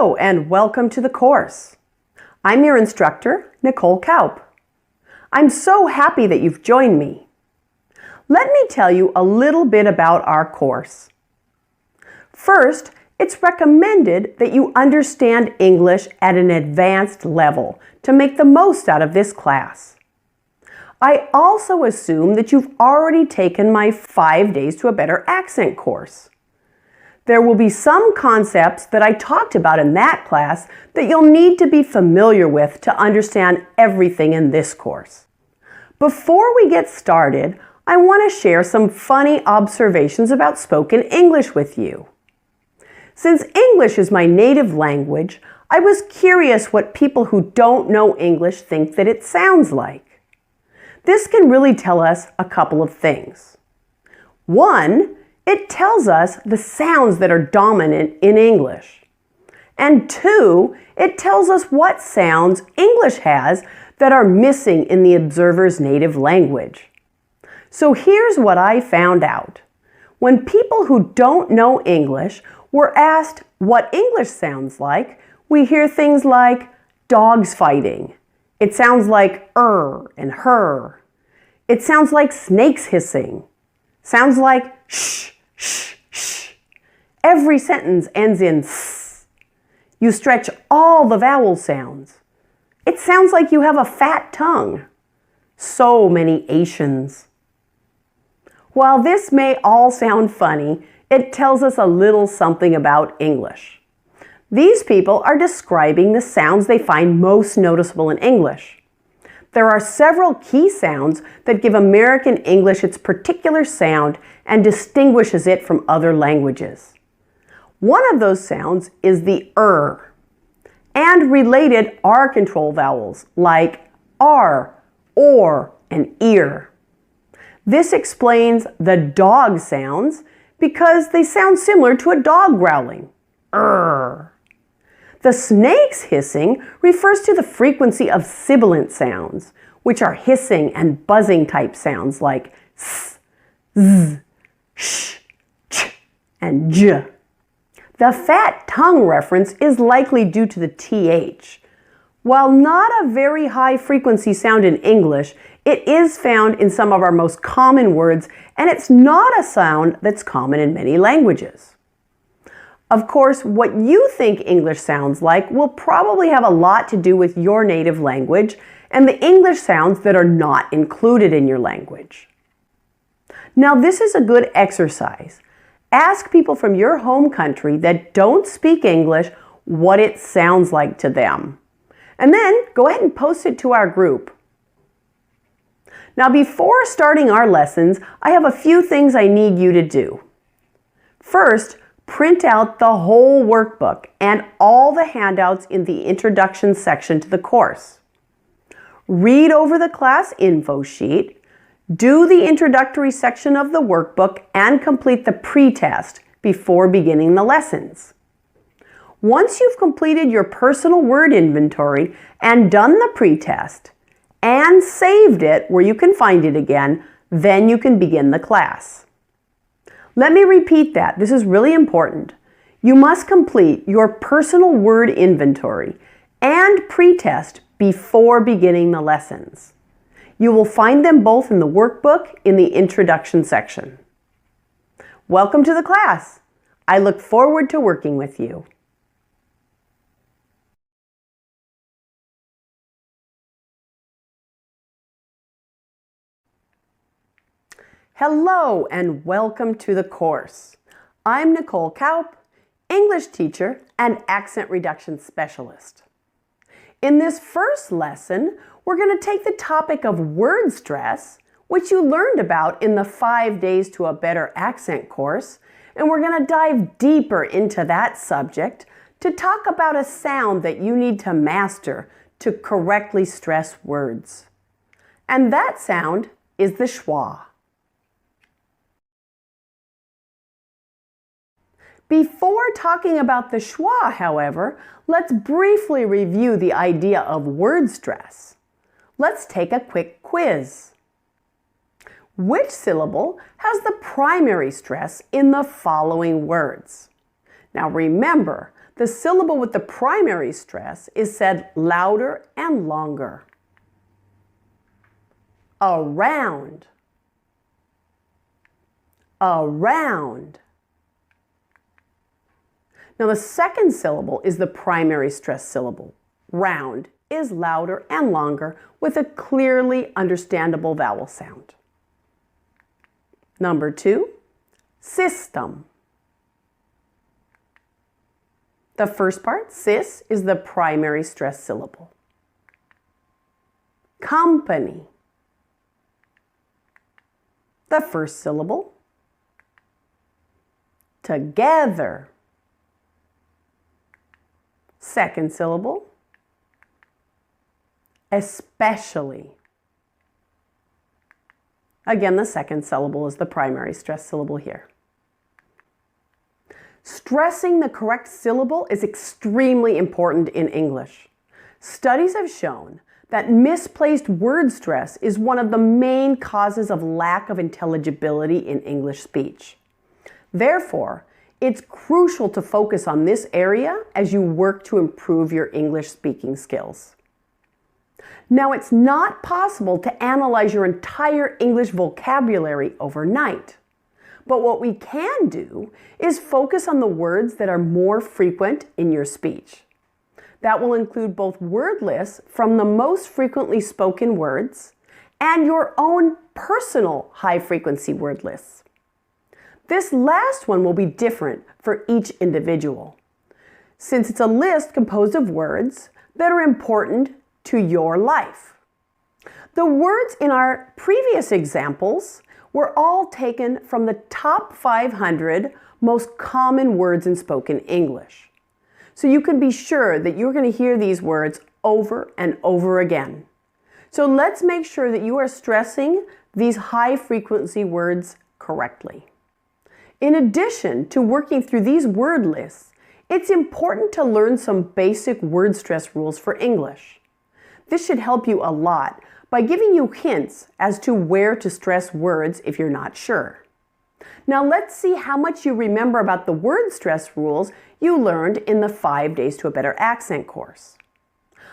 Hello and welcome to the course. I'm your instructor, Nicole Kaup. I'm so happy that you've joined me. Let me tell you a little bit about our course. First, it's recommended that you understand English at an advanced level to make the most out of this class. I also assume that you've already taken my 5 Days to a Better Accent course. There will be some concepts that I talked about in that class that you'll need to be familiar with to understand everything in this course. Before we get started, I want to share some funny observations about spoken English with you. Since English is my native language, I was curious what people who don't know English think that it sounds like. This can really tell us a couple of things. One, it tells us the sounds that are dominant in English. And two, it tells us what sounds English has that are missing in the observer's native language. So here's what I found out. When people who don't know English were asked what English sounds like, we hear things like dogs fighting. It sounds like and her. It sounds like snakes hissing. Sounds like shh, shh, shh. Every sentence ends in s. You stretch all the vowel sounds. It sounds like you have a fat tongue. So many Asians. While this may all sound funny, it tells us a little something about English. These people are describing the sounds they find most noticeable in English. There are several key sounds that give American English its particular sound and distinguishes it from other languages. One of those sounds is the and related R control vowels like R, or, and ear. This explains the dog sounds because they sound similar to a dog growling. The snake's hissing refers to the frequency of sibilant sounds, which are hissing and buzzing type sounds like s, z, sh, ch, and j. The fat tongue reference is likely due to the th. While not a very high frequency sound in English, it is found in some of our most common words, and it's not a sound that's common in many languages. Of course, what you think English sounds like will probably have a lot to do with your native language and the English sounds that are not included in your language. Now, this is a good exercise. Ask people from your home country that don't speak English what it sounds like to them. And then go ahead and post it to our group. Now, before starting our lessons, I have a few things I need you to do. First, print out the whole workbook and all the handouts in the introduction section to the course. Read over the class info sheet, do the introductory section of the workbook, and complete the pre-test before beginning the lessons. Once you've completed your personal word inventory and done the pre-test and saved it where you can find it again, then you can begin the class. Let me repeat that. This is really important. You must complete your personal word inventory and pre-test before beginning the lessons. You will find them both in the workbook in the introduction section. Welcome to the class. I look forward to working with you. Hello and welcome to the course. I'm Nicole Kaup, English teacher and accent reduction specialist. In this first lesson, we're going to take the topic of word stress, which you learned about in the 5 Days to a Better Accent course, and we're going to dive deeper into that subject to talk about a sound that you need to master to correctly stress words. And that sound is the schwa. Before talking about the schwa, however, let's briefly review the idea of word stress. Let's take a quick quiz. Which syllable has the primary stress in the following words? Now remember, the syllable with the primary stress is said louder and longer. Around. Around. Now the second syllable is the primary stress syllable. Round is louder and longer with a clearly understandable vowel sound. Number 2, system. The first part, sis, is the primary stress syllable. Company. The first syllable. Together. Second syllable. Especially. Again, the second syllable is the primary stress syllable here. Stressing the correct syllable is extremely important in English. Studies have shown that misplaced word stress is one of the main causes of lack of intelligibility in English speech. Therefore, it's crucial to focus on this area as you work to improve your English speaking skills. Now, it's not possible to analyze your entire English vocabulary overnight. But what we can do is focus on the words that are more frequent in your speech. That will include both word lists from the most frequently spoken words and your own personal high-frequency word lists. This last one will be different for each individual, since it's a list composed of words that are important to your life. The words in our previous examples were all taken from the top 500 most common words in spoken English. So you can be sure that you're going to hear these words over and over again. So let's make sure that you are stressing these high-frequency words correctly. In addition to working through these word lists, it's important to learn some basic word stress rules for English. This should help you a lot by giving you hints as to where to stress words if you're not sure. Now let's see how much you remember about the word stress rules you learned in the 5 Days to a Better Accent course.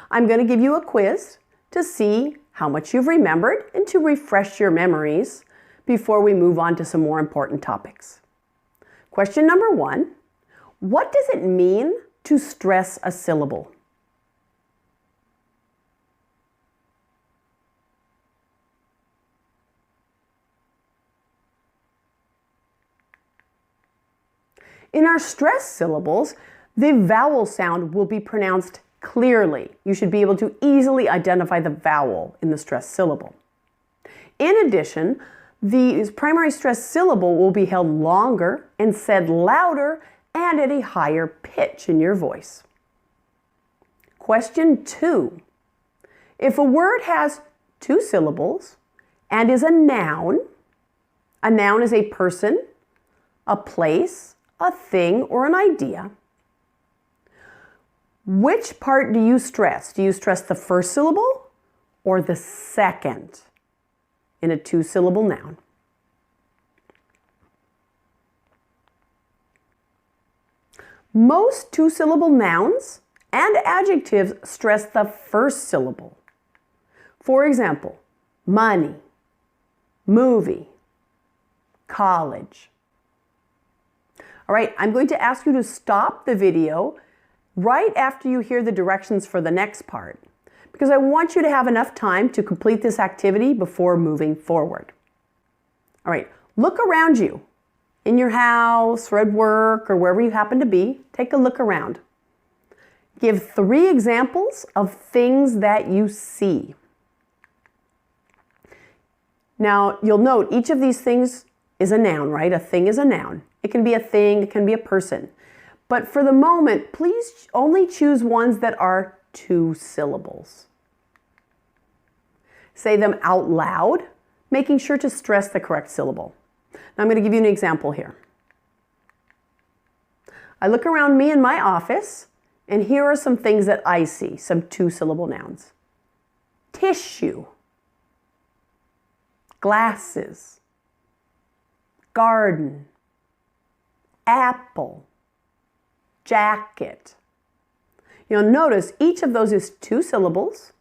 I'm going to give you a quiz to see how much you've remembered and to refresh your memories before we move on to some more important topics. Question number 1, what does it mean to stress a syllable? In our stress syllables, the vowel sound will be pronounced clearly. You should be able to easily identify the vowel in the stress syllable. In addition, the primary stress syllable will be held longer and said louder and at a higher pitch in your voice. Question 2. If a word has 2 syllables and is a noun is a person, a place, a thing, or an idea, which part do you stress? Do you stress the first syllable or the second in a 2-syllable noun? Most 2-syllable nouns and adjectives stress the first syllable. For example, money, movie, college. All right, I'm going to ask you to stop the video right after you hear the directions for the next part, because I want you to have enough time to complete this activity before moving forward. All right, look around you, in your house or at work or wherever you happen to be. Take a look around. Give 3 examples of things that you see. Now, you'll note each of these things is a noun, right? A thing is a noun. It can be a thing, it can be a person. But for the moment, please only choose ones that are 2 syllables. Say them out loud, making sure to stress the correct syllable. Now I'm going to give you an example here. I look around me in my office, and here are some things that I see, some 2-syllable nouns. Tissue, glasses, garden, apple, jacket. You'll notice each of those is 2 syllables,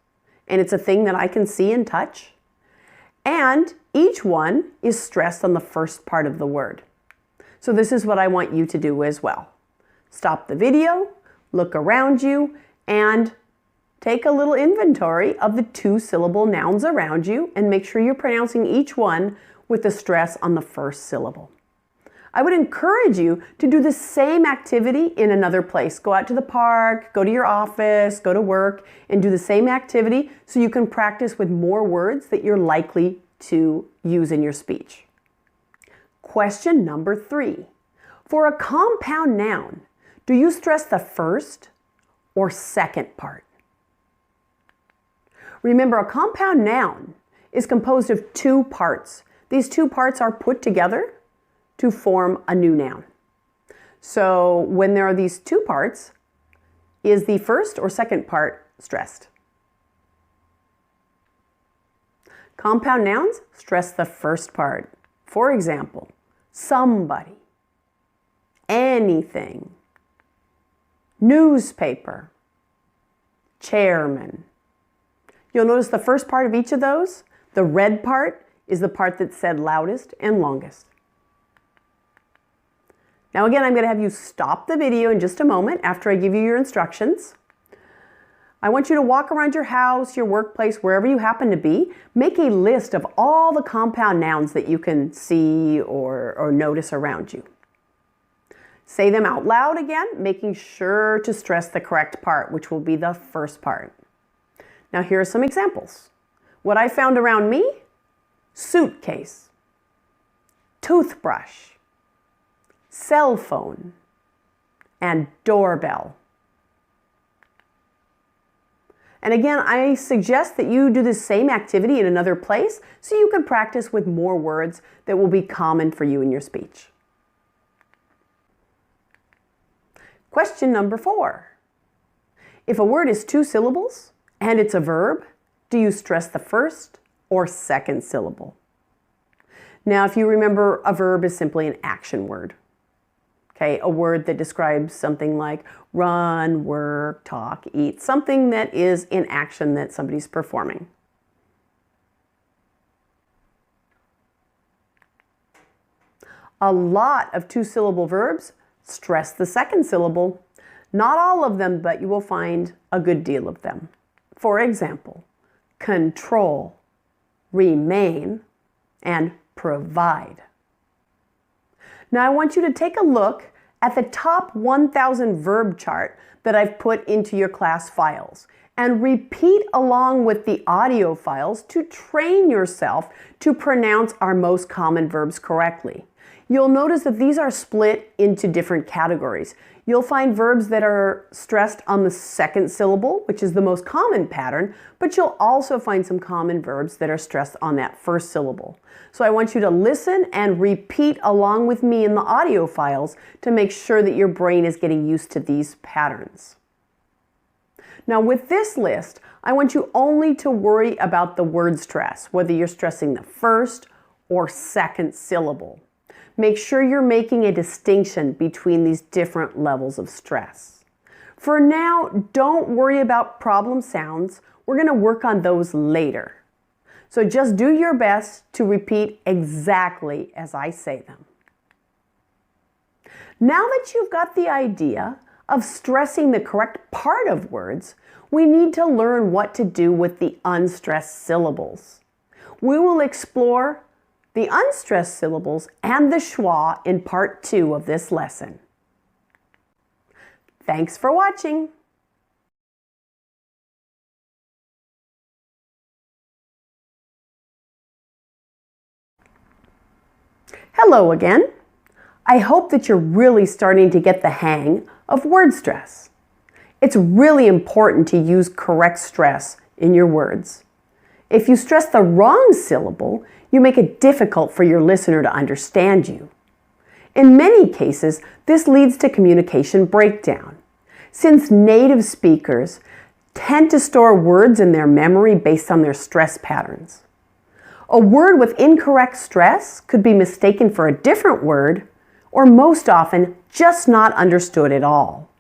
and it's a thing that I can see and touch. And each one is stressed on the first part of the word. So this is what I want you to do as well. Stop the video, look around you, and take a little inventory of the 2-syllable nouns around you and make sure you're pronouncing each one with the stress on the first syllable. I would encourage you to do the same activity in another place. Go out to the park, go to your office, go to work, and do the same activity so you can practice with more words that you're likely to use in your speech. Question number 3. For a compound noun, do you stress the first or second part? Remember, a compound noun is composed of 2 parts. These 2 parts are put together to form a new noun. So when there are these 2 parts, is the first or second part stressed? Compound nouns stress the first part. For example, somebody, anything, newspaper, chairman. You'll notice the first part of each of those, the red part, is the part that's said loudest and longest. Now again, I'm going to have you stop the video in just a moment after I give you your instructions. I want you to walk around your house, your workplace, wherever you happen to be. Make a list of all the compound nouns that you can see or notice around you. Say them out loud again, making sure to stress the correct part, which will be the first part. Now here are some examples. What I found around me: suitcase, toothbrush, cell phone, and doorbell. And again, I suggest that you do the same activity in another place so you can practice with more words that will be common for you in your speech. Question number 4. If a word is 2 syllables and it's a verb, do you stress the first or second syllable? Now, if you remember, a verb is simply an action word. Okay, a word that describes something like run, work, talk, eat, something that is in action that somebody's performing. A lot of 2-syllable verbs stress the second syllable. Not all of them, but you will find a good deal of them. For example, control, remain, and provide. Now I want you to take a look at the top 1,000 verb chart that I've put into your class files and repeat along with the audio files to train yourself to pronounce our most common verbs correctly. You'll notice that these are split into different categories. You'll find verbs that are stressed on the second syllable, which is the most common pattern, but you'll also find some common verbs that are stressed on that first syllable. So I want you to listen and repeat along with me in the audio files to make sure that your brain is getting used to these patterns. Now with this list, I want you only to worry about the word stress, whether you're stressing the first or second syllable. Make sure you're making a distinction between these different levels of stress. For now, don't worry about problem sounds. We're going to work on those later. So just do your best to repeat exactly as I say them. Now that you've got the idea of stressing the correct part of words, we need to learn what to do with the unstressed syllables. We will explore the unstressed syllables and the schwa in part 2 of this lesson. Thanks for watching. Hello again. I hope that you're really starting to get the hang of word stress. It's really important to use correct stress in your words. If you stress the wrong syllable, you make it difficult for your listener to understand you. In many cases, this leads to communication breakdown, since native speakers tend to store words in their memory based on their stress patterns. A word with incorrect stress could be mistaken for a different word, or most often, just not understood at all.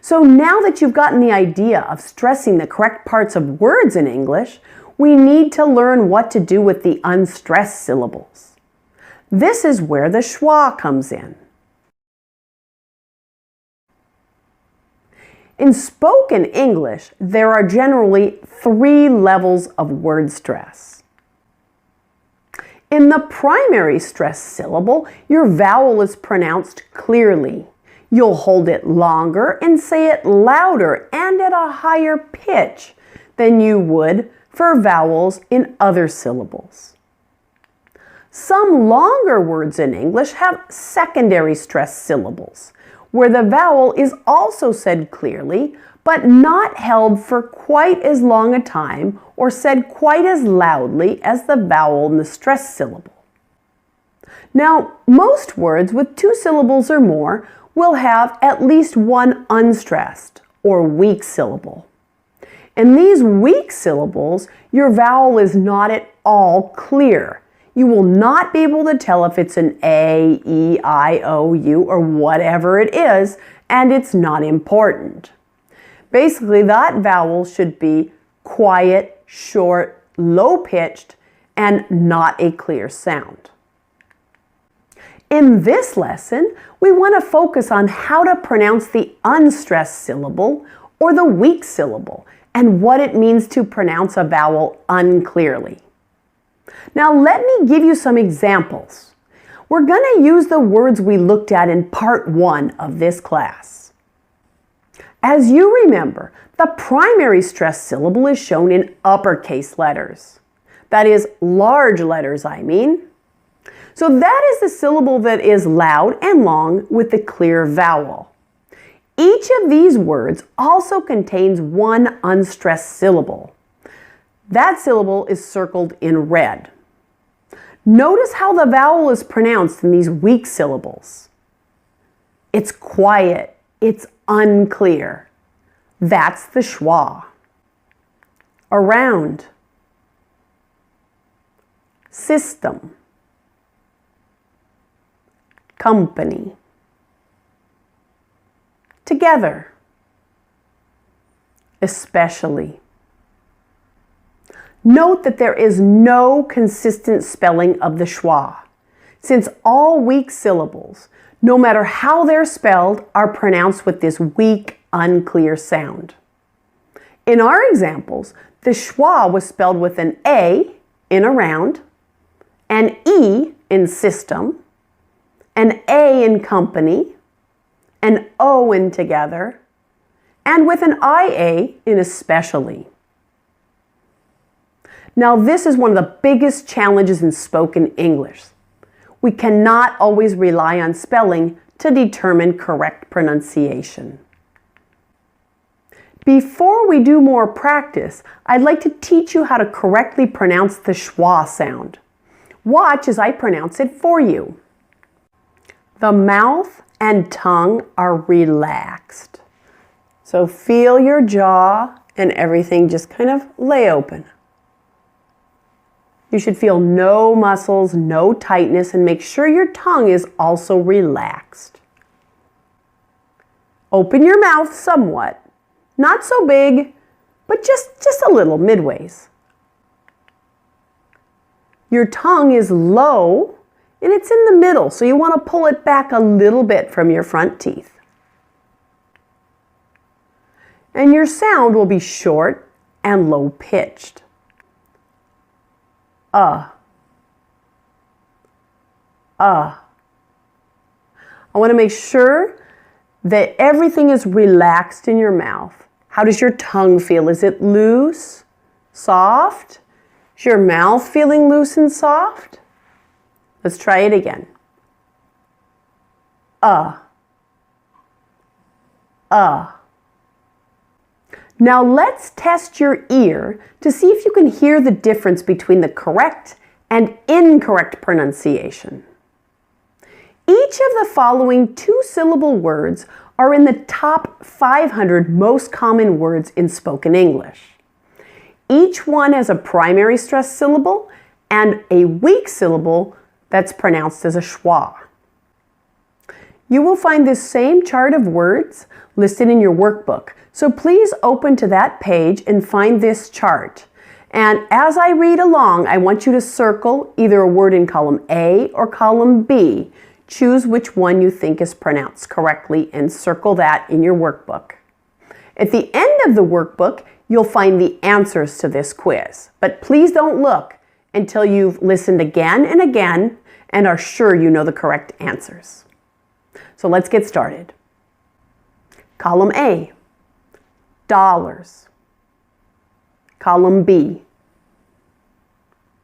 So now that you've gotten the idea of stressing the correct parts of words in English, we need to learn what to do with the unstressed syllables. This is where the schwa comes in. In spoken English, there are generally 3 levels of word stress. In the primary stressed syllable, your vowel is pronounced clearly. You'll hold it longer and say it louder and at a higher pitch than you would for vowels in other syllables. Some longer words in English have secondary stressed syllables, where the vowel is also said clearly, but not held for quite as long a time or said quite as loudly as the vowel in the stressed syllable. Now, most words with 2 syllables or more will have at least one unstressed or weak syllable. In these weak syllables, your vowel is not at all clear. You will not be able to tell if it's an A, E, I, O, U, or whatever it is, and it's not important. Basically, that vowel should be quiet, short, low-pitched, and not a clear sound. In this lesson, we want to focus on how to pronounce the unstressed syllable or the weak syllable and what it means to pronounce a vowel unclearly. Now let me give you some examples. We're going to use the words we looked at in part 1 of this class. As you remember, the primary stressed syllable is shown in uppercase letters. That is, large letters, I mean. So that is the syllable that is loud and long with the clear vowel. Each of these words also contains one unstressed syllable. That syllable is circled in red. Notice how the vowel is pronounced in these weak syllables. It's quiet. It's unclear. That's the schwa. Around. System. Company. Together. Especially. Note that there is no consistent spelling of the schwa, since all weak syllables, no matter how they're spelled, are pronounced with this weak, unclear sound. In our examples, the schwa was spelled with an A in around, an E in system, an A in company, an O in together, and with an IA in especially. Now, this is one of the biggest challenges in spoken English. We cannot always rely on spelling to determine correct pronunciation. Before we do more practice, I'd like to teach you how to correctly pronounce the schwa sound. Watch as I pronounce it for you. The mouth and tongue are relaxed. So feel your jaw and everything just kind of lay open. You should feel no muscles, no tightness, and make sure your tongue is also relaxed. Open your mouth somewhat. Not so big, but just a little midways. Your tongue is low and it's in the middle, so you want to pull it back a little bit from your front teeth. And your sound will be short and low-pitched. I want to make sure that everything is relaxed in your mouth. How does your tongue feel? Is it loose? Soft? Is your mouth feeling loose and soft? Let's try it again. Now let's test your ear to see if you can hear the difference between the correct and incorrect pronunciation. Each of the following 2-syllable words are in the top 500 most common words in spoken English. Each one has a primary stressed syllable and a weak syllable that's pronounced as a schwa. You will find this same chart of words listed in your workbook. So please open to that page and find this chart. And as I read along, I want you to circle either a word in column A or column B. Choose which one you think is pronounced correctly and circle that in your workbook. At the end of the workbook, you'll find the answers to this quiz. But please don't look until you've listened again and again and are sure you know the correct answers. So let's get started. Column A, dollars. Column B,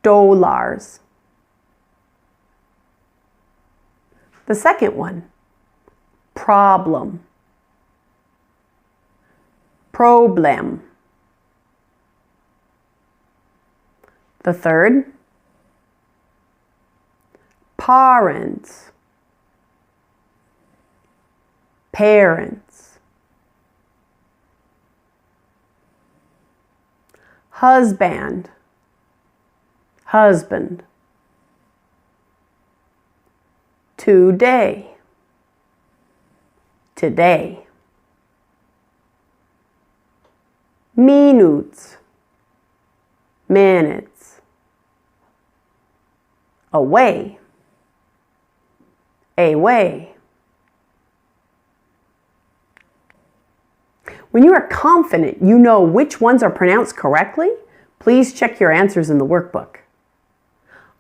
dollars. The second one, problem. Problem. The third, parents. Parents. Husband. Husband. Today. Today. Minutes. Minutes. Away. Away. When you are confident you know which ones are pronounced correctly, please check your answers in the workbook.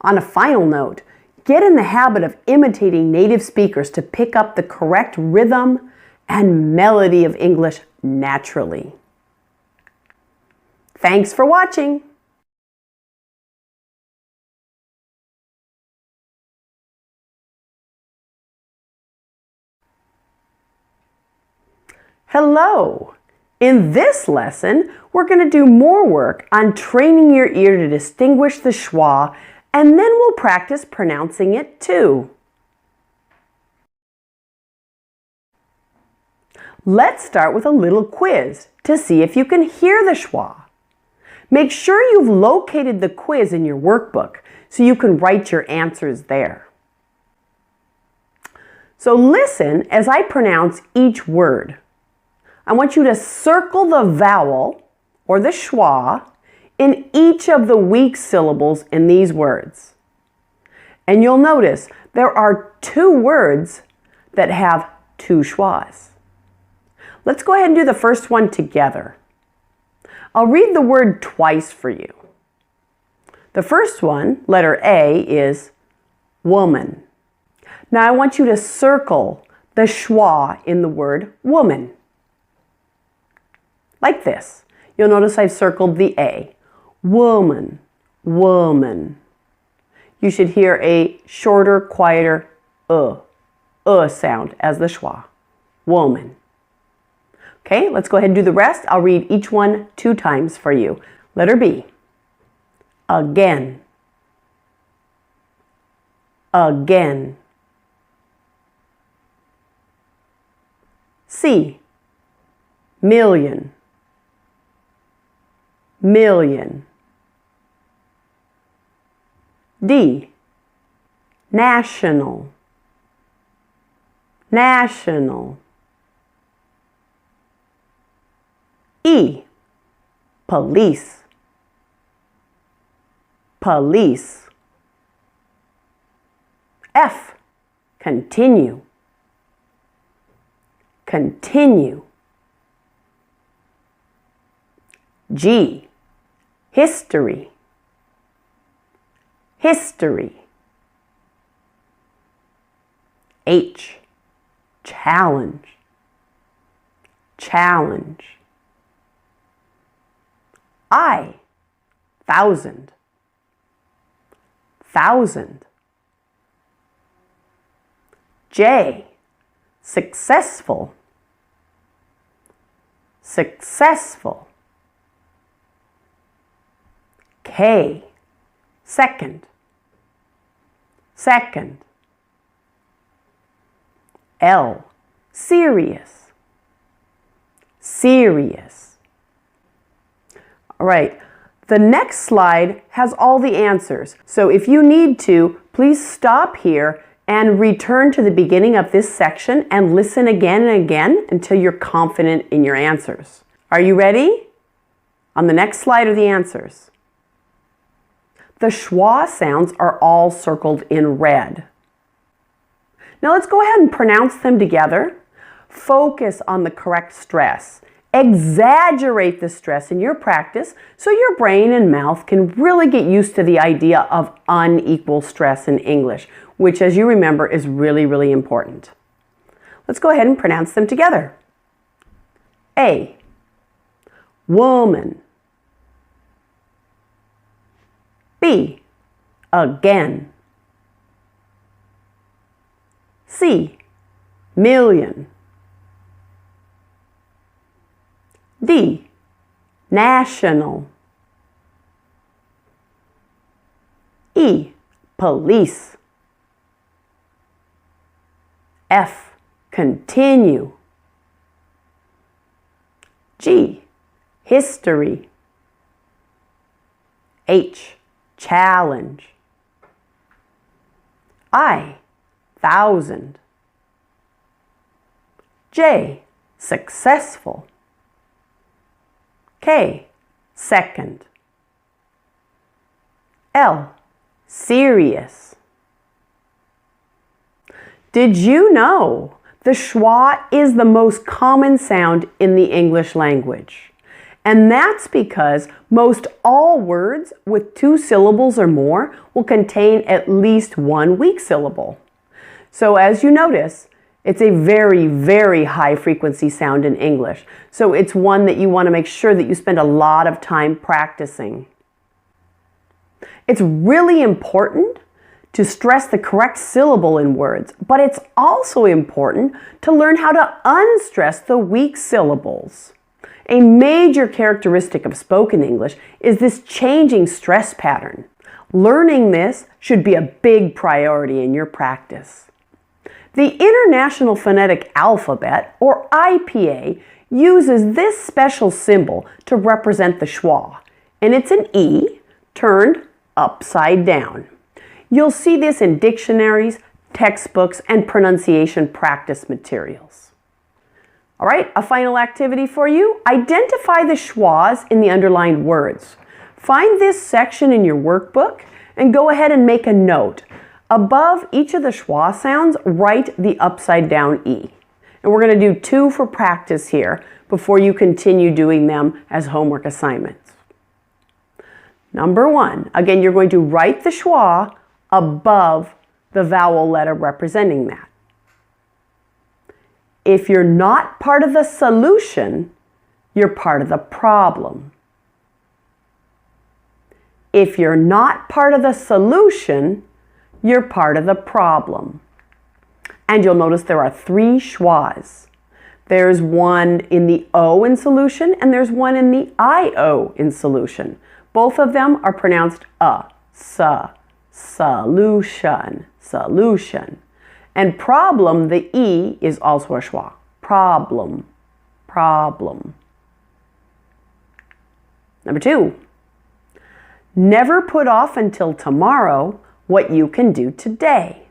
On a final note, get in the habit of imitating native speakers to pick up the correct rhythm and melody of English naturally. Thanks for watching. Hello! In this lesson, we're going to do more work on training your ear to distinguish the schwa, and then we'll practice pronouncing it too. Let's start with a little quiz to see if you can hear the schwa. Make sure you've located the quiz in your workbook so you can write your answers there. So listen as I pronounce each word. I want you to circle the vowel, or the schwa, in each of the weak syllables in these words. And you'll notice there are 2 words that have 2 schwas. Let's go ahead and do the first one together. I'll read the word twice for you. The first one, letter A, is woman. Now I want you to circle the schwa in the word woman. Like this. You'll notice I've circled the A. Woman, woman. You should hear a shorter, quieter sound as the schwa. Woman. Okay, let's go ahead and do the rest. I'll read each one 2 times for you. Letter B. Again. Again. C. Million. Million. D. National. National. E. Police. Police. F. Continue. Continue. G. History. History. H. Challenge. Challenge. I. Thousand. Thousand. J. Successful. Successful. K. Second. Second. L. Serious. Serious. All right, the next slide has all the answers. So if you need to, please stop here and return to the beginning of this section and listen again and again until you're confident in your answers. Are you ready? On the next slide are the answers. The schwa sounds are all circled in red. Now let's go ahead and pronounce them together. Focus on the correct stress. Exaggerate the stress in your practice so your brain and mouth can really get used to the idea of unequal stress in English, which, as you remember, is really, really important. Let's go ahead and pronounce them together. A, woman. B, again. C, million. D, national. E, police. F, continue. G, history. H, challenge. I, thousand. J, successful. K, second. L, serious. Did you know the schwa is the most common sound in the English language? And that's because most all words with 2 syllables or more will contain at least 1 weak syllable. So as you notice, it's a very, very high frequency sound in English. So it's one that you want to make sure that you spend a lot of time practicing. It's really important to stress the correct syllable in words, but it's also important to learn how to unstress the weak syllables. A major characteristic of spoken English is this changing stress pattern. Learning this should be a big priority in your practice. The International Phonetic Alphabet, or IPA, uses this special symbol to represent the schwa, and it's an E turned upside down. You'll see this in dictionaries, textbooks, and pronunciation practice materials. All right, a final activity for you. Identify the schwas in the underlined words. Find this section in your workbook and go ahead and make a note. Above each of the schwa sounds, write the upside down E. And we're going to do 2 for practice here before you continue doing them as homework assignments. Number 1, again, you're going to write the schwa above the vowel letter representing that. If you're not part of the solution, you're part of the problem. If you're not part of the solution, you're part of the problem. And you'll notice there are 3 schwas. There's one in the O in solution, and there's one in the IO in solution. Both of them are pronounced solution, solution. And problem, the E is also a schwa. Problem, problem. Number 2, never put off until tomorrow what you can do today.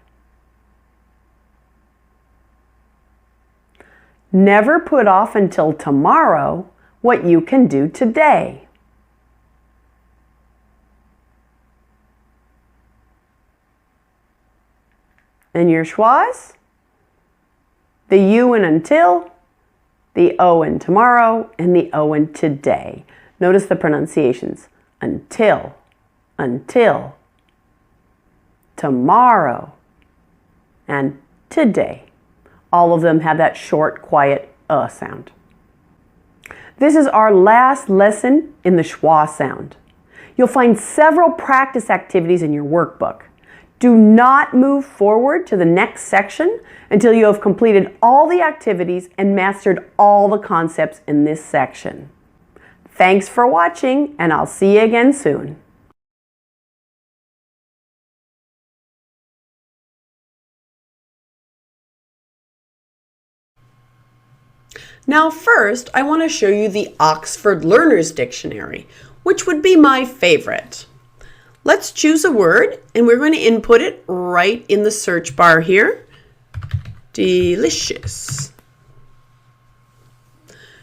Never put off until tomorrow what you can do today. And your schwas? The U in until, the O in tomorrow, and the O in today. Notice the pronunciations. Until, until, tomorrow, and today. All of them have that short, quiet sound. This is our last lesson in the schwa sound. You'll find several practice activities in your workbook. Do not move forward to the next section until you have completed all the activities and mastered all the concepts in this section. Thanks for watching, and I'll see you again soon. Now first, I want to show you the Oxford Learner's Dictionary, which would be my favorite. Let's choose a word, and we're going to input it right in the search bar here. Delicious.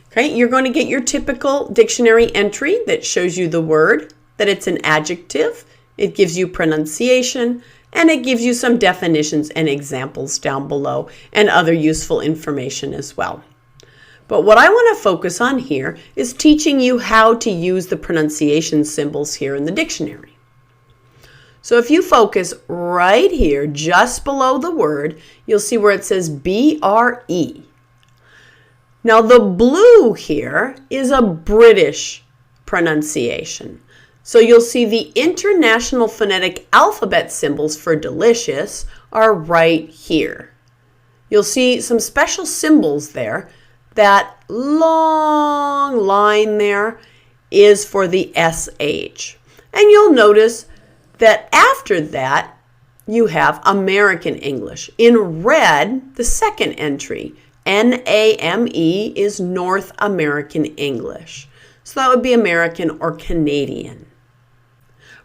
Okay, you're going to get your typical dictionary entry that shows you the word, that it's an adjective, it gives you pronunciation, and it gives you some definitions and examples down below, and other useful information as well. But what I want to focus on here is teaching you how to use the pronunciation symbols here in the dictionary. So if you focus right here, just below the word, you'll see where it says BRE. Now the blue here is a British pronunciation. So you'll see the International Phonetic Alphabet symbols for delicious are right here. You'll see some special symbols there. That long line there is for the SH. And you'll notice that after that, you have American English. In red, the second entry, NAME, is North American English. So that would be American or Canadian.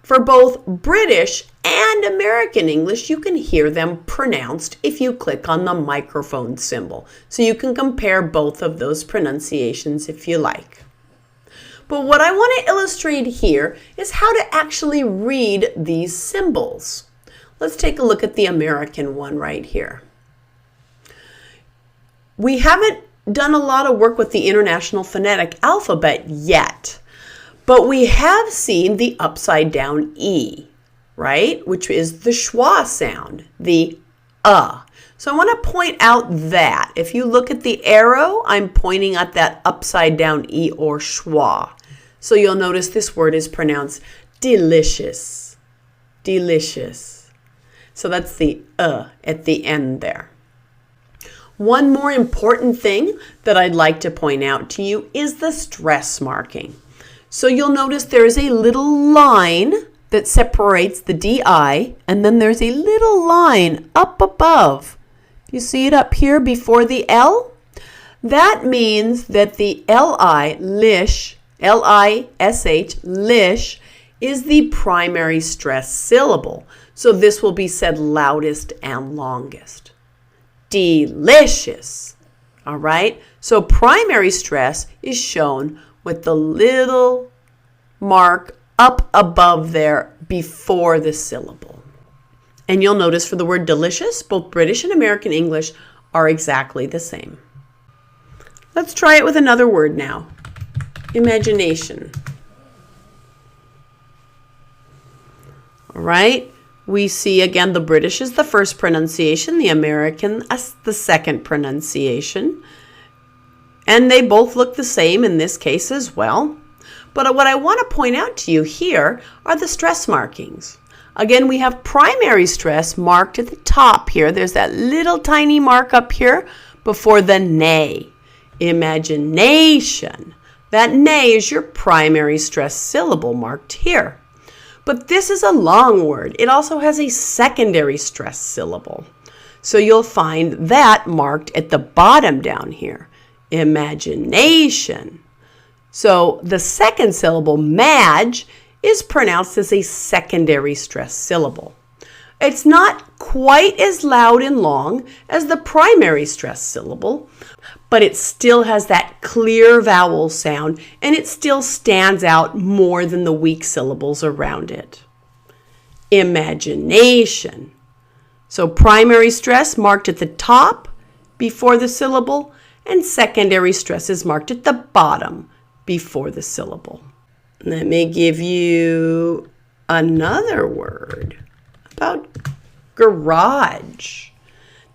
For both British and American English, you can hear them pronounced if you click on the microphone symbol. So you can compare both of those pronunciations if you like. But what I want to illustrate here is how to actually read these symbols. Let's take a look at the American one right here. We haven't done a lot of work with the International Phonetic Alphabet yet, but we have seen the upside down E, right? Which is the schwa sound, the So I want to point out that if you look at the arrow, I'm pointing at that upside down E or schwa. So you'll notice this word is pronounced delicious, delicious. So that's the at the end there. One more important thing that I'd like to point out to you is the stress marking. So you'll notice there is a little line that separates the DI, and then there's a little line up above. You see it up here before the L? That means that the LI, lish, L-I-S-H, lish, is the primary stress syllable. So this will be said loudest and longest. Delicious. All right? So primary stress is shown with the little mark up above there before the syllable. And you'll notice for the word delicious, both British and American English are exactly the same. Let's try it with another word now. Imagination. All right? We see again the British is the first pronunciation, the American is the second pronunciation. And they both look the same in this case as well. But what I want to point out to you here are the stress markings. Again, we have primary stress marked at the top here. There's that little tiny mark up here before the nay. Imagination. That nay is your primary stress syllable marked here. But this is a long word. It also has a secondary stress syllable. So you'll find that marked at the bottom down here. Imagination. So the second syllable, madge, is pronounced as a secondary stress syllable. It's not quite as loud and long as the primary stress syllable, but it still has that clear vowel sound, and it still stands out more than the weak syllables around it. Imagination. So primary stress marked at the top before the syllable, and secondary stress is marked at the bottom before the syllable. Let me give you another word about garage.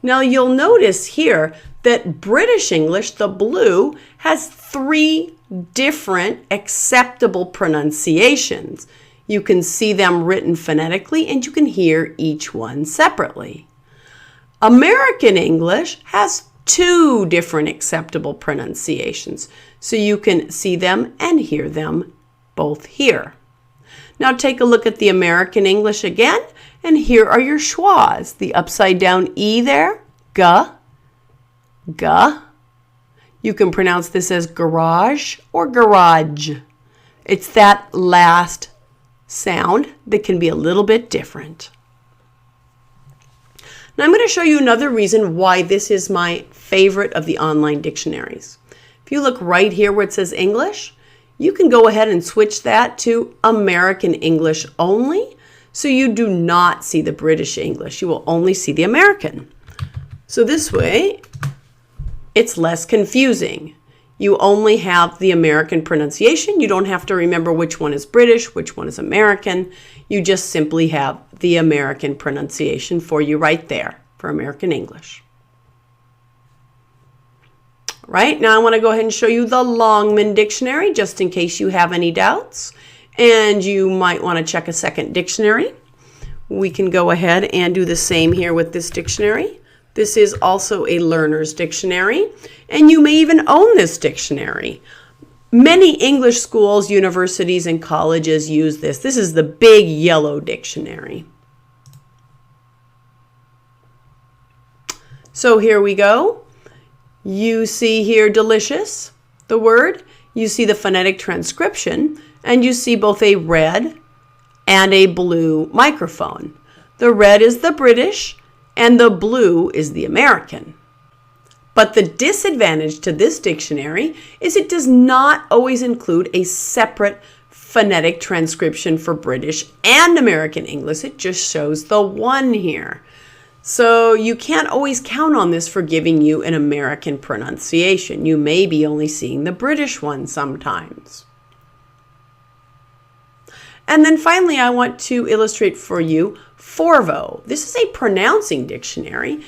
Now you'll notice here that British English, the blue, has 3 different acceptable pronunciations. You can see them written phonetically, and you can hear each one separately. American English has 2 different acceptable pronunciations, so you can see them and hear them both here. Now take a look at the American English again, and here are your schwas. The upside down E there, ga, ga. You can pronounce this as garage or garage. It's that last sound that can be a little bit different. Now I'm going to show you another reason why this is my favorite of the online dictionaries. If you look right here where it says English, you can go ahead and switch that to American English only, so you do not see the British English. You will only see the American. So this way, it's less confusing. You only have the American pronunciation. You don't have to remember which one is British, which one is American. You just simply have the American pronunciation for you right there for American English. Right, now I want to go ahead and show you the Longman Dictionary just in case you have any doubts and you might want to check a second dictionary. We can go ahead and do the same here with this dictionary. This is also a learner's dictionary, and you may even own this dictionary. Many English schools, universities, and colleges use this. This is the big yellow dictionary. So here we go. You see here delicious, the word. You see the phonetic transcription, and you see both a red and a blue microphone. The red is the British, and the blue is the American. But the disadvantage to this dictionary is it does not always include a separate phonetic transcription for British and American English. It just shows the one here. So you can't always count on this for giving you an American pronunciation. You may be only seeing the British one sometimes. And then finally, I want to illustrate for you Forvo. This is a pronouncing dictionary.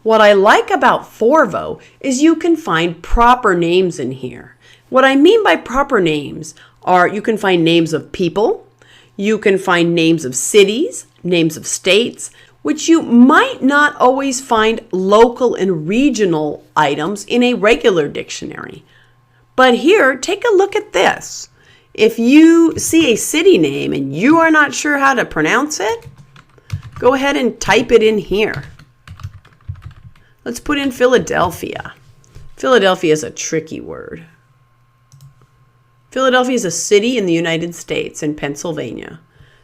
What I like about Forvo is you can find proper names in here. What I mean by proper names are you can find names of people, you can find names of cities, names of states, which you might not always find local and regional items in a regular dictionary. But here, take a look at this. If you see a city name and you are not sure how to pronounce it, go ahead and type it in here. Let's put in Philadelphia. Philadelphia is a tricky word. Philadelphia is a city in the United States in Pennsylvania.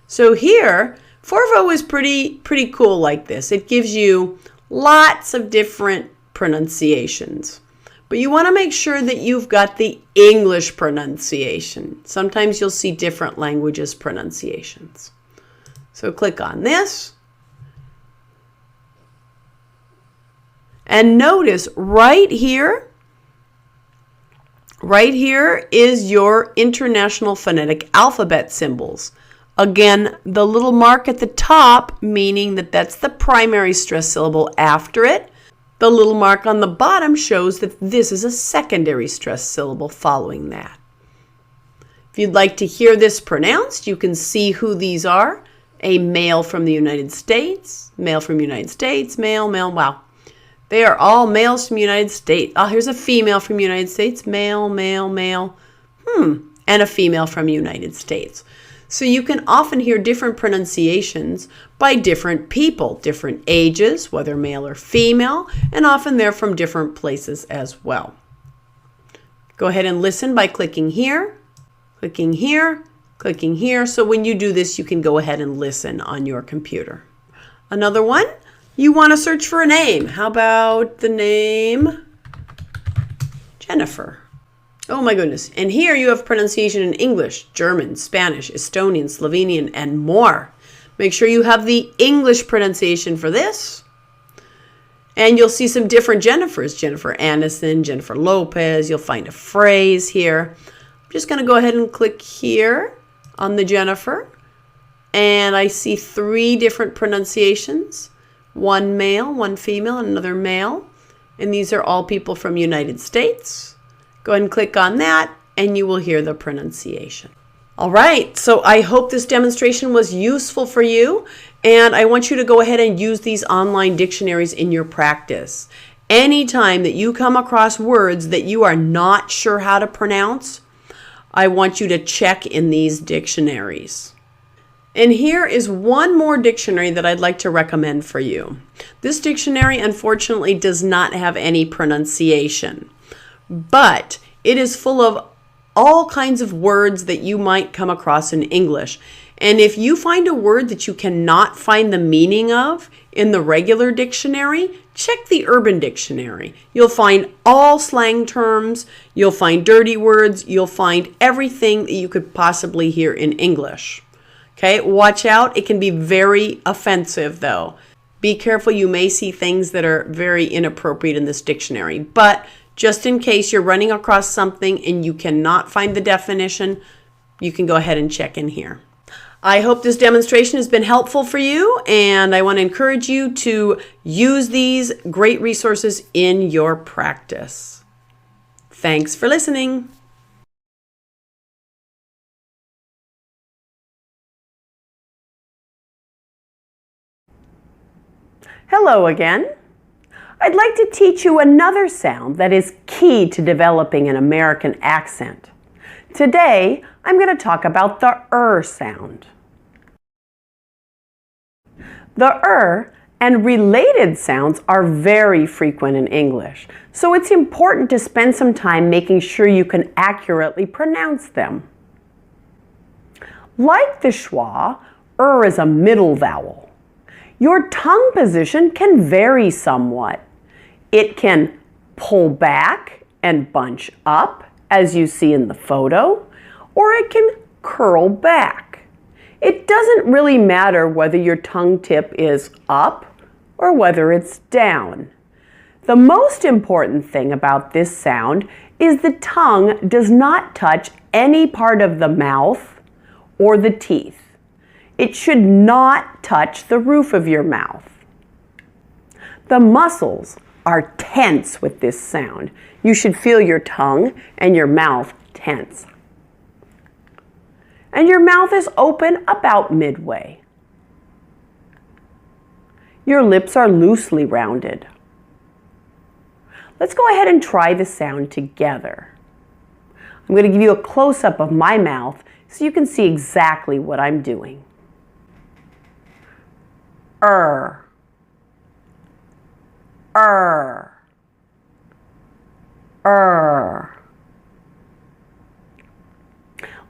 So here, Forvo is pretty cool like this. It gives you lots of different pronunciations. But you want to make sure that you've got the English pronunciation. Sometimes you'll see different languages pronunciations. So click on this. And notice right here is your International Phonetic Alphabet symbols. Again, the little mark at the top, meaning that that's the primary stress syllable after it. The little mark on the bottom shows that this is a secondary stress syllable following that. If you'd like to hear this pronounced, you can see who these are. A male from the United States, male from United States, male, wow. They are all males from the United States. Oh, here's a female from the United States, male, male, and a female from the United States. So you can often hear different pronunciations by different people, different ages, whether male or female, and often they're from different places as well. Go ahead and listen by clicking here, clicking here, clicking here. So when you do this, you can go ahead and listen on your computer. Another one, you want to search for a name. How about the name Jennifer? Oh my goodness. And here you have pronunciation in English, German, Spanish, Estonian, Slovenian, and more. Make sure you have the English pronunciation for this. And you'll see some different Jennifers. Jennifer Aniston, Jennifer Lopez. You'll find a phrase here. I'm just going to go ahead and click here on the Jennifer. And I see 3 different pronunciations. One male, one female, and another male. And these are all people from the United States. Go ahead and click on that, and you will hear the pronunciation. All right, so I hope this demonstration was useful for you, and I want you to go ahead and use these online dictionaries in your practice. Anytime that you come across words that you are not sure how to pronounce, I want you to check in these dictionaries. And here is one more dictionary that I'd like to recommend for you. This dictionary, unfortunately, does not have any pronunciation, but it is full of all kinds of words that you might come across in English. And if you find a word that you cannot find the meaning of in the regular dictionary, check the Urban Dictionary. You'll find all slang terms, you'll find dirty words, you'll find everything that you could possibly hear in English. Okay, watch out. It can be very offensive though. Be careful, you may see things that are very inappropriate in this dictionary. But just in case you're running across something and you cannot find the definition, you can go ahead and check in here. I hope this demonstration has been helpful for you, and I want to encourage you to use these great resources in your practice. Thanks for listening. Hello again. I'd like to teach you another sound that is key to developing an American accent. Today, I'm going to talk about the sound. The and related sounds are very frequent in English, so it's important to spend some time making sure you can accurately pronounce them. Like the schwa, is a middle vowel. Your tongue position can vary somewhat. It can pull back and bunch up, as you see in the photo, or it can curl back. It doesn't really matter whether your tongue tip is up or whether it's down. The most important thing about this sound is the tongue does not touch any part of the mouth or the teeth. It should not touch the roof of your mouth. The muscles are tense with this sound. You should feel your tongue and your mouth tense. And your mouth is open about midway. Your lips are loosely rounded. Let's go ahead and try the sound together. I'm going to give you a close-up of my mouth so you can see exactly what I'm doing.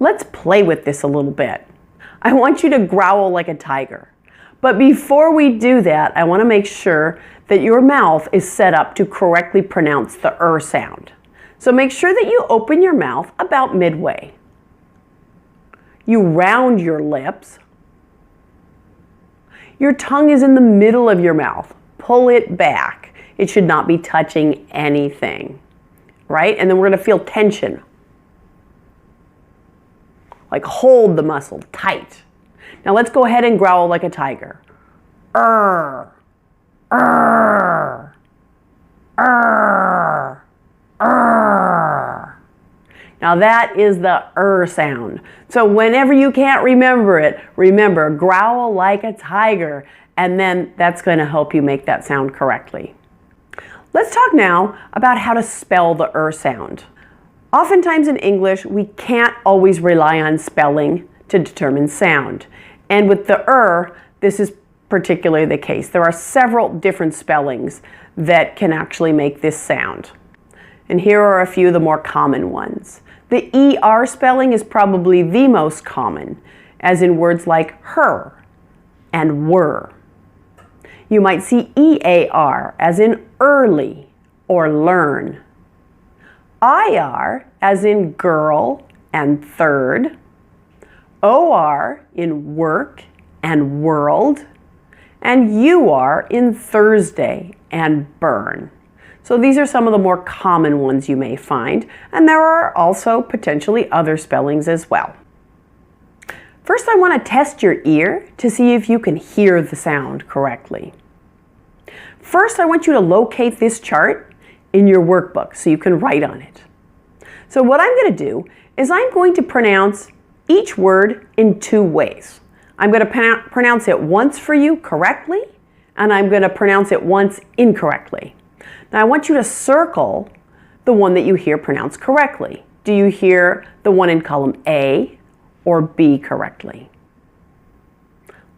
Let's play with this a little bit. I want you to growl like a tiger. But before we do that, I want to make sure that your mouth is set up to correctly pronounce the sound. So make sure that you open your mouth about midway. You round your lips. Your tongue is in the middle of your mouth. Pull it back. It should not be touching anything, right? And then we're going to feel tension. Like hold the muscle tight. Now let's go ahead and growl like a tiger. Now that is the sound. So whenever you can't remember it, remember, growl like a tiger, and then that's going to help you make that sound correctly. Let's talk now about how to spell the sound. Oftentimes in English, we can't always rely on spelling to determine sound. And with the this is particularly the case. There are several different spellings that can actually make this sound. And here are a few of the more common ones. The ER spelling is probably the most common, as in words like her and were. You might see EAR, as in early or learn. IR, as in girl and third. OR in work and world. And UR in Thursday and burn. So these are some of the more common ones you may find, and there are also potentially other spellings as well. First, I want to test your ear to see if you can hear the sound correctly. First, I want you to locate this chart in your workbook so you can write on it. So what I'm going to do is I'm going to pronounce each word in two ways. I'm going to pronounce it once for you correctly, and I'm going to pronounce it once incorrectly. Now I want you to circle the one that you hear pronounced correctly. Do you hear the one in column A or B correctly?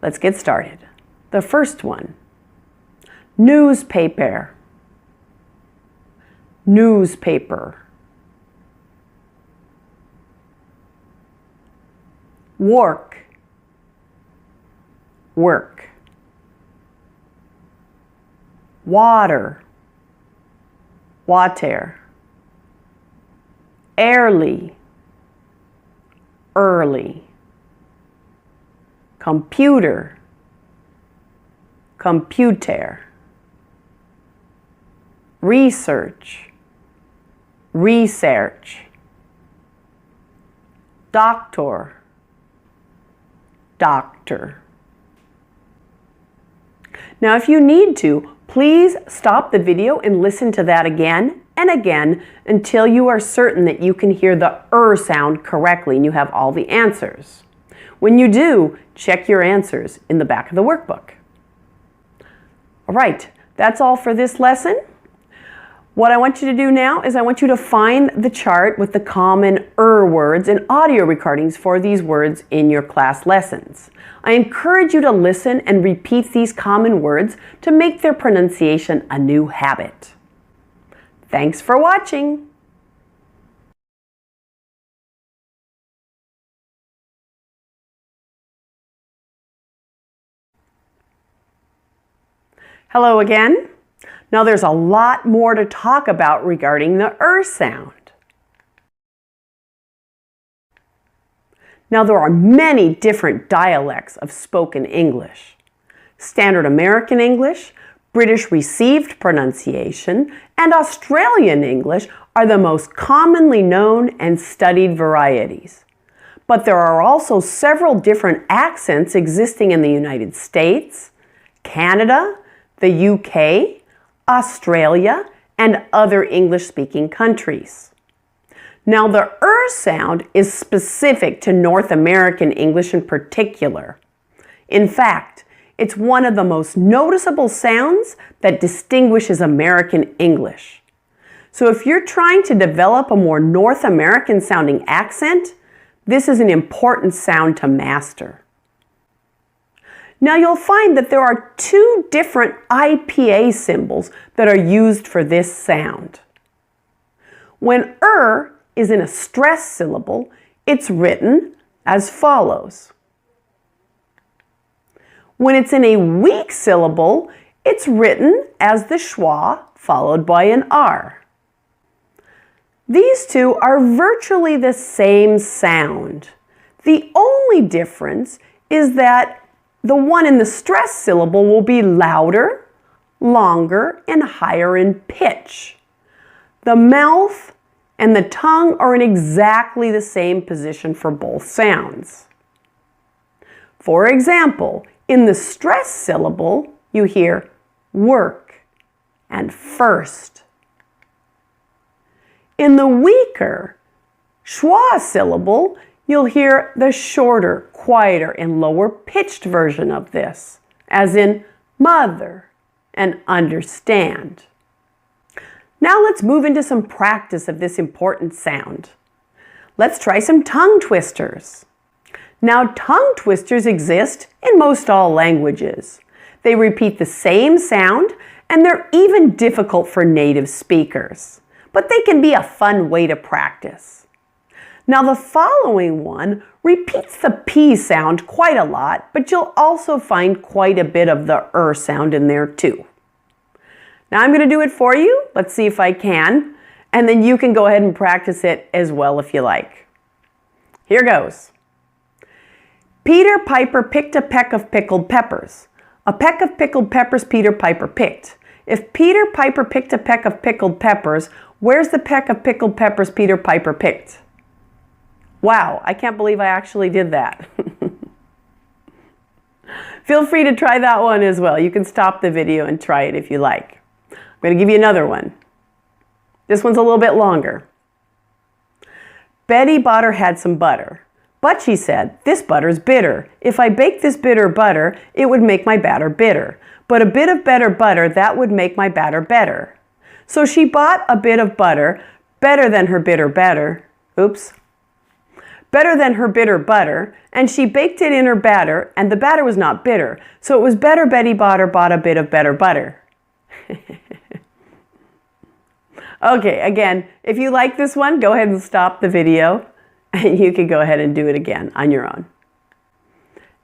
Let's get started. The first one, newspaper, newspaper. Work, work. Water, water. Early, early. Computer, computer. Research, research. Doctor, doctor. Now, if you need to, please stop the video and listen to that again and again until you are certain that you can hear the sound correctly and you have all the answers. When you do, check your answers in the back of the workbook. All right, that's all for this lesson. What I want you to do now is I want you to find the chart with the common words and audio recordings for these words in your class lessons. I encourage you to listen and repeat these common words to make their pronunciation a new habit. Thanks for watching. Hello again. Now there's a lot more to talk about regarding the sound. Now there are many different dialects of spoken English. Standard American English, British Received Pronunciation, and Australian English are the most commonly known and studied varieties. But there are also several different accents existing in the United States, Canada, the UK, Australia, and other English-speaking countries. Now, the sound is specific to North American English in particular. In fact, it's one of the most noticeable sounds that distinguishes American English. So if you're trying to develop a more North American sounding accent, this is an important sound to master. Now you'll find that there are two different IPA symbols that are used for this sound. When is in a stress syllable, it's written as follows. When it's in a weak syllable, it's written as the schwa followed by an R. These two are virtually the same sound. The only difference is that the one in the stress syllable will be louder, longer, and higher in pitch. The mouth and the tongue are in exactly the same position for both sounds. For example, in the stress syllable, you hear work and first. In the weaker schwa syllable, you'll hear the shorter, quieter, and lower pitched version of this, as in mother and understand. Now let's move into some practice of this important sound. Let's try some tongue twisters. Now, tongue twisters exist in most all languages. They repeat the same sound, and they're even difficult for native speakers. But they can be a fun way to practice. Now, the following one repeats the P sound quite a lot, but you'll also find quite a bit of the sound in there too. Now, I'm going to do it for you. Let's see if I can. And then you can go ahead and practice it as well if you like. Here goes. Peter Piper picked a peck of pickled peppers. A peck of pickled peppers Peter Piper picked. If Peter Piper picked a peck of pickled peppers, where's the peck of pickled peppers Peter Piper picked? Wow, I can't believe I actually did that. Feel free to try that one as well. You can stop the video and try it if you like. I'm going to give you another one. This one's a little bit longer. Betty Butter had some butter. But she said, this butter's bitter. If I bake this bitter butter, it would make my batter bitter. But a bit of better butter, that would make my batter better. So she bought a bit of butter, better than her bitter butter, better than her bitter butter, and she baked it in her batter, and the batter was not bitter. So it was better Betty Butter bought a bit of better butter. Okay, again, if you like this one, go ahead and stop the video. And you can go ahead and do it again on your own.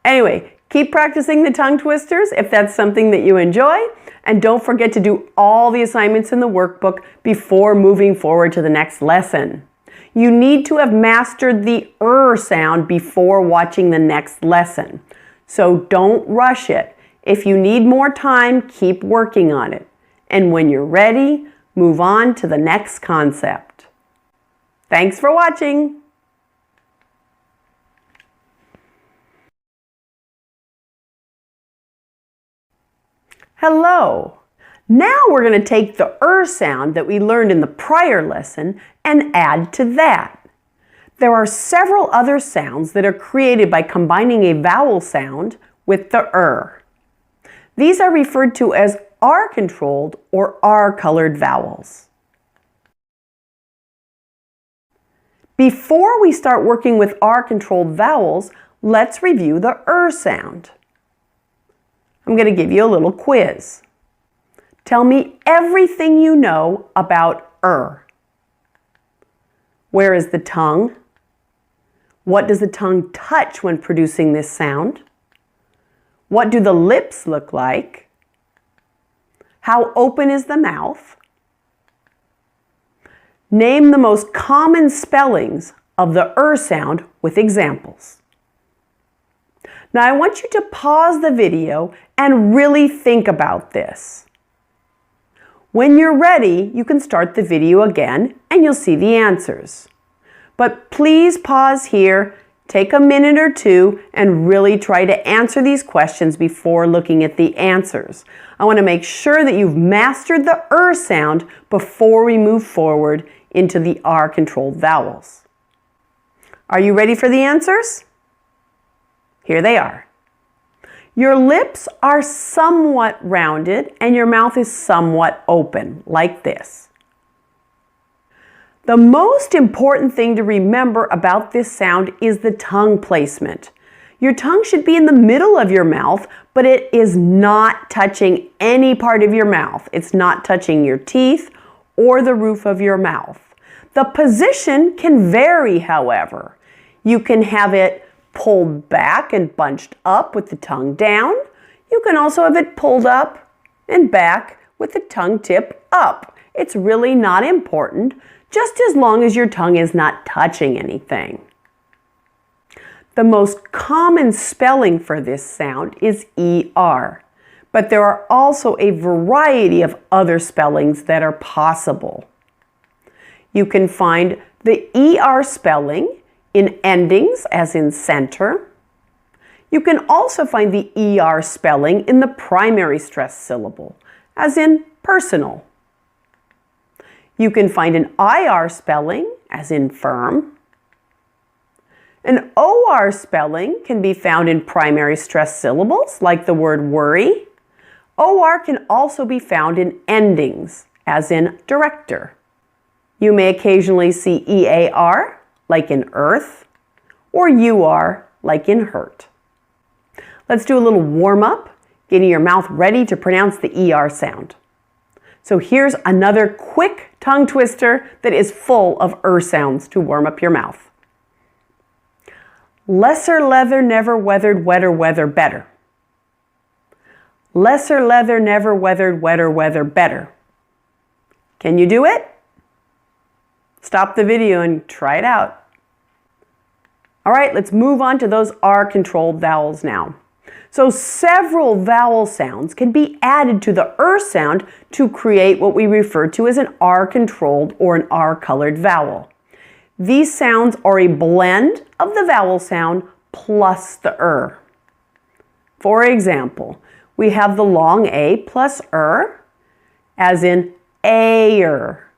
Anyway, Keep practicing the tongue twisters if that's something that you enjoy, and don't forget to do all the assignments in the workbook before moving forward to the next lesson. You need to have mastered the sound before watching the next lesson. So don't rush it. If you need more time, keep working on it. And when you're ready, move on to the next concept. Thanks for watching. Hello. Now we're going to take the sound that we learned in the prior lesson and add to that. There are several other sounds that are created by combining a vowel sound with the These are referred to as R-controlled or R-colored vowels. Before we start working with R-controlled vowels, let's review the sound. I'm going to give you a little quiz. Tell me everything you know about Where is the tongue? What does the tongue touch when producing this sound? What do the lips look like? How open is the mouth? Name the most common spellings of the sound with examples. Now I want you to pause the video and really think about this. When you're ready, you can start the video again and you'll see the answers. But please pause here, take a minute or two, and really try to answer these questions before looking at the answers. I want to make sure that you've mastered the sound before we move forward into the R-controlled vowels. Are you ready for the answers? Here they are. Your lips are somewhat rounded and your mouth is somewhat open, like this. The most important thing to remember about this sound is the tongue placement. Your tongue should be in the middle of your mouth, but it is not touching any part of your mouth. It's not touching your teeth or the roof of your mouth. The position can vary, however. You can have it pulled back and bunched up with the tongue down. You can also have it pulled up and back with the tongue tip up. It's really not important, just as long as your tongue is not touching anything. The most common spelling for this sound is ER, but there are also a variety of other spellings that are possible. You can find the ER spelling in endings, as in center. You can also find the ER spelling in the primary stress syllable, as in personal. You can find an IR spelling, as in firm. An OR spelling can be found in primary stress syllables, like the word worry. OR can also be found in endings, as in director. You may occasionally see EAR, like in earth, or UR, like in hurt. Let's do a little warm-up, getting your mouth ready to pronounce the ER sound. So here's another quick tongue twister that is full of sounds to warm up your mouth. Lesser leather, never weathered, wetter weather, better. Lesser leather, never weathered, wetter weather, better. Can you do it? Stop the video and try it out. All right, let's move on to those R-controlled vowels now. So several vowel sounds can be added to the sound to create what we refer to as an R-controlled or an R-colored vowel. These sounds are a blend of the vowel sound plus the For example, we have the long A plus as in air.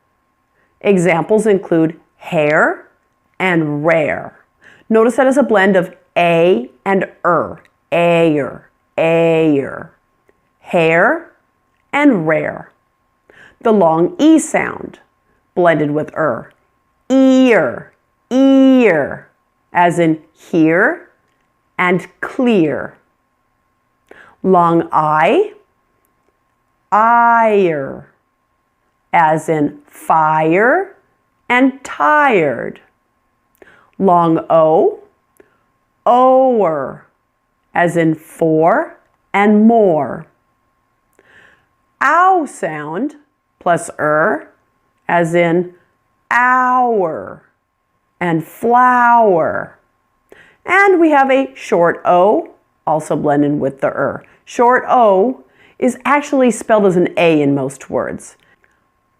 Examples include hair and rare. Notice that it's a blend of A and air, air, hair and rare. The long E sound, blended with ear, ear, as in hear and clear. Long I, ire, as in fire and tired. Long O, o'er, as in for and more. Ow sound plus as in hour and flower. And we have a short O, also blended with the Short O is actually spelled as an A in most words.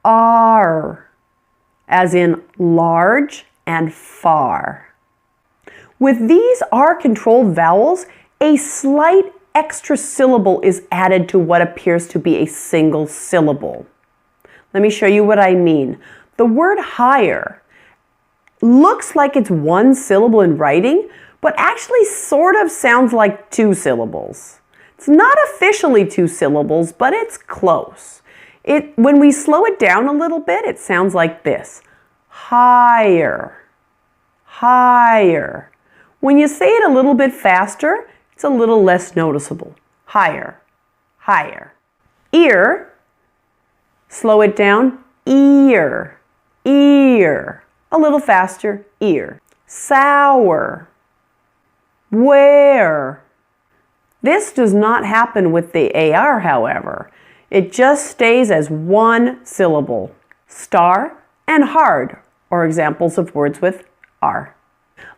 R, as in large and far. With these R-controlled vowels, a slight extra syllable is added to what appears to be a single syllable. Let me show you what I mean. The word higher looks like it's one syllable in writing, but actually sort of sounds like two syllables. It's not officially two syllables, but it's close. When we slow it down a little bit, it sounds like this. Higher, higher. When you say it a little bit faster, it's a little less noticeable. Higher, higher. Ear, slow it down. Ear, ear. A little faster. Ear. Sour. Where. This does not happen with the AR, however. It just stays as one syllable. Star and hard are examples of words with R.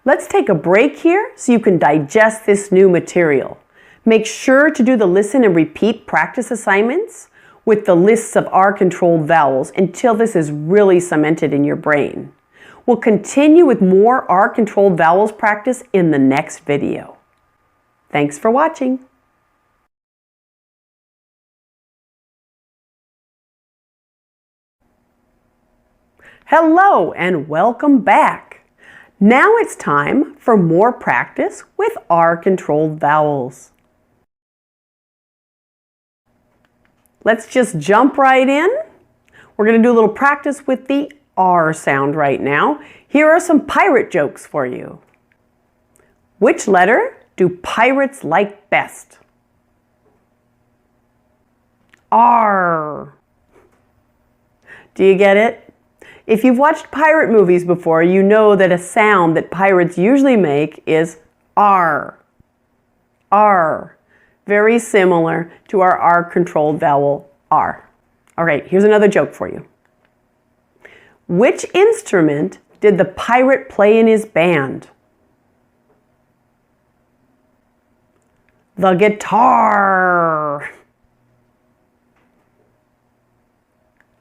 Let's take a break here so you can digest this new material. Make sure to do the listen and repeat practice assignments with the lists of R-controlled vowels until this is really cemented in your brain. We'll continue with more R-controlled vowels practice in the next video. Thanks for watching. Hello and welcome back. Now it's time for more practice with R-controlled vowels. Let's just jump right in. We're going to do a little practice with the R sound right now. Here are some pirate jokes for you. Which letter do pirates like best? R. Do you get it? If you've watched pirate movies before, you know that a sound that pirates usually make is R. R. Very similar to our R-controlled vowel R. All right, here's another joke for you. Which instrument did the pirate play in his band? The guitar.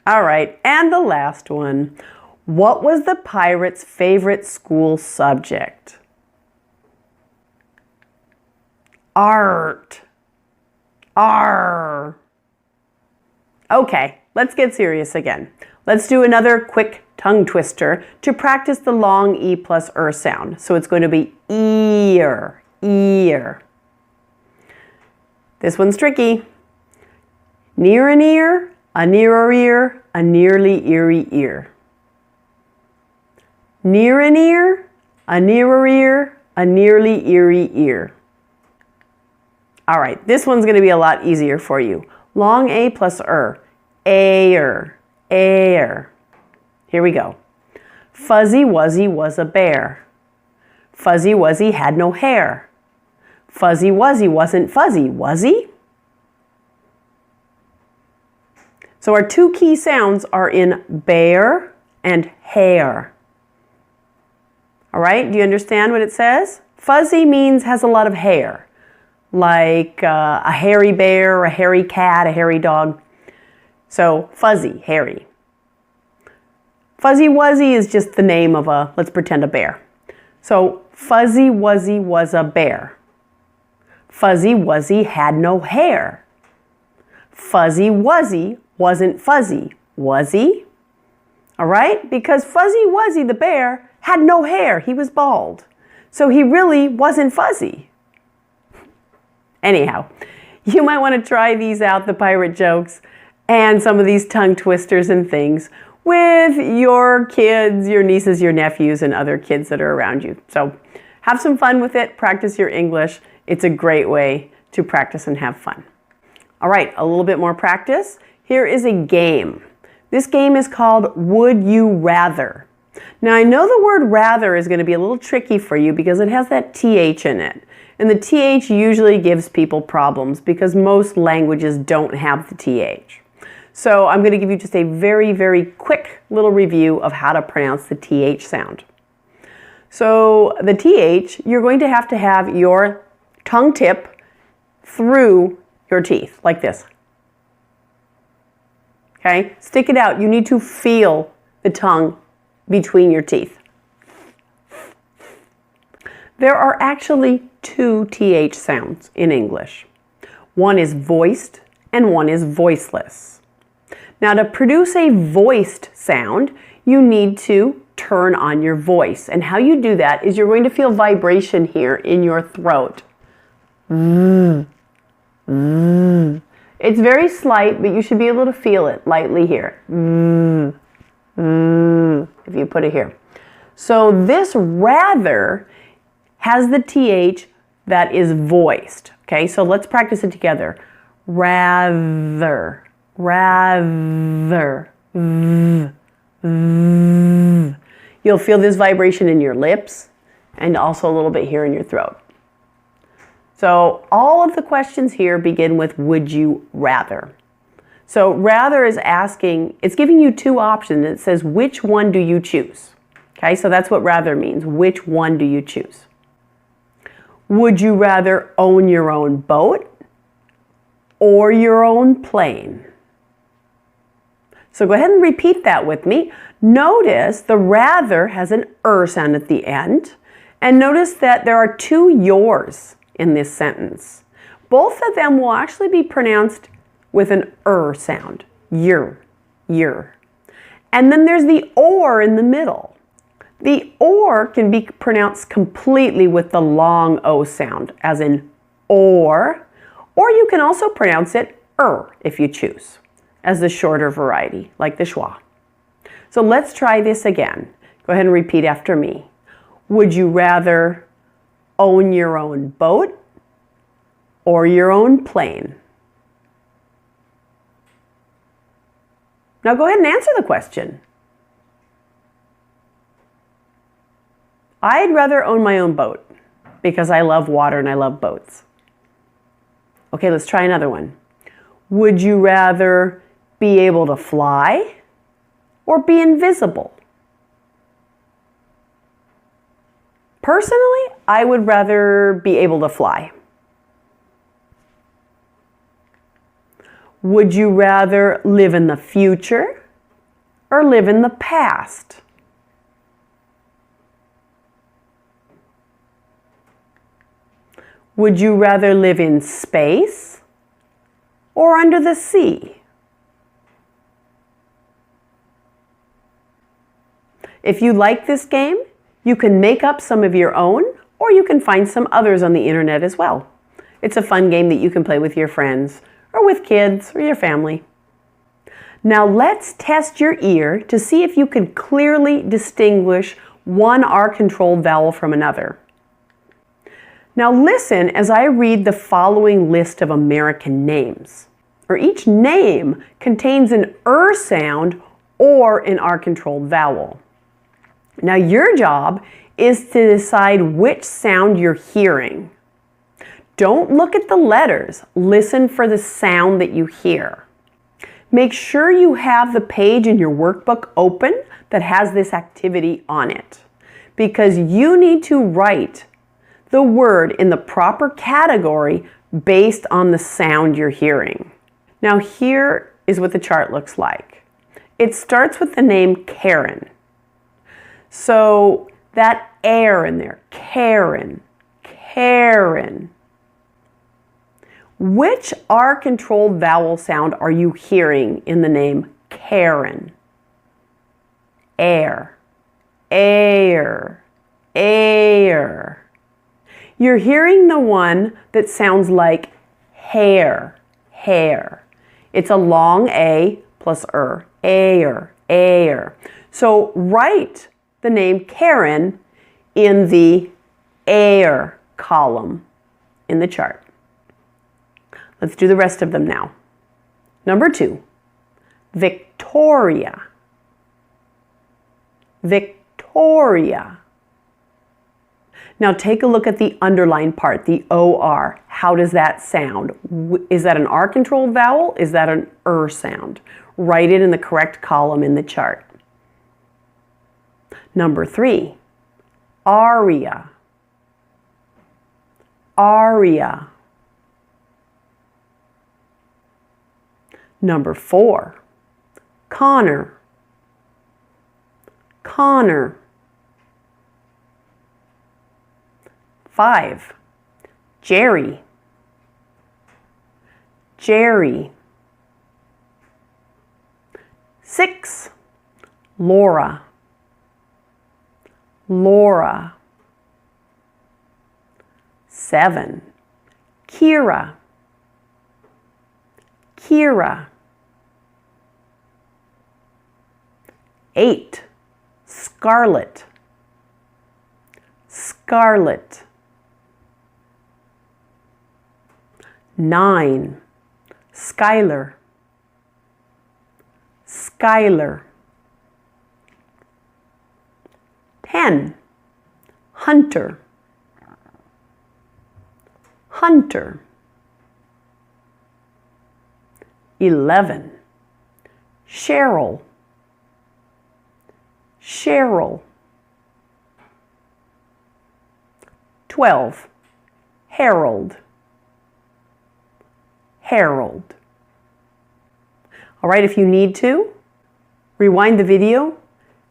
All right, and the last one. What was the pirate's favorite school subject? Art. R. Okay, let's get serious again. Let's do another quick tongue twister to practice the long E plus sound. So it's going to be ear, ear. This one's tricky. Near an ear, a nearer ear, a nearly eerie ear. Near an ear, a nearer ear, a nearly eerie ear. All right, this one's going to be a lot easier for you. Long A plus air, air. Here we go. Fuzzy Wuzzy was a bear. Fuzzy Wuzzy had no hair. Fuzzy Wuzzy wasn't fuzzy, was he? So our two key sounds are in bear and hair. All right, do you understand what it says? Fuzzy means has a lot of hair, like a hairy bear, a hairy cat, a hairy dog. So fuzzy, hairy. Fuzzy Wuzzy is just the name of a, let's pretend, a bear. So Fuzzy Wuzzy was a bear. Fuzzy Wuzzy had no hair. Fuzzy Wuzzy wasn't fuzzy, was he? All right, because Fuzzy Wuzzy the bear had no hair, he was bald. So he really wasn't fuzzy. Anyhow, you might want to try these out, the pirate jokes, and some of these tongue twisters and things with your kids, your nieces, your nephews, and other kids that are around you. So have some fun with it, practice your English. It's a great way to practice and have fun. All right, a little bit more practice. Here is a game. This game is called Would You Rather? Now I know the word rather is going to be a little tricky for you because it has that TH in it. And the TH usually gives people problems because most languages don't have the TH. So I'm going to give you just a very, very quick little review of how to pronounce the TH sound. So the TH, you're going to have your tongue tip through your teeth, like this. Okay? Stick it out. You need to feel the tongue between your teeth. There are actually two TH sounds in English. One is voiced and one is voiceless. Now, to produce a voiced sound, you need to turn on your voice. And how you do that is you're going to feel vibration here in your throat. It's very slight, but you should be able to feel it lightly here. If you put it here. So this rather has the TH that is voiced. Okay, so let's practice it together. Rather. Rather. You'll feel this vibration in your lips and also a little bit here in your throat. So all of the questions here begin with would you rather. So rather is asking, it's giving you two options. It says which one do you choose? Okay, so that's what rather means. Which one do you choose? Would you rather own your own boat or your own plane? So go ahead and repeat that with me. Notice the rather has an sound at the end. And notice that there are two yours in this sentence. Both of them will actually be pronounced with an sound. Your. And then there's the or in the middle. The or can be pronounced completely with the long O sound, as in or you can also pronounce it if you choose, as the shorter variety, like the Schwa. So let's try this again. Go ahead and repeat after me. Would you rather own your own boat or your own plane? Now go ahead and answer the question. I'd rather own my own boat because I love water and I love boats. Okay, let's try another one. Would you rather be able to fly or be invisible? Personally, I would rather be able to fly. Would you rather live in the future or live in the past? Would you rather live in space or under the sea? If you like this game, you can make up some of your own, or you can find some others on the internet as well. It's a fun game that you can play with your friends, or with kids, or your family. Now let's test your ear to see if you can clearly distinguish one R-controlled vowel from another. Now listen as I read the following list of American names. Each name contains an sound or an R-controlled vowel. Now your job is to decide which sound you're hearing. Don't look at the letters. Listen for the sound that you hear. Make sure you have the page in your workbook open that has this activity on it, because you need to write the word in the proper category based on the sound you're hearing. Now here is what the chart looks like. It starts with the name Karen. So that air in there, Karen, Karen. Which R-controlled vowel sound are you hearing in the name Karen? Air, air, air. You're hearing the one that sounds like hair, hair. It's a long A plus air, air. So write the name Karen in the air column in the chart. Let's do the rest of them now. Number 2, Victoria, Victoria. Now take a look at the underlined part, the OR. How does that sound? Is that an R-controlled vowel? Is that an sound? Write it in the correct column in the chart. Number 3, aria. Aria. Number 4, Connor. Connor. 5, Jerry. Jerry. 6, Laura. Laura. 7, Kira. Kira. 8, Scarlet. Scarlet. 9, Skylar. Skylar. 10, Hunter. Hunter. 11, Cheryl. Cheryl. 12, Harold. Harold. All right, if you need to, rewind the video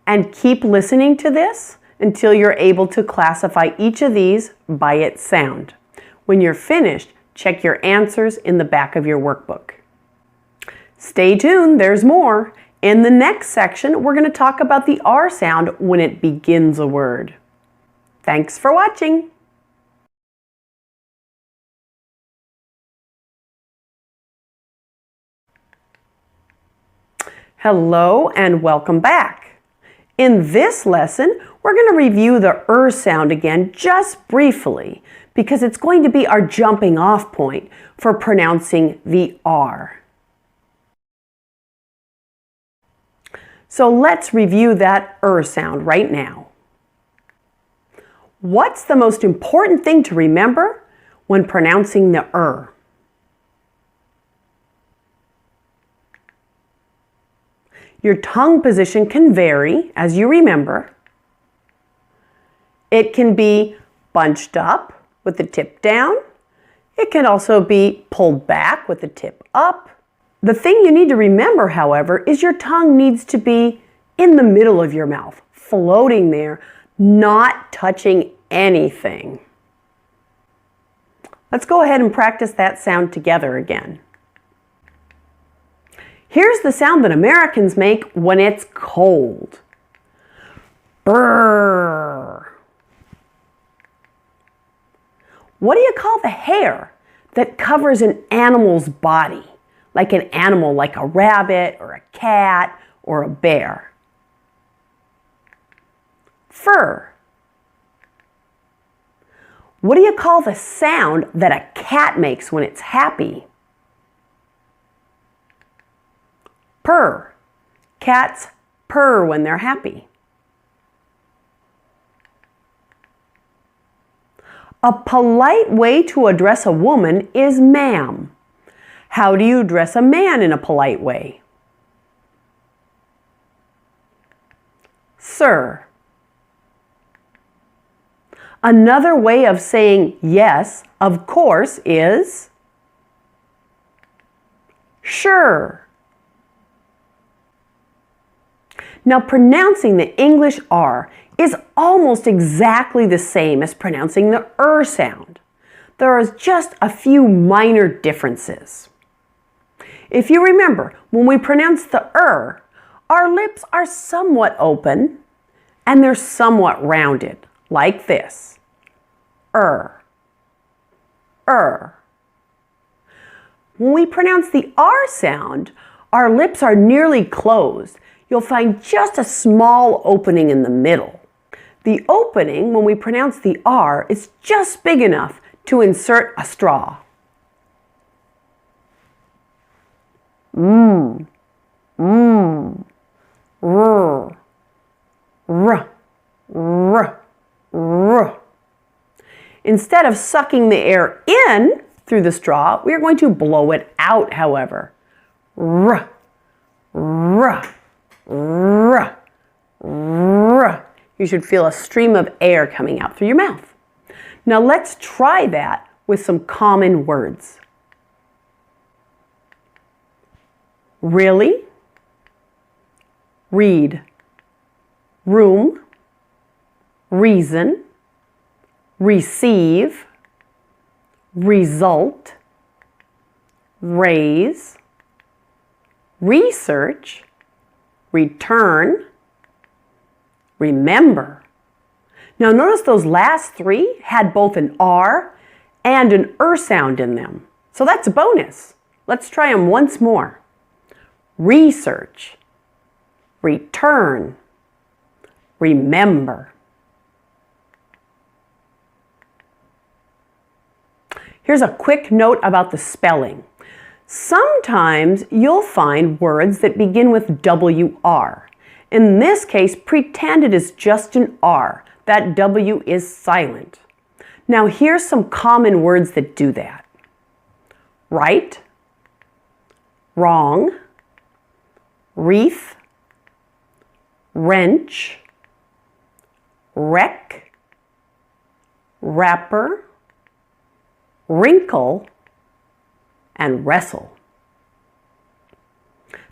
and keep listening to this until you're able to classify each of these by its sound. When you're finished, check your answers in the back of your workbook. Stay tuned, there's more. In the next section, we're going to talk about the R sound when it begins a word. Thanks for watching. Hello and welcome back. In this lesson, we're going to review the sound again just briefly because it's going to be our jumping off point for pronouncing the R. So let's review that sound right now. What's the most important thing to remember when pronouncing the Your tongue position can vary, as you remember. It can be bunched up with the tip down. It can also be pulled back with the tip up. The thing you need to remember, however, is your tongue needs to be in the middle of your mouth, floating there, not touching anything. Let's go ahead and practice that sound together again. Here's the sound that Americans make when it's cold. Brrr. What do you call the hair that covers an animal's body? Like an animal like a rabbit or a cat or a bear? Fur. What do you call the sound that a cat makes when it's happy? Purr. Cats purr when they're happy. A polite way to address a woman is ma'am. How do you address a man in a polite way? Sir. Another way of saying yes, of course, is sure. Now, pronouncing the English R is almost exactly the same as pronouncing the sound. There are just a few minor differences. If you remember, when we pronounce the our lips are somewhat open and they're somewhat rounded, like this. When we pronounce the R sound, our lips are nearly closed. You'll find just a small opening in the middle. The opening, when we pronounce the R, is just big enough to insert a straw. R, r, r, r. Instead of sucking the air in through the straw, we are going to blow it out, however. R, r, r, r. You should feel a stream of air coming out through your mouth. Now let's try that with some common words. Really, read, room, reason, receive, result, raise, research, return, remember. Now notice those last three had both an R and an sound in them. So that's a bonus. Let's try them once more. Research, return, remember. Here's a quick note about the spelling. Sometimes you'll find words that begin with WR. In this case, pretend it is just an R. That W is silent. Now here's some common words that do that. Right, wrong, wreath, wrench, wreck, wrapper, wrinkle, and wrestle.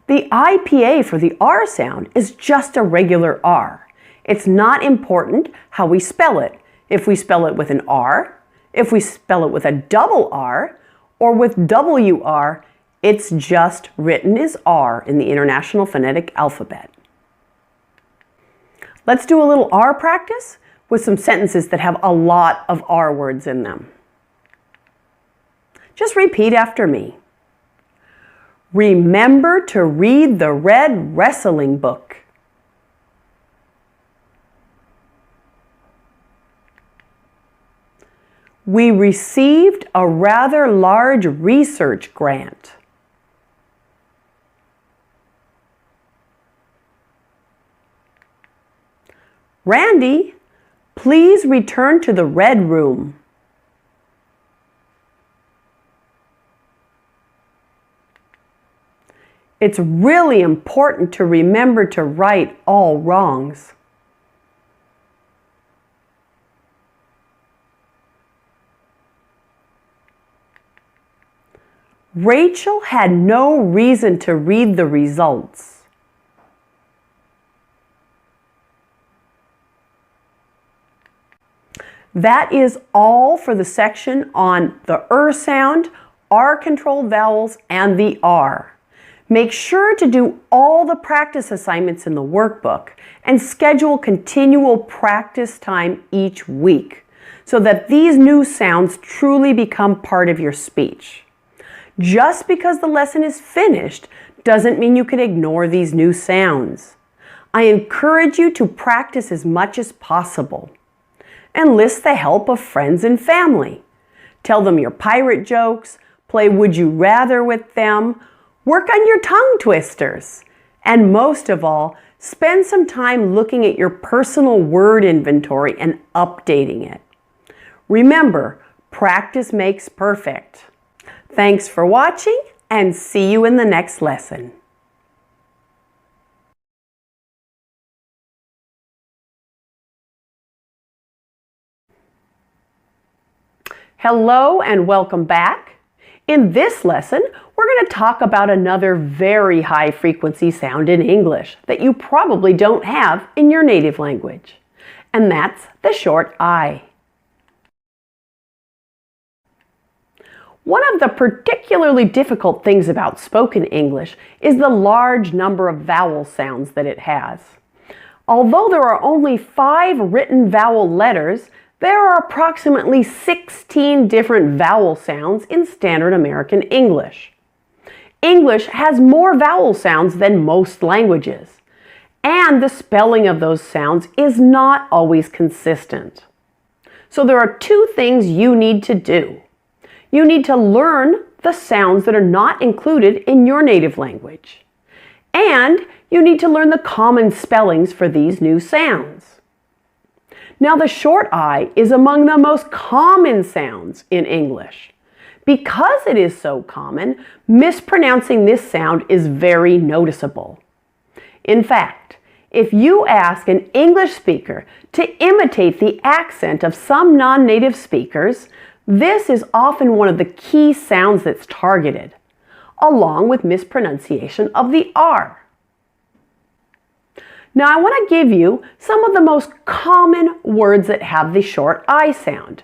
The IPA for the R sound is just a regular R. It's not important how we spell it. If we spell it with an R, if we spell it with a double R, or with WR, it's just written as R in the International Phonetic Alphabet. Let's do a little R practice with some sentences that have a lot of R words in them. Just repeat after me. Remember to read the red wrestling book. We received a rather large research grant. Randy, please return to the red room. It's really important to remember to right all wrongs. Rachel had no reason to read the results. That is all for the section on the sound, R-controlled vowels, and the R. Make sure to do all the practice assignments in the workbook and schedule continual practice time each week so that these new sounds truly become part of your speech. Just because the lesson is finished doesn't mean you can ignore these new sounds. I encourage you to practice as much as possible. Enlist the help of friends and family. Tell them your pirate jokes, play Would You Rather with them, work on your tongue twisters, and most of all, spend some time looking at your personal word inventory and updating it. Remember, practice makes perfect. Thanks for watching, and see you in the next lesson. Hello and welcome back. In this lesson, we're going to talk about another very high frequency sound in English that you probably don't have in your native language, and that's the short I. One of the particularly difficult things about spoken English is the large number of vowel sounds that it has. Although there are only 5 written vowel letters, there are approximately 16 different vowel sounds in standard American English. English has more vowel sounds than most languages, and the spelling of those sounds is not always consistent. So there are 2 things you need to do. You need to learn the sounds that are not included in your native language, and you need to learn the common spellings for these new sounds. Now the short I is among the most common sounds in English. Because it is so common, mispronouncing this sound is very noticeable. In fact, if you ask an English speaker to imitate the accent of some non-native speakers, this is often one of the key sounds that's targeted, along with mispronunciation of the R. Now I want to give you some of the most common words that have the short I sound.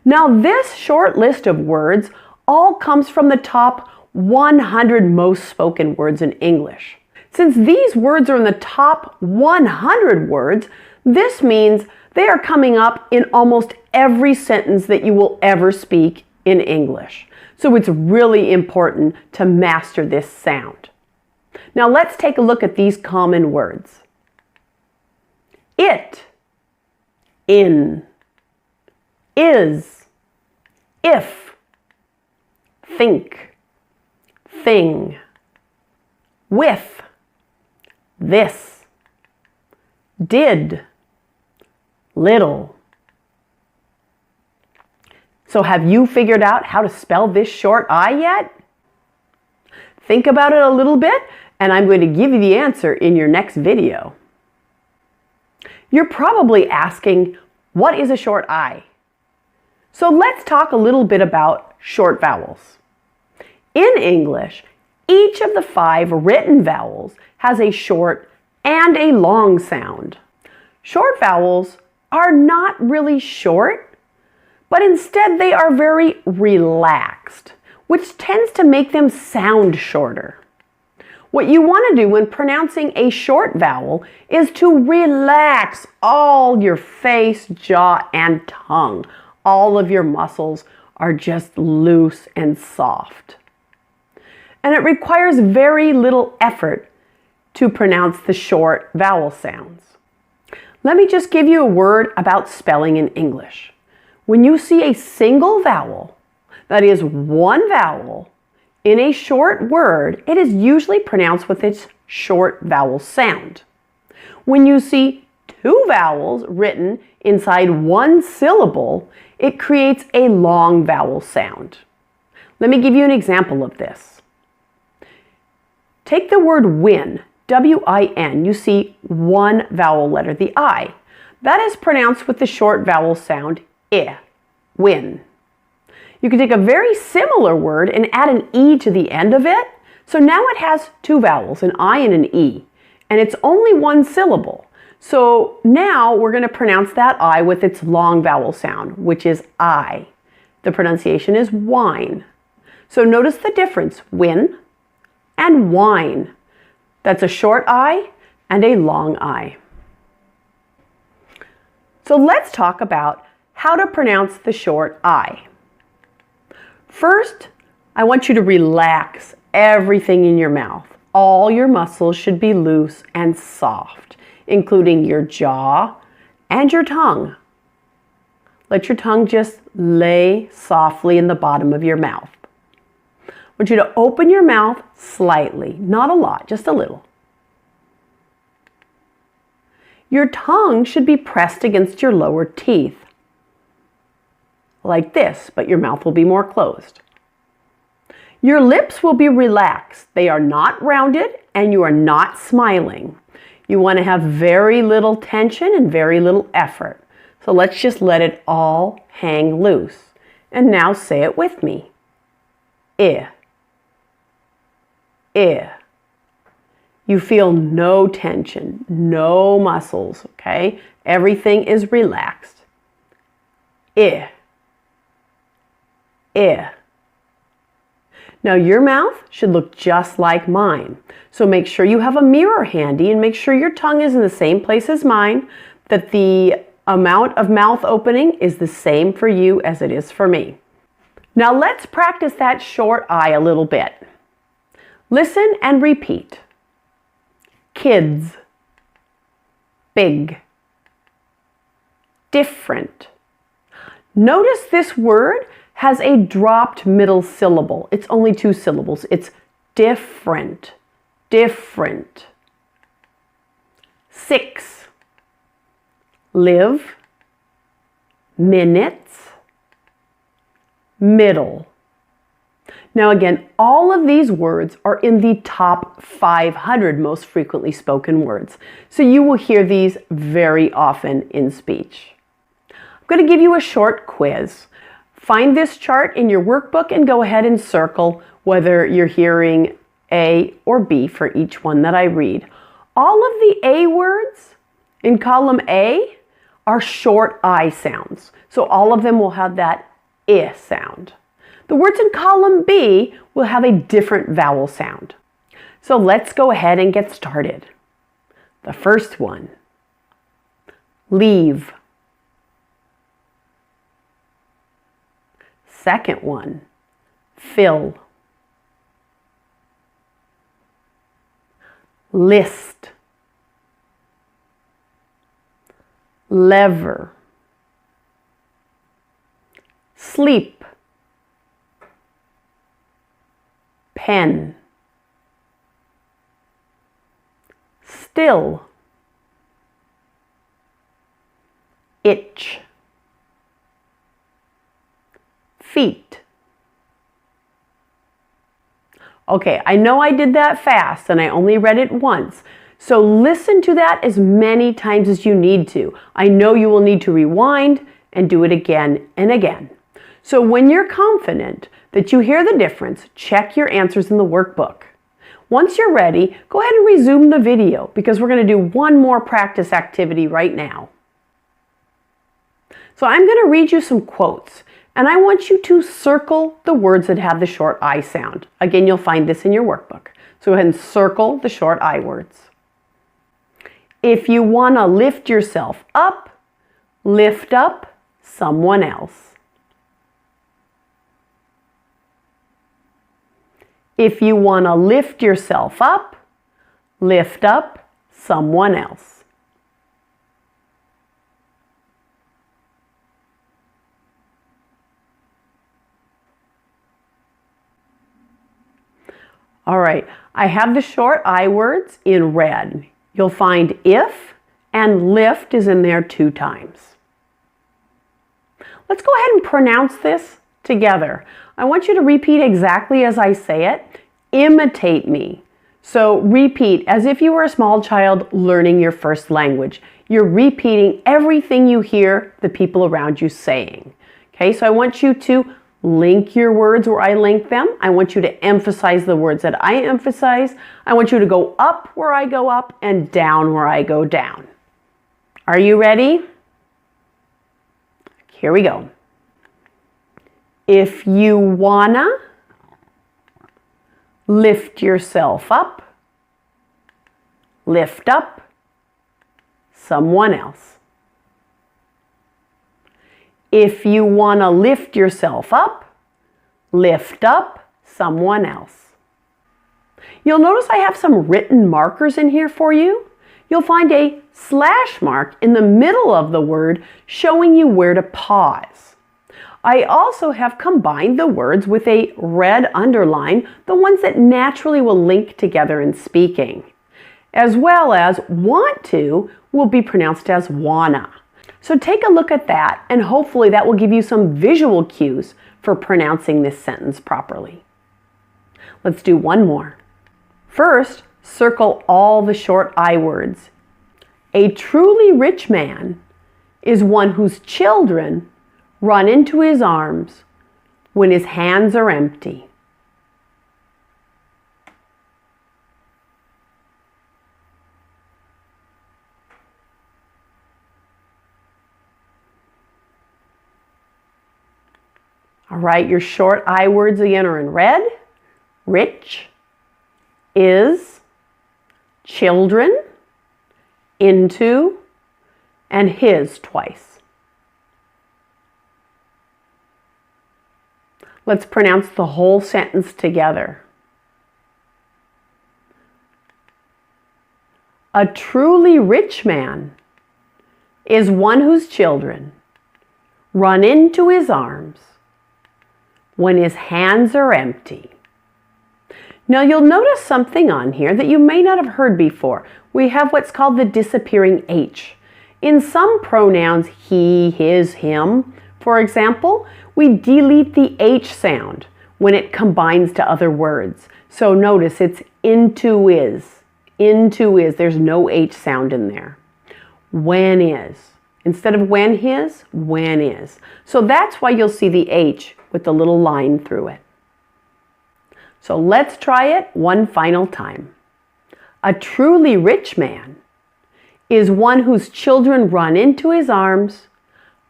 Now this short list of words all comes from the top 100 most spoken words in English. Since these words are in the top 100 words, this means they are coming up in almost every sentence that you will ever speak in English. So it's really important to master this sound. Now let's take a look at these common words. It, in, is, if, think, thing, with, this, did, little. So have you figured out how to spell this short I yet? Think about it a little bit, and I'm going to give you the answer in your next video. You're probably asking, what is a short I? So let's talk a little bit about short vowels. In English, each of the 5 written vowels has a short and a long sound. Short vowels are not really short, but instead they are very relaxed, which tends to make them sound shorter. What you want to do when pronouncing a short vowel is to relax all your face, jaw, and tongue. All of your muscles are just loose and soft. And it requires very little effort to pronounce the short vowel sounds. Let me just give you a word about spelling in English. When you see a single vowel, that is one vowel, in a short word, it is usually pronounced with its short vowel sound. When you see 2 vowels written inside one syllable, it creates a long vowel sound. Let me give you an example of this. Take the word win, W-I-N. You see one vowel letter, the I. That is pronounced with the short vowel sound I, win. You can take a very similar word and add an E to the end of it. So now it has 2 vowels, an I and an E, and it's only one syllable. So now we're going to pronounce that I with its long vowel sound, which is I. The pronunciation is wine. So notice the difference, win and wine. That's a short I and a long I. So let's talk about how to pronounce the short I. First, I want you to relax everything in your mouth. All your muscles should be loose and soft, including your jaw and your tongue. Let your tongue just lay softly in the bottom of your mouth. I want you to open your mouth slightly, not a lot, just a little. Your tongue should be pressed against your lower teeth, like this, but your mouth will be more closed. Your lips will be relaxed. They are not rounded and you are not smiling. You want to have very little tension and very little effort. So let's just let it all hang loose. And now say it with me. I. I. You feel no tension, no muscles, okay? Everything is relaxed. I. I. Now your mouth should look just like mine. So make sure you have a mirror handy and make sure your tongue is in the same place as mine, that the amount of mouth opening is the same for you as it is for me. Now let's practice that short I a little bit. Listen and repeat. Kids, big, different. Notice this word has a dropped middle syllable. It's only 2 syllables. It's different, different. 6, live, minutes, middle. Now again, all of these words are in the top 500 most frequently spoken words. So you will hear these very often in speech. I'm going to give you a short quiz. Find this chart in your workbook and go ahead and circle whether you're hearing A or B for each one that I read. All of the A words in column A are short I sounds. So all of them will have that I sound. The words in column B will have a different vowel sound. So let's go ahead and get started. The first one, leave. Second one, fill. List. Lever. Sleep. Pen. Still. Itch. Feet. Okay, I know I did that fast and I only read it once. So listen to that as many times as you need to. I know you will need to rewind and do it again and again. So when you're confident that you hear the difference, check your answers in the workbook. Once you're ready, go ahead and resume the video because we're going to do one more practice activity right now. So I'm going to read you some quotes and I want you to circle the words that have the short I sound. Again, you'll find this in your workbook. So go ahead and circle the short I words. If you want to lift yourself up someone else. If you want to lift yourself up, lift up someone else. All right, I have the short I words in red. You'll find if and lift is in there 2 times. Let's go ahead and pronounce this together. I want you to repeat exactly as I say it. Imitate me. So repeat as if you were a small child learning your first language. You're repeating everything you hear the people around you saying. Okay, so I want you to link your words where I link them. I want you to emphasize the words that I emphasize. I want you to go up where I go up and down where I go down. Are you ready? Here we go. If you wanna lift yourself up, lift up someone else. If you wanna lift yourself up, lift up someone else. You'll notice I have some written markers in here for you. You'll find a slash mark in the middle of the word showing you where to pause. I also have combined the words with a red underline, the ones that naturally will link together in speaking, as well as want to will be pronounced as wanna. So take a look at that and hopefully that will give you some visual cues for pronouncing this sentence properly. Let's do one more. First, circle all the short I words. A truly rich man is one whose children run into his arms when his hands are empty. All right, your short I words again are in red. Rich, is, children, into, and his twice. Let's pronounce the whole sentence together. A truly rich man is one whose children run into his arms when his hands are empty. Now you'll notice something on here that you may not have heard before. We have what's called the disappearing H. In some pronouns, he, his, him, for example, we delete the H sound when it combines to other words. So notice it's into is. Into is. There's no H sound in there. When is. Instead of when his, when is. So that's why you'll see the H with the little line through it. So let's try it one final time. A truly rich man is one whose children run into his arms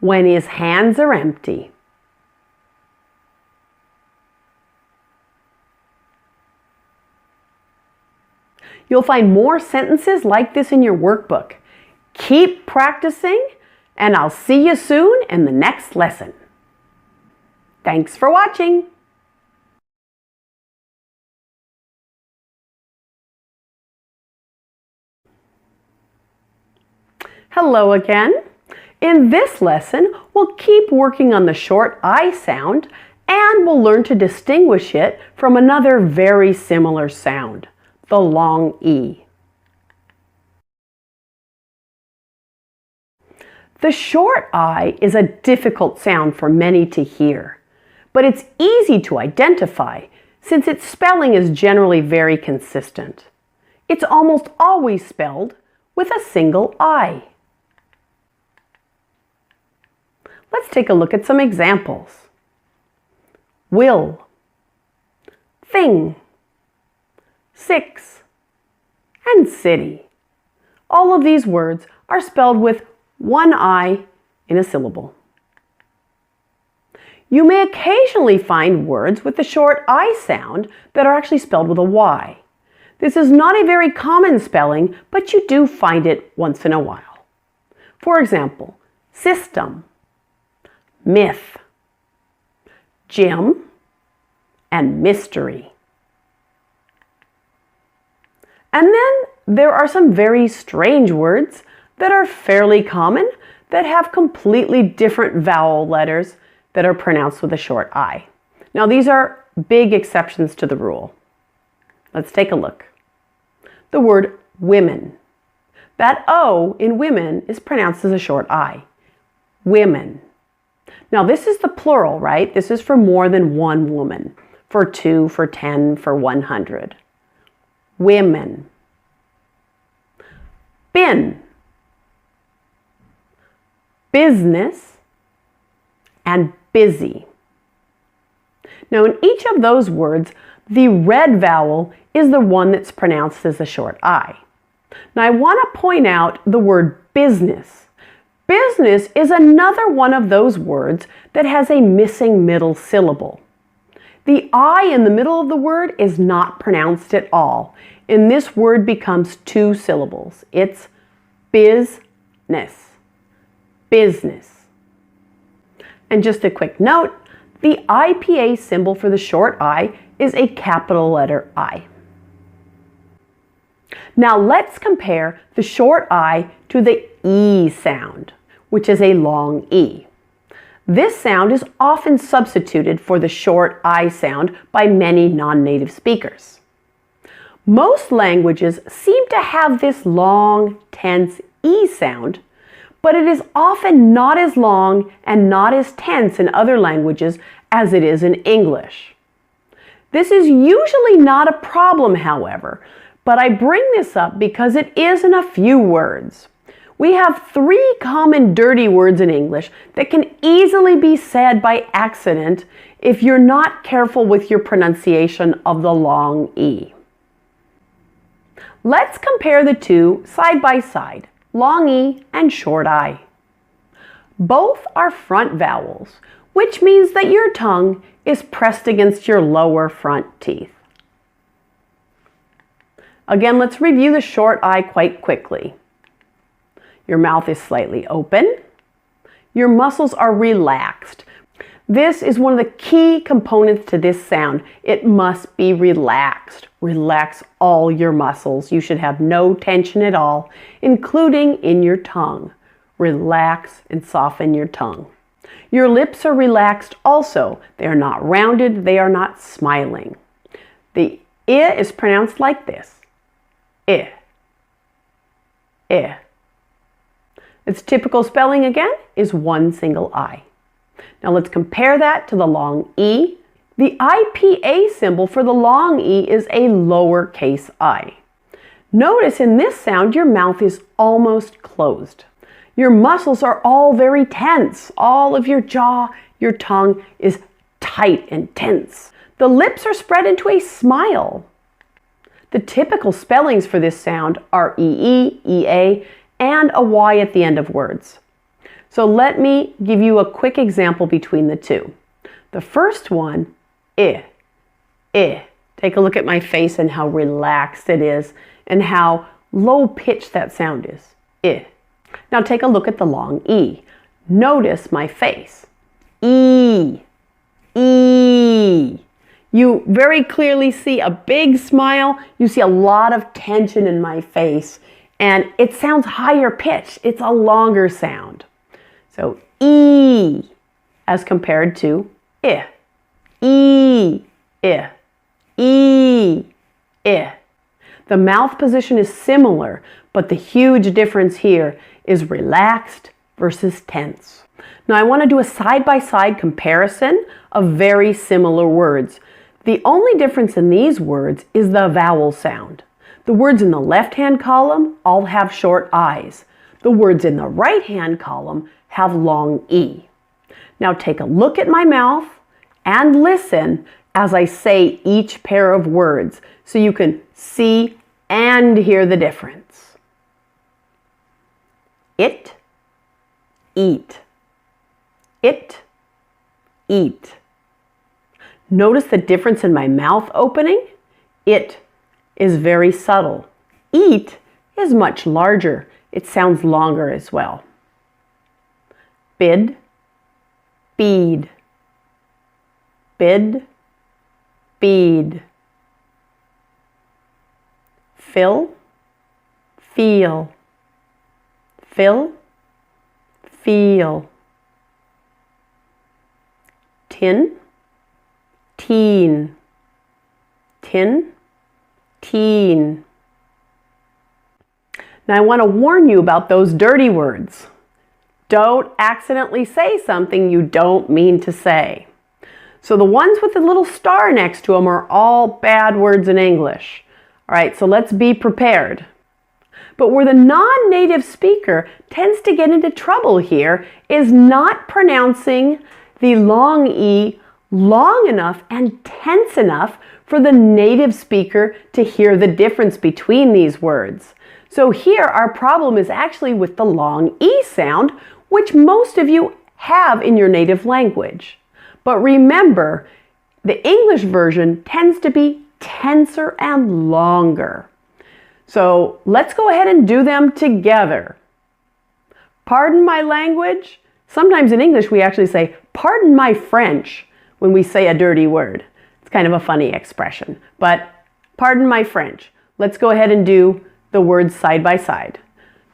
when his hands are empty. You'll find more sentences like this in your workbook. Keep practicing, and I'll see you soon in the next lesson. Thanks for watching. Hello again. In this lesson, we'll keep working on the short I sound, and we'll learn to distinguish it from another very similar sound, the long E. The short I is a difficult sound for many to hear, but it's easy to identify since its spelling is generally very consistent. It's almost always spelled with a single I. Let's take a look at some examples. Will, thing, 6, and city. All of these words are spelled with one I in a syllable. You may occasionally find words with the short I sound that are actually spelled with a Y. This is not a very common spelling, but you do find it once in a while. For example, system, myth, gym, and mystery. And then there are some very strange words that are fairly common that have completely different vowel letters that are pronounced with a short I. Now these are big exceptions to the rule. Let's take a look. The word women. That O in women is pronounced as a short I. Women. Now this is the plural, right? This is for more than one woman. For 2, for 10, for 100. Women. Bin. Business. And busy. Now in each of those words, the red vowel is the one that's pronounced as a short I. Now I want to point out the word business. Business is another one of those words that has a missing middle syllable. The I in the middle of the word is not pronounced at all, and this word becomes 2 syllables. It's business. Business. And just a quick note, the IPA symbol for the short I is a capital letter I. Now let's compare the short I to the E sound, which is a long E. This sound is often substituted for the short I sound by many non-native speakers. Most languages seem to have this long, tense E sound, but it is often not as long and not as tense in other languages as it is in English. This is usually not a problem, however, but I bring this up because it is in a few words. We have 3 common dirty words in English that can easily be said by accident if you're not careful with your pronunciation of the long E. Let's compare the two side by side, long E and short I. Both are front vowels, which means that your tongue is pressed against your lower front teeth. Again, let's review the short I quite quickly. Your mouth is slightly open. Your muscles are relaxed. This is one of the key components to this sound. It must be relaxed. Relax all your muscles. You should have no tension at all, including in your tongue. Relax and soften your tongue. Your lips are relaxed also. They are not rounded. They are not smiling. The I is pronounced like this. I. I. Its typical spelling again is one single I. Now let's compare that to the long E. The IPA symbol for the long E is a lowercase I. Notice in this sound your mouth is almost closed. Your muscles are all very tense. All of your jaw, your tongue is tight and tense. The lips are spread into a smile. The typical spellings for this sound are EE, EA, and a Y at the end of words. So let me give you a quick example between the two. The first one, I. Take a look at my face and how relaxed it is and how low pitched that sound is. I. Now take a look at the long E. Notice my face. E. You very clearly see a big smile. You see a lot of tension in my face. And it sounds higher pitched. It's a longer sound. So E as compared to I. E. The mouth position is similar, but the huge difference here is relaxed versus tense. Now I want to do a side-by-side comparison of very similar words. The only difference in these words is the vowel sound. The words in the left-hand column all have short I's. The words in the right-hand column have long E. Now take a look at my mouth and listen as I say each pair of words so you can see and hear the difference. It, eat. It, eat. Notice the difference in my mouth opening? It is very subtle. Eat is much larger. It sounds longer as well. Bid, bead. Bid, bead. Fill, feel. Fill, feel. Tin, teen. Tin, teen. Now I want to warn you about those dirty words. Don't accidentally say something you don't mean to say. So the ones with the little star next to them are all bad words in English. All right, so let's be prepared. But where the non-native speaker tends to get into trouble here is not pronouncing the long E long enough and tense enough for the native speaker to hear the difference between these words. So here our problem is actually with the long E sound, which most of you have in your native language. But remember, the English version tends to be tenser and longer. So let's go ahead and do them together. Pardon my language. Sometimes in English we actually say, pardon my French, when we say a dirty word. It's kind of a funny expression, but pardon my French. Let's go ahead and do the words side by side.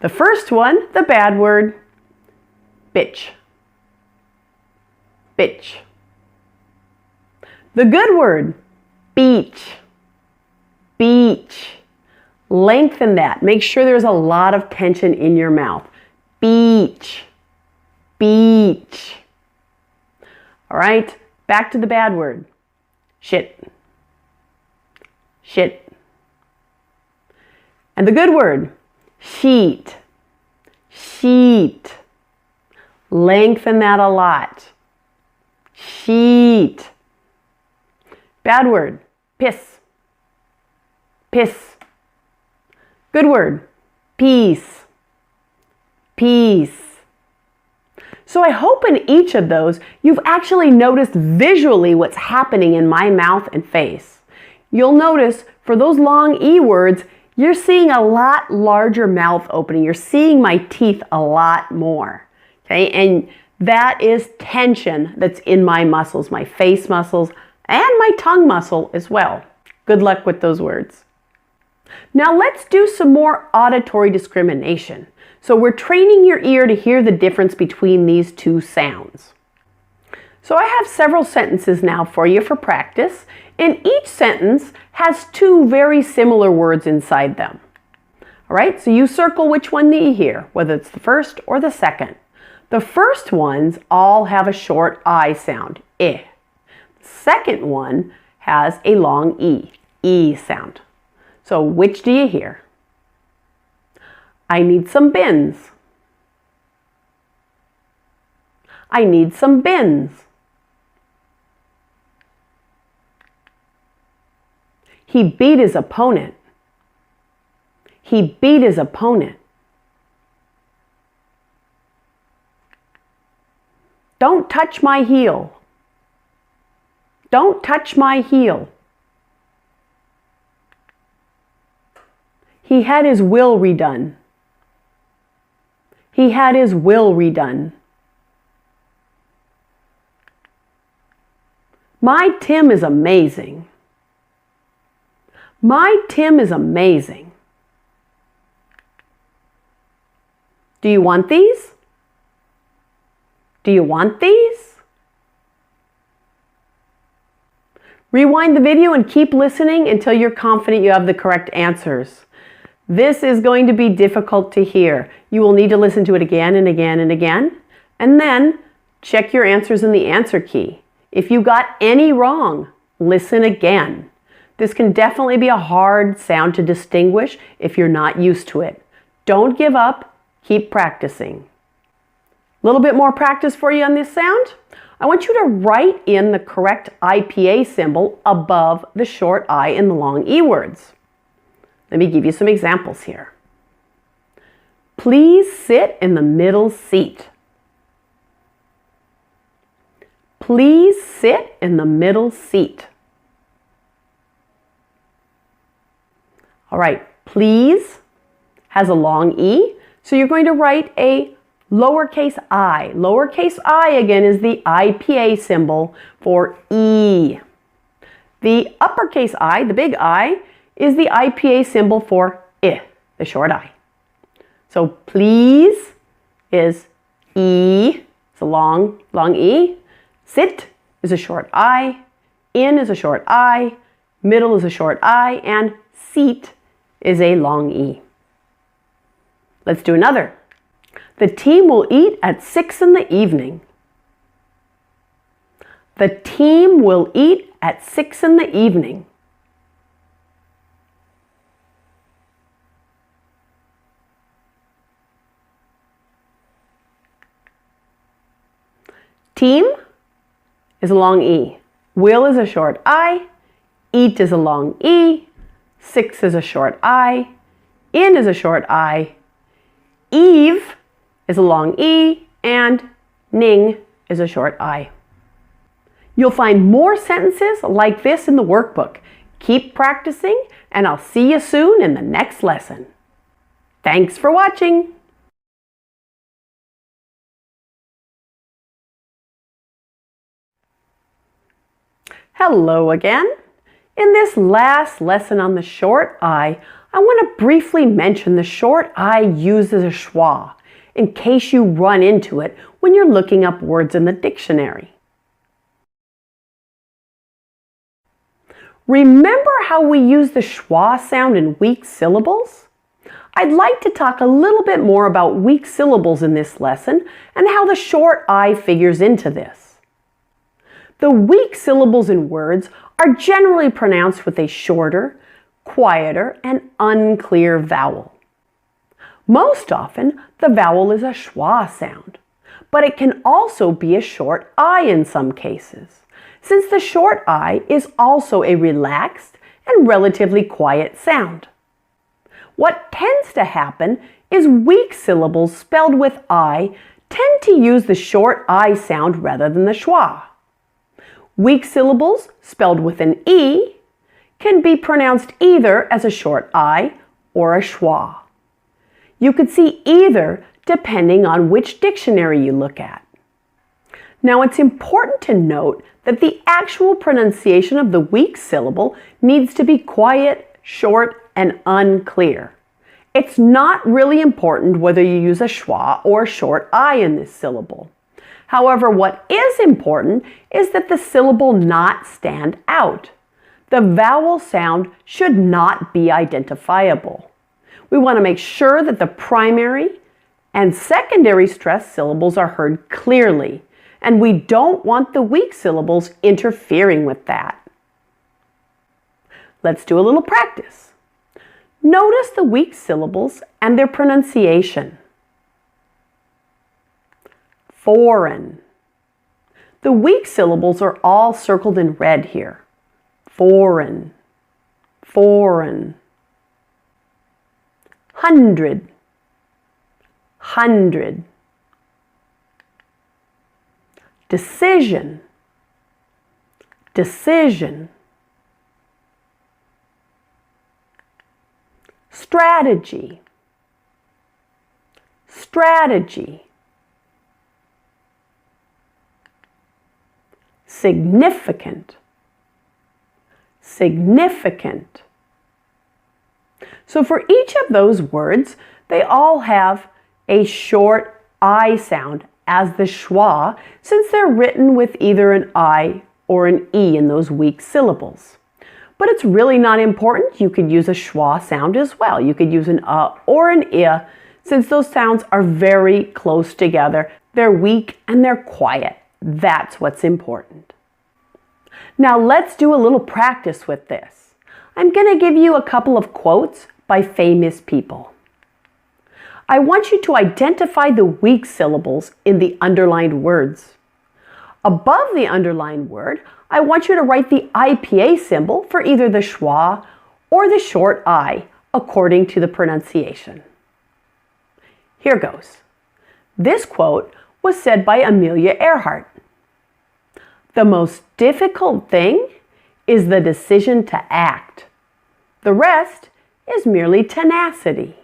The first one, the bad word, bitch. Bitch. The good word, beach. Beach. Lengthen that. Make sure there's a lot of tension in your mouth. Beach. Beach. All right, back to the bad word. Shit. Shit. And the good word, sheet. Sheet. Lengthen that a lot. Sheet. Bad word, piss. Piss. Good word, peace. Peace. So I hope in each of those you've actually noticed visually what's happening in my mouth and face. You'll notice for those long E words, you're seeing a lot larger mouth opening. You're seeing my teeth a lot more. Okay, and that is tension that's in my muscles, my face muscles, and my tongue muscle as well. Good luck with those words. Now let's do some more auditory discrimination. So we're training your ear to hear the difference between these two sounds. So I have several sentences now for you for practice, and each sentence has two very similar words inside them. All right, so you circle which one that you hear, whether it's the first or the second. The first ones all have a short I sound, eh. The second one has a long e sound. So which do you hear? I need some bins. I need some bins. He beat his opponent. He beat his opponent. Don't touch my heel. Don't touch my heel. He had his will redone. He had his will redone. My Tim is amazing. My Tim is amazing. Do you want these? Do you want these? Rewind the video and keep listening until you're confident you have the correct answers. This is going to be difficult to hear. You will need to listen to it again and again and again, and then check your answers in the answer key. If you got any wrong, listen again. This can definitely be a hard sound to distinguish if you're not used to it. Don't give up, keep practicing. A little bit more practice for you on this sound. I want you to write in the correct IPA symbol above the short I in the long E words. Let me give you some examples here. Please sit in the middle seat. Please sit in the middle seat. All right, please has a long E, so you're going to write a lowercase I. Lowercase I, again, is the IPA symbol for E. The uppercase I, the big I, is the IPA symbol for I, the short I. So please is E, it's a long E. Sit is a short I. In is a short I. Middle is a short I. And seat is a long E. Let's do another. The team will eat at 6 in the evening. The team will eat at 6 in the evening. Team is a long E. Will is a short I. Eat is a long E. 6 is a short I. In is a short I. Eve is a long E. And ning is a short I. You'll find more sentences like this in the workbook. Keep practicing, and I'll see you soon in the next lesson. Thanks for watching. Hello again. In this last lesson on the short I want to briefly mention the short I used as a schwa in case you run into it when you're looking up words in the dictionary. Remember how we use the schwa sound in weak syllables? I'd like to talk a little bit more about weak syllables in this lesson and how the short I figures into this. The weak syllables in words are generally pronounced with a shorter, quieter, and unclear vowel. Most often, the vowel is a schwa sound, but it can also be a short I in some cases, since the short I is also a relaxed and relatively quiet sound. What tends to happen is weak syllables spelled with I tend to use the short I sound rather than the schwa. Weak syllables spelled with an E can be pronounced either as a short I or a schwa. You could see either depending on which dictionary you look at. Now it's important to note that the actual pronunciation of the weak syllable needs to be quiet, short, and unclear. It's not really important whether you use a schwa or a short I in this syllable. However, what is important is that the syllable not stand out. The vowel sound should not be identifiable. We want to make sure that the primary and secondary stressed syllables are heard clearly, and we don't want the weak syllables interfering with that. Let's do a little practice. Notice the weak syllables and their pronunciation. Foreign. The weak syllables are all circled in red here. Foreign, foreign. Hundred, hundred. Decision, decision. Strategy, strategy. Significant, significant. So for each of those words, they all have a short I sound as the schwa, since they're written with either an I or an E in those weak syllables. But it's really not important. You could use a schwa sound as well. You could use an or an I, since those sounds are very close together. They're weak and they're quiet. That's what's important. Now let's do a little practice with this. I'm going to give you a couple of quotes by famous people. I want you to identify the weak syllables in the underlined words. Above the underlined word, I want you to write the IPA symbol for either the schwa or the short I, according to the pronunciation. Here goes. This quote was said by Amelia Earhart. The most difficult thing is the decision to act. The rest is merely tenacity.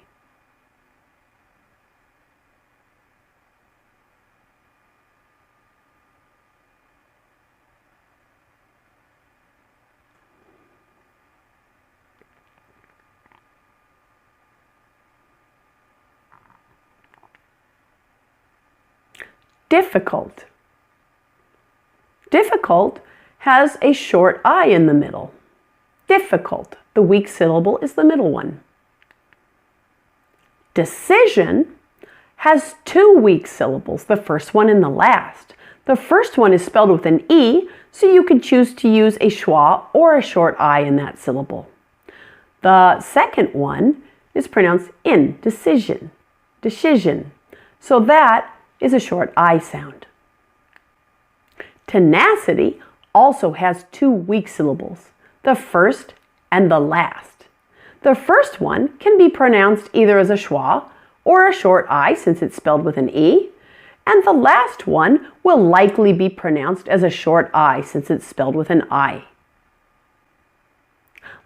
Difficult. Difficult has a short I in the middle. Difficult. The weak syllable is the middle one. Decision has two weak syllables, the first one and the last. The first one is spelled with an E, so you could choose to use a schwa or a short I in that syllable. The second one is pronounced in, decision, decision. So that is a short I sound. Tenacity also has two weak syllables, the first and the last. The first one can be pronounced either as a schwa or a short I since it's spelled with an E, and the last one will likely be pronounced as a short I since it's spelled with an I.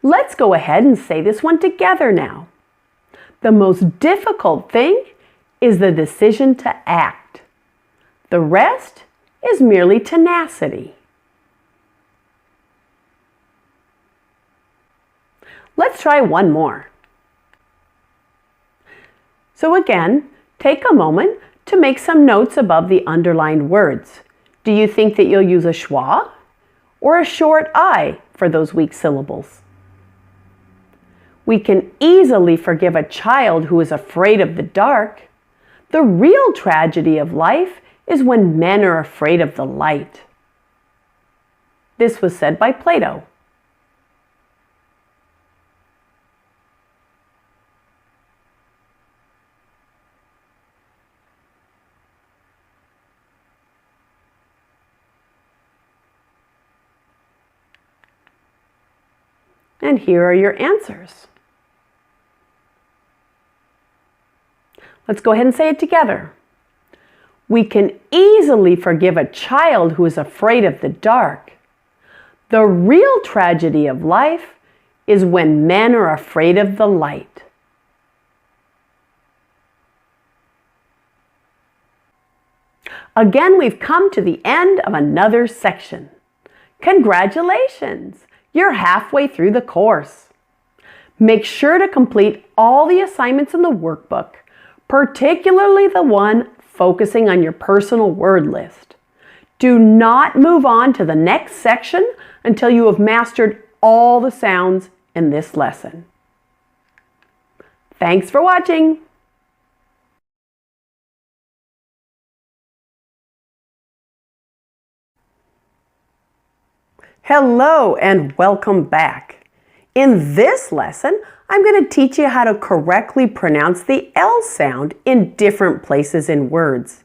Let's go ahead and say this one together now. The most difficult thing is the decision to act. The rest is merely tenacity. Let's try one more. So again, take a moment to make some notes above the underlined words. Do you think that you'll use a schwa or a short I for those weak syllables? We can easily forgive a child who is afraid of the dark. The real tragedy of life is when men are afraid of the light. This was said by Plato. And here are your answers. Let's go ahead and say it together. We can easily forgive a child who is afraid of the dark. The real tragedy of life is when men are afraid of the light. Again, we've come to the end of another section. Congratulations! You're halfway through the course. Make sure to complete all the assignments in the workbook, particularly the one focusing on your personal word list. Do not move on to the next section until you have mastered all the sounds in this lesson. Thanks for watching. Hello and welcome back. In this lesson, I'm going to teach you how to correctly pronounce the L sound in different places in words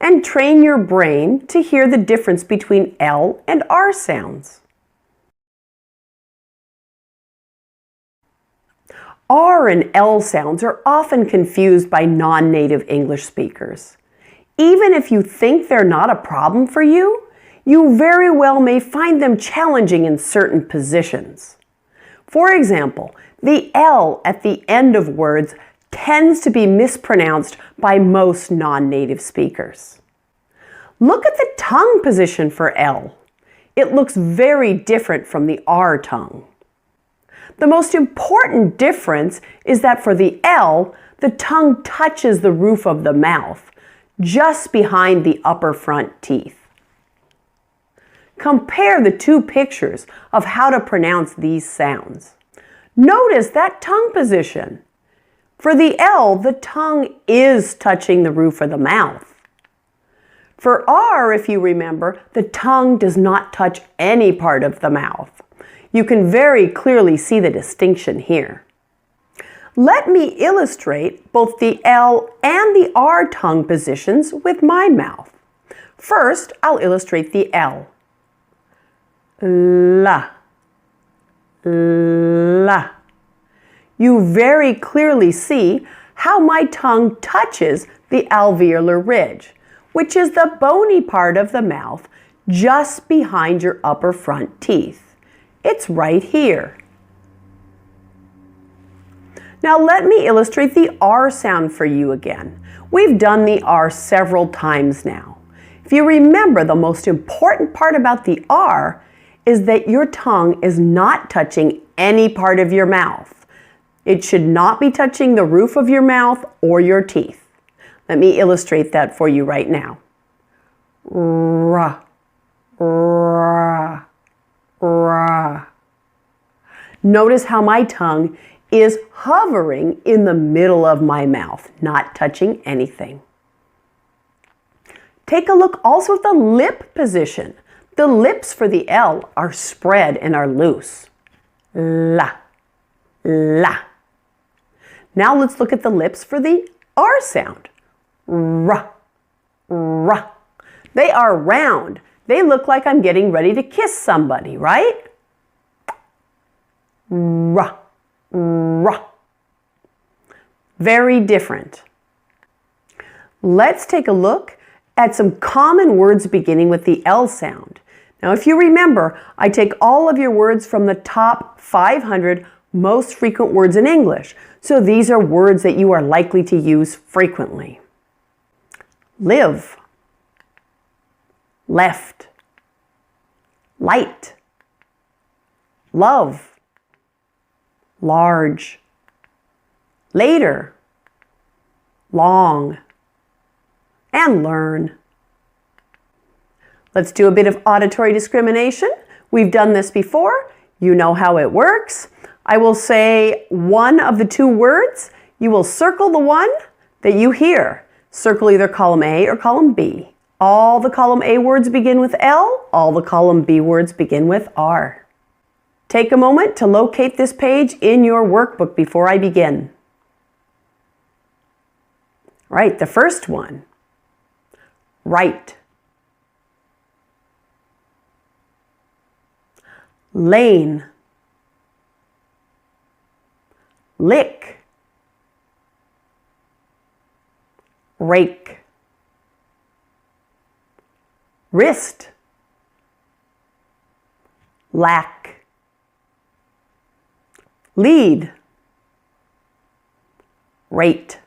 and train your brain to hear the difference between L and R sounds. R and L sounds are often confused by non-native English speakers. Even if you think they're not a problem for you, you very well may find them challenging in certain positions. For example, the L at the end of words tends to be mispronounced by most non-native speakers. Look at the tongue position for L. It looks very different from the R tongue. The most important difference is that for the L, the tongue touches the roof of the mouth, just behind the upper front teeth. Compare the two pictures of how to pronounce these sounds. Notice that tongue position. For the L, the tongue is touching the roof of the mouth. For R, if you remember, the tongue does not touch any part of the mouth. You can very clearly see the distinction here. Let me illustrate both the L and the R tongue positions with my mouth. First, I'll illustrate the L. La, la. You very clearly see how my tongue touches the alveolar ridge, which is the bony part of the mouth just behind your upper front teeth. It's right here. Now let me illustrate the R sound for you again. We've done the R several times now. If you remember, the most important part about the R is that your tongue is not touching any part of your mouth. It should not be touching the roof of your mouth or your teeth. Let me illustrate that for you right now. Ra, ra, ra. Notice how my tongue is hovering in the middle of my mouth, not touching anything. Take a look also at the lip position. The lips for the L are spread and are loose. La, la. Now let's look at the lips for the R sound. Ra, ra. They are round. They look like I'm getting ready to kiss somebody, right? Ra, ra. Very different. Let's take a look at some common words beginning with the L sound. Now, if you remember, I take all of your words from the top 500 most frequent words in English. So these are words that you are likely to use frequently. Live, left, light, love, large, later, long, and learn. Let's do a bit of auditory discrimination. We've done this before. You know how it works. I will say one of the two words. You will circle the one that you hear. Circle either column A or column B. All the column A words begin with L. All the column B words begin with R. Take a moment to locate this page in your workbook before I begin. Right, the first one. Right. Lane, lick, rake, wrist, lack, lead, rate.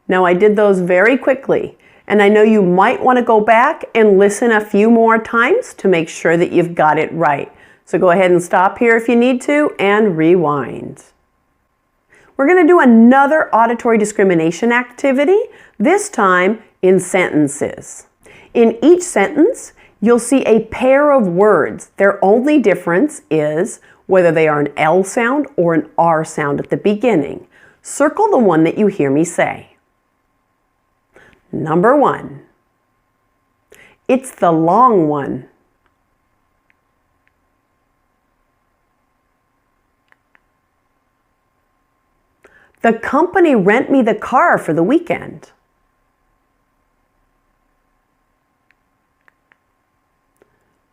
Now I did those very quickly. And I know you might want to go back and listen a few more times to make sure that you've got it right. So go ahead and stop here if you need to and rewind. We're going to do another auditory discrimination activity, this time in sentences. In each sentence, you'll see a pair of words. Their only difference is whether they are an L sound or an R sound at the beginning. Circle the one that you hear me say. Number 1. It's the long one. The company rent me the car for the weekend.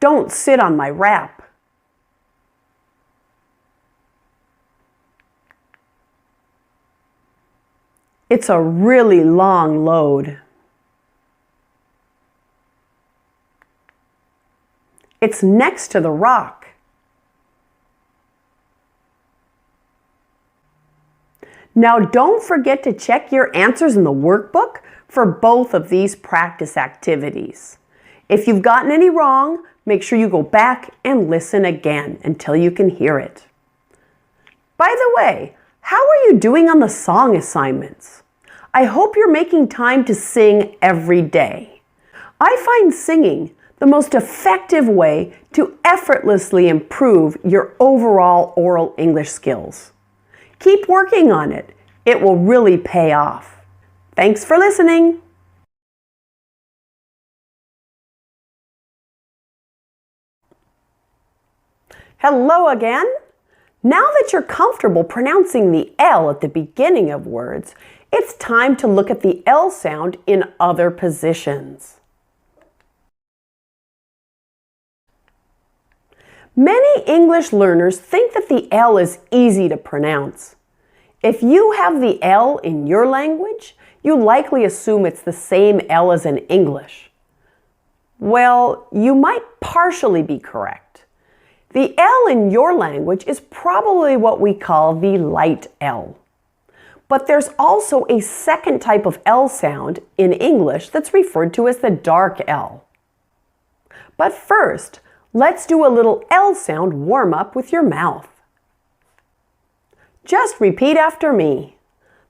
Don't sit on my wrap. It's a really long load. It's next to the rock. Now don't forget to check your answers in the workbook for both of these practice activities. If you've gotten any wrong, make sure you go back and listen again until you can hear it. By the way, how are you doing on the song assignments? I hope you're making time to sing every day. I find singing the most effective way to effortlessly improve your overall oral English skills. Keep working on it. It will really pay off. Thanks for listening. Hello again. Now that you're comfortable pronouncing the L at the beginning of words, it's time to look at the L sound in other positions. Many English learners think that the L is easy to pronounce. If you have the L in your language, you likely assume it's the same L as in English. Well, you might partially be correct. The L in your language is probably what we call the light L. But there's also a second type of L sound in English that's referred to as the dark L. But first, let's do a little L sound warm-up with your mouth. Just repeat after me.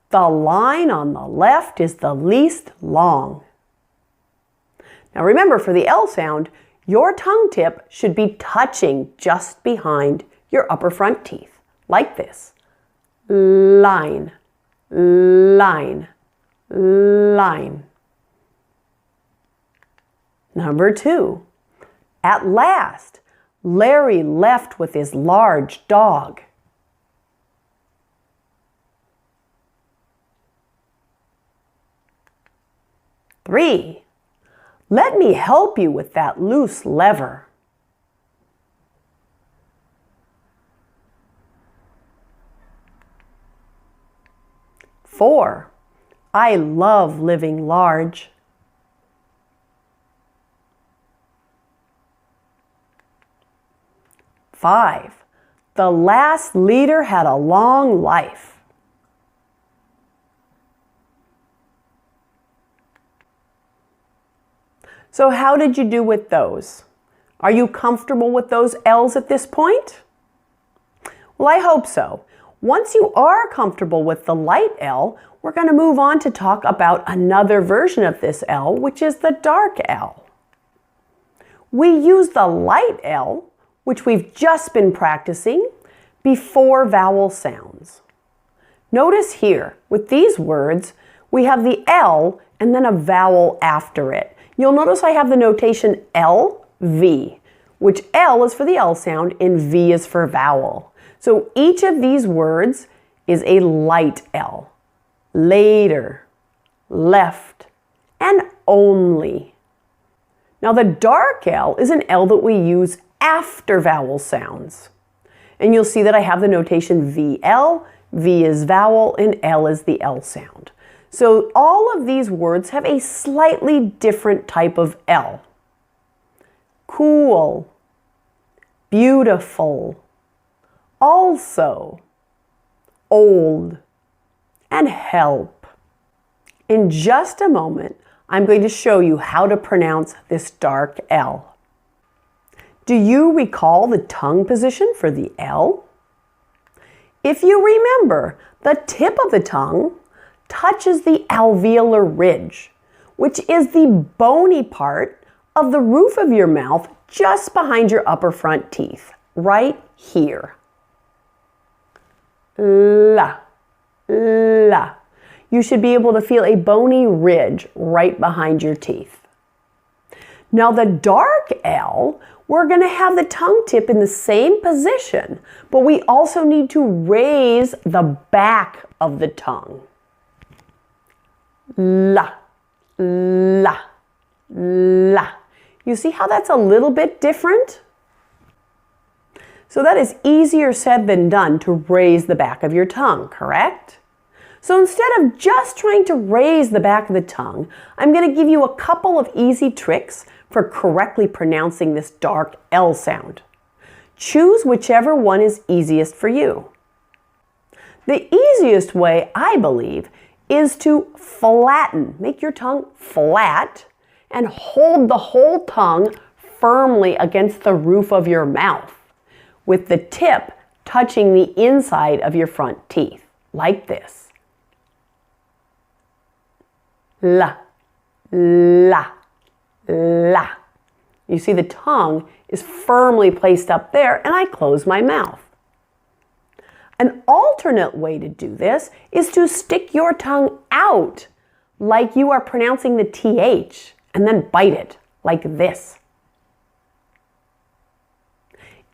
The line on the left is the least long. Now remember, for the L sound, your tongue tip should be touching just behind your upper front teeth, like this. Line, line, line. Number 2. At last, Larry left with his large dog. Three. Let me help you with that loose lever. 4. I love living large. 5. The last leader had a long life. So how did you do with those? Are you comfortable with those L's at this point? Well, I hope so. Once you are comfortable with the light L, we're going to move on to talk about another version of this L, which is the dark L. We use the light L, which we've just been practicing, before vowel sounds. Notice here, with these words, we have the L and then a vowel after it. You'll notice I have the notation LV, which L is for the L sound and V is for vowel. So each of these words is a light L. Later, left, and only. Now the dark L is an L that we use after vowel sounds. And you'll see that I have the notation VL, V is vowel, and L is the L sound. So all of these words have a slightly different type of L. Cool, beautiful, also, old, and help. In just a moment, I'm going to show you how to pronounce this dark L. Do you recall the tongue position for the L? If you remember, the tip of the tongue touches the alveolar ridge, which is the bony part of the roof of your mouth just behind your upper front teeth, right here. La, la. You should be able to feel a bony ridge right behind your teeth. Now the dark L, we're going to have the tongue tip in the same position, but we also need to raise the back of the tongue. La, la, la. You see how that's a little bit different? So that is easier said than done to raise the back of your tongue, correct? So instead of just trying to raise the back of the tongue, I'm going to give you a couple of easy tricks for correctly pronouncing this dark L sound. Choose whichever one is easiest for you. The easiest way, I believe, is to flatten. Make your tongue flat and hold the whole tongue firmly against the roof of your mouth, with the tip touching the inside of your front teeth, like this. La, la, la. You see the tongue is firmly placed up there and I close my mouth. An alternate way to do this is to stick your tongue out like you are pronouncing the TH and then bite it like this.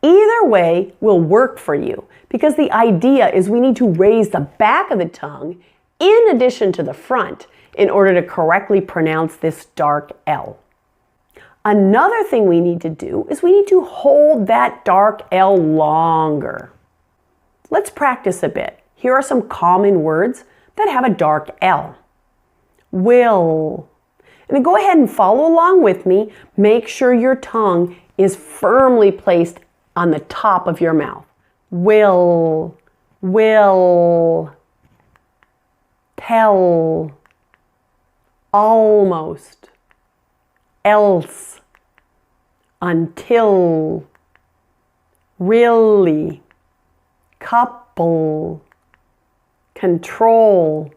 Either way will work for you because the idea is we need to raise the back of the tongue in addition to the front in order to correctly pronounce this dark L. Another thing we need to do is we need to hold that dark L longer. Let's practice a bit. Here are some common words that have a dark L. Will. And then go ahead and follow along with me. Make sure your tongue is firmly placed on the top of your mouth. Will. Will. Tell. Almost. Else. Until. Really. Couple. Control.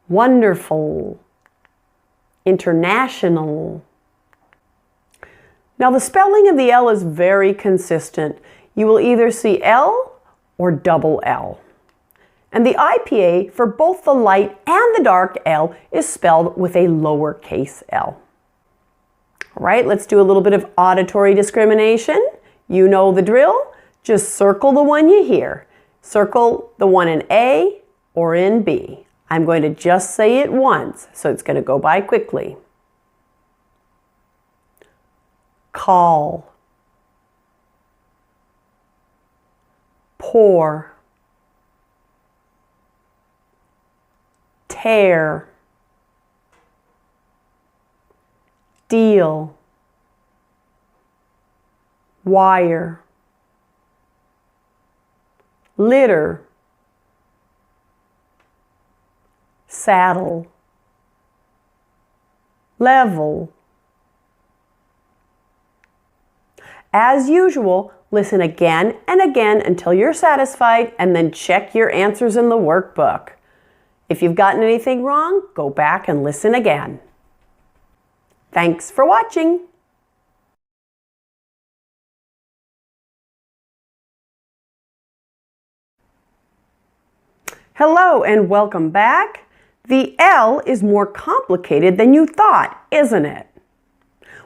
Wonderful. International. Now the spelling of the L is very consistent. You will either see L or double L. And the IPA for both the light and the dark L is spelled with a lowercase l. All right, let's do a little bit of auditory discrimination. You know the drill. Just circle the one you hear. Circle the one in A or in B. I'm going to just say it once, so it's going to go by quickly. Call. Pour. Tear. Deal. Wire. Litter. Saddle. Level. As usual, listen again and again until you're satisfied and then check your answers in the workbook. If you've gotten anything wrong, go back and listen again. Thanks for watching. Hello and welcome back. The L is more complicated than you thought, isn't it?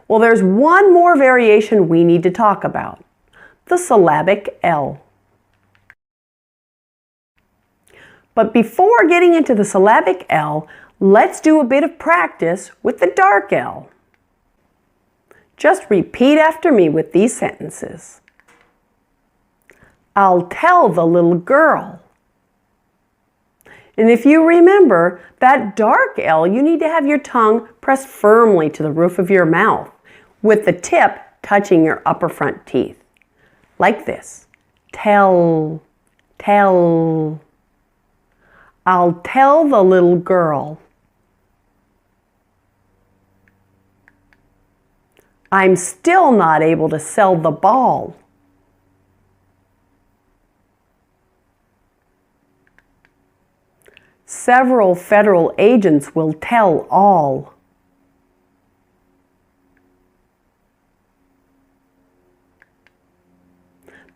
Well, there's one more variation we need to talk about, the syllabic L. But before getting into the syllabic L, let's do a bit of practice with the dark L. Just repeat after me with these sentences. I'll tell the little girl. And if you remember, that dark L, you need to have your tongue pressed firmly to the roof of your mouth, with the tip touching your upper front teeth. Like this. Tell, tell. I'll tell the little girl. I'm still not able to sell the ball. Several federal agents will tell all.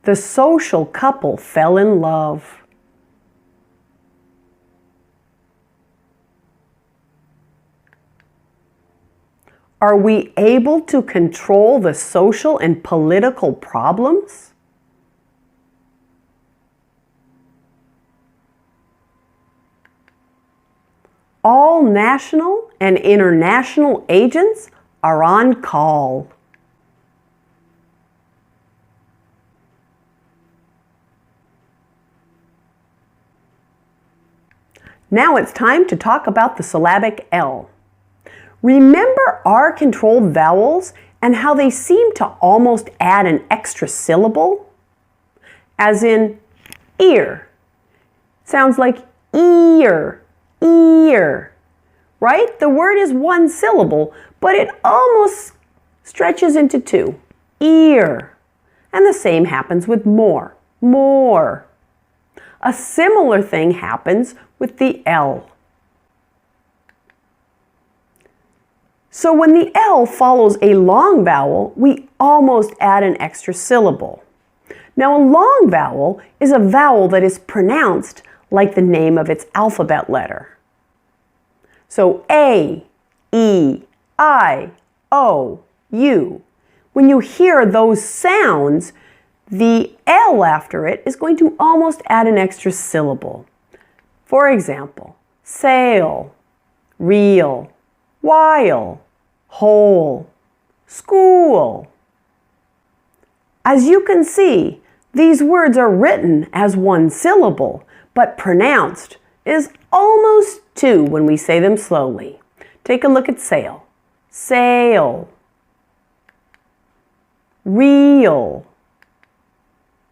The social couple fell in love. Are we able to control the social and political problems? All national and international agents are on call. Now it's time to talk about the syllabic L. Remember our controlled vowels and how they seem to almost add an extra syllable? As in ear. Sounds like ear, ear. Right? The word is one syllable, but it almost stretches into two. Ear. And the same happens with more, more. A similar thing happens with the L. So when the L follows a long vowel, we almost add an extra syllable. Now a long vowel is a vowel that is pronounced like the name of its alphabet letter. So A, E, I, O, U. When you hear those sounds, the L after it is going to almost add an extra syllable. For example, sail, real, while, whole, school. As you can see, these words are written as one syllable, but pronounced is almost two when we say them slowly. Take a look at sail. Sail. Real.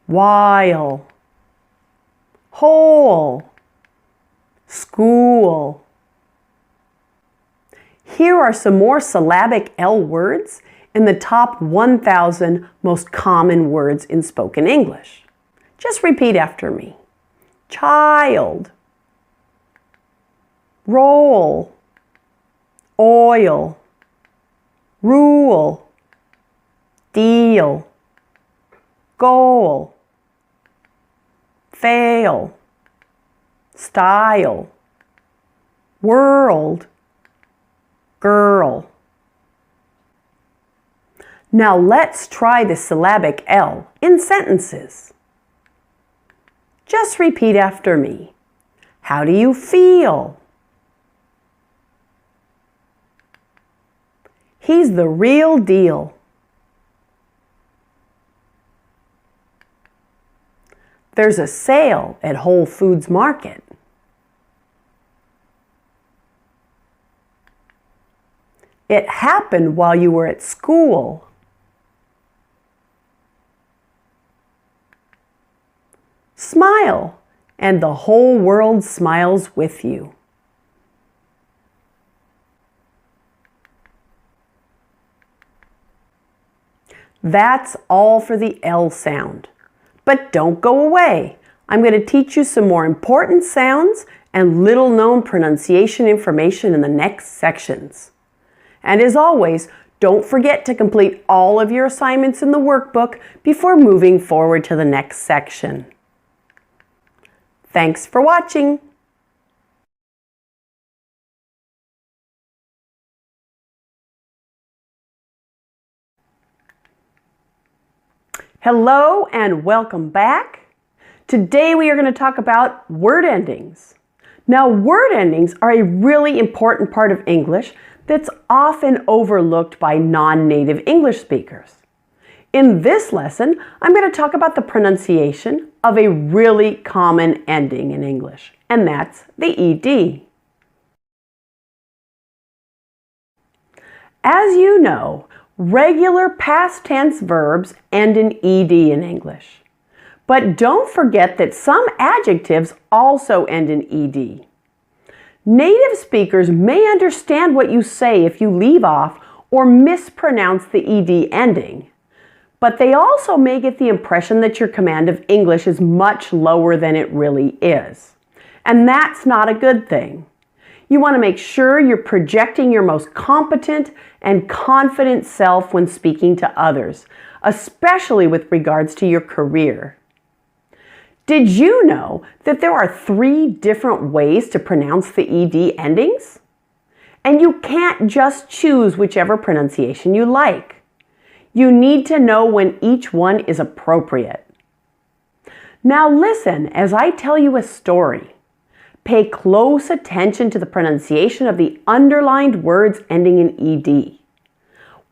While. Whole. School. Here are some more syllabic L words in the top 1,000 most common words in spoken English. Just repeat after me. Child. Roll. Oil. Rule. Deal. Goal. Fail. Style. World. Girl. Now let's try the syllabic L in sentences. Just repeat after me. How do you feel? He's the real deal. There's a sale at Whole Foods Market. It happened while you were at school. Smile, and the whole world smiles with you. That's all for the L sound. But don't go away. I'm going to teach you some more important sounds and little-known pronunciation information in the next sections. And as always, don't forget to complete all of your assignments in the workbook before moving forward to the next section. Thanks for watching. Hello and welcome back. Today we are going to talk about word endings. Now, word endings are a really important part of English that's often overlooked by non-native English speakers. In this lesson, I'm going to talk about the pronunciation of a really common ending in English, and that's the ED. As you know, regular past tense verbs end in ED in English. But don't forget that some adjectives also end in ED. Native speakers may understand what you say if you leave off or mispronounce the ED ending. But they also may get the impression that your command of English is much lower than it really is. And that's not a good thing. You want to make sure you're projecting your most competent and confident self when speaking to others, especially with regards to your career. Did you know that there are 3 different ways to pronounce the ED endings? And you can't just choose whichever pronunciation you like. You need to know when each one is appropriate. Now listen as I tell you a story. Pay close attention to the pronunciation of the underlined words ending in ED.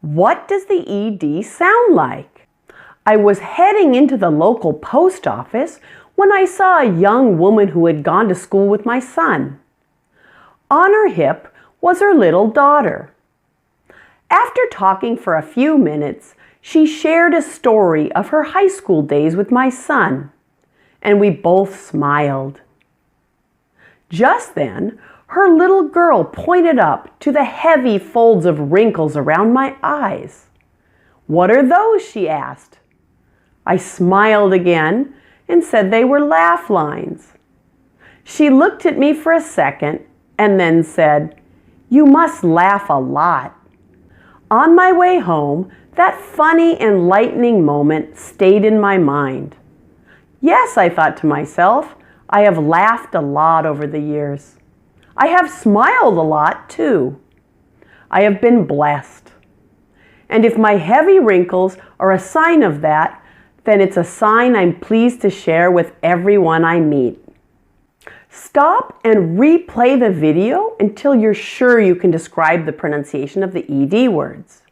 What does the ED sound like? I was heading into the local post office when I saw a young woman who had gone to school with my son. On her hip was her little daughter. After talking for a few minutes, she shared a story of her high school days with my son, and we both smiled. Just then, her little girl pointed up to the heavy folds of wrinkles around my eyes. "What are those?" she asked. I smiled again and said they were laugh lines. She looked at me for a second and then said, "You must laugh a lot." On my way home, that funny, enlightening moment stayed in my mind. Yes, I thought to myself, I have laughed a lot over the years. I have smiled a lot too. I have been blessed. And if my heavy wrinkles are a sign of that, then it's a sign I'm pleased to share with everyone I meet. Stop and replay the video until you're sure you can describe the pronunciation of the ED words.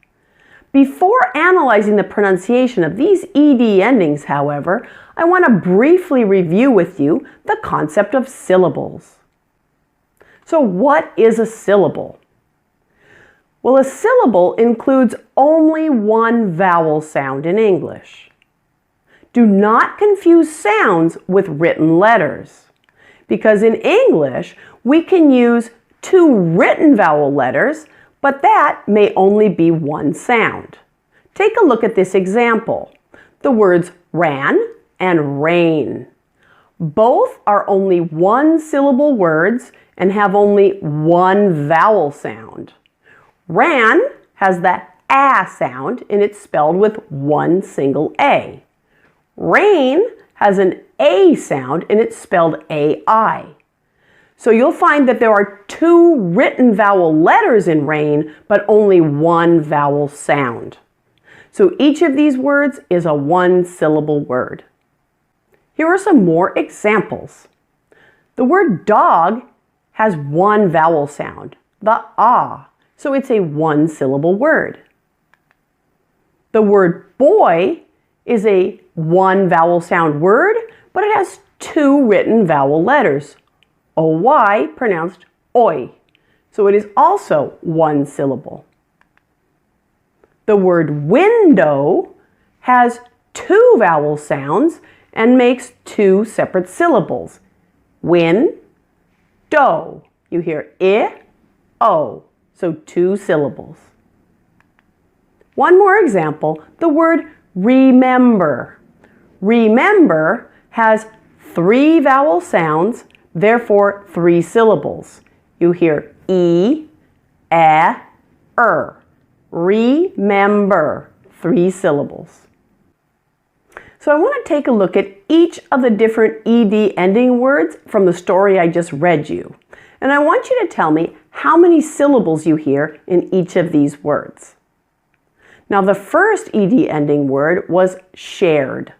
Before analyzing the pronunciation of these ED endings, however, I want to briefly review with you the concept of syllables. So what is a syllable? Well, a syllable includes only one vowel sound in English. Do not confuse sounds with written letters, because in English we can use 2 written vowel letters, but that may only be one sound. Take a look at this example. The words ran and rain. Both are only 1-syllable words and have only one vowel sound. Ran has the A sound and it's spelled with one single A. Rain has an A sound and it's spelled AI. So you'll find that there are 2 written vowel letters in rain, but only one vowel sound. So each of these words is a 1-syllable word. Here are some more examples. The word dog has one vowel sound, the ah, so it's a 1-syllable word. The word boy is a 1 vowel sound word, but it has 2 written vowel letters, OY pronounced oi, so it is also 1 syllable. The word window has 2 vowel sounds and makes 2 separate syllables. Win, do. You hear I, o, so 2 syllables. One more example, the word remember. Remember has 3 vowel sounds, therefore 3 syllables. You hear e, remember, 3 syllables. So I want to take a look at each of the different ED ending words from the story I just read you. And I want you to tell me how many syllables you hear in each of these words. Now the first ED ending word was shared.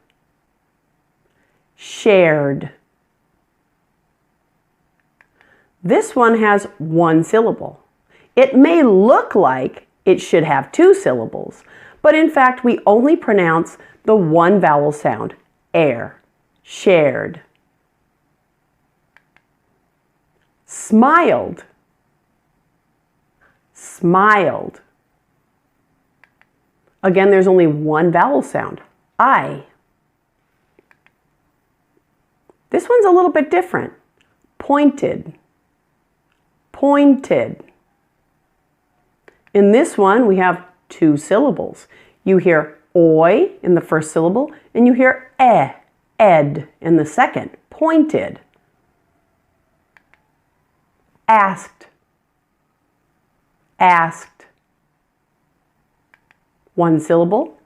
Shared. This one has 1 syllable. It may look like it should have 2 syllables, but in fact we only pronounce the 1 vowel sound, air. Shared. Smiled. Smiled. Again, there's only 1 vowel sound, I. This one's a little bit different. Pointed. Pointed. In this one, we have 2 syllables. You hear oi in the first syllable, and you hear ed in the second, pointed. Asked. Asked. 1 syllable,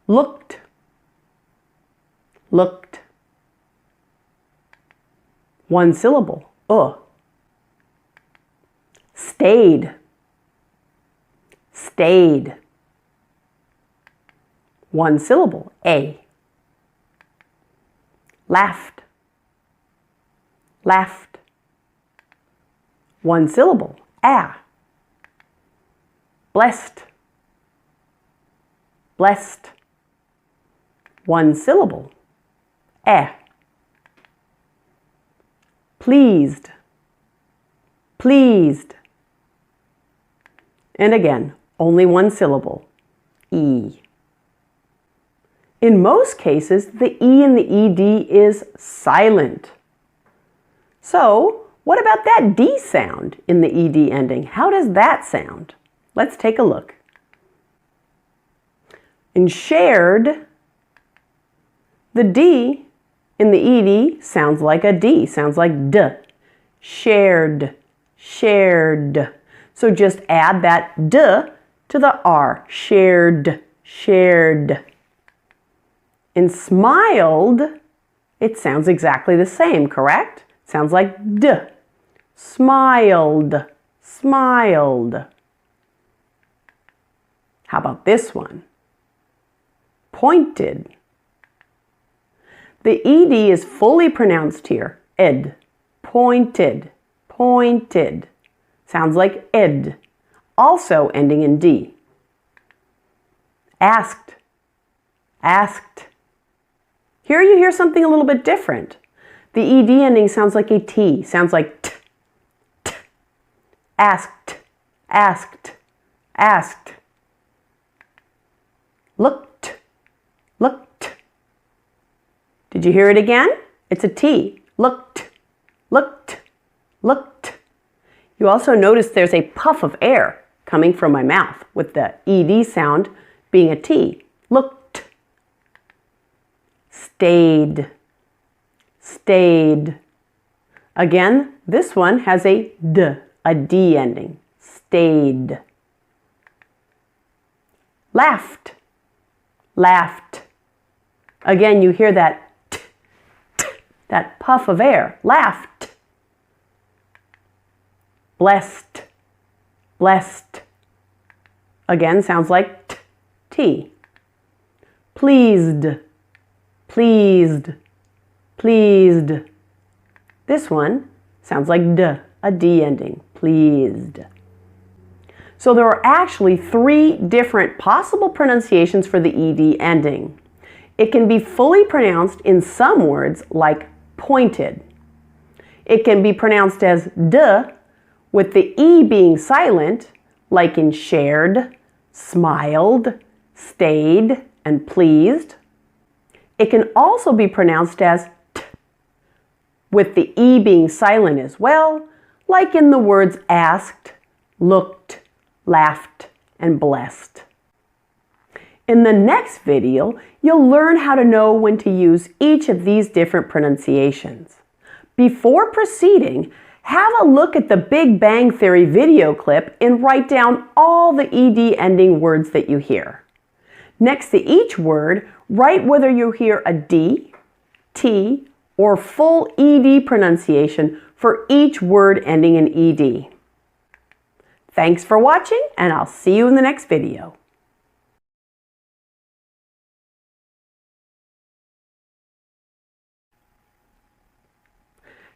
looked, looked. One syllable, stayed, stayed. One syllable, a. Laughed, laughed. One syllable, a. Blessed, blessed. One syllable, eh. Pleased, pleased. And again, only one syllable, e. In most cases, the E in the ED is silent. So, what about that D sound in the ED ending? How does that sound? Let's take a look. In shared, the D in the ED sounds like a D, sounds like D. Shared, shared. So just add that D to the R. Shared, shared. In smiled, it sounds exactly the same, correct? Sounds like D. Smiled, smiled. How about this one? Pointed. The ED is fully pronounced here. Ed. Pointed, pointed. Sounds like ed. Also ending in D. Asked, asked. Here you hear something a little bit different. The ED ending sounds like a T, sounds like t, t. Asked, asked, asked. Looked, looked. Did you hear it again? It's a T. Looked, looked, looked. You also notice there's a puff of air coming from my mouth with the ED sound being a T. Looked. Stayed, stayed. Again, this one has a D ending. Stayed. Laughed, laughed. Again, you hear that t, t, that puff of air. Laughed. Blessed, blessed. Again, sounds like t, T. Pleased, pleased, pleased. This one sounds like D, a D ending. Pleased. So there are actually 3 different possible pronunciations for the ED ending. It can be fully pronounced in some words like pointed. It can be pronounced as D with the E being silent, like in shared, smiled, stayed, and pleased. It can also be pronounced as t, with the E being silent as well, like in the words asked, looked, laughed, and blessed. In the next video, you'll learn how to know when to use each of these different pronunciations. Before proceeding, have a look at the Big Bang Theory video clip and write down all the ED ending words that you hear. Next to each word, write whether you hear a D, T, or full ED pronunciation for each word ending in ED. Thanks for watching, and I'll see you in the next video.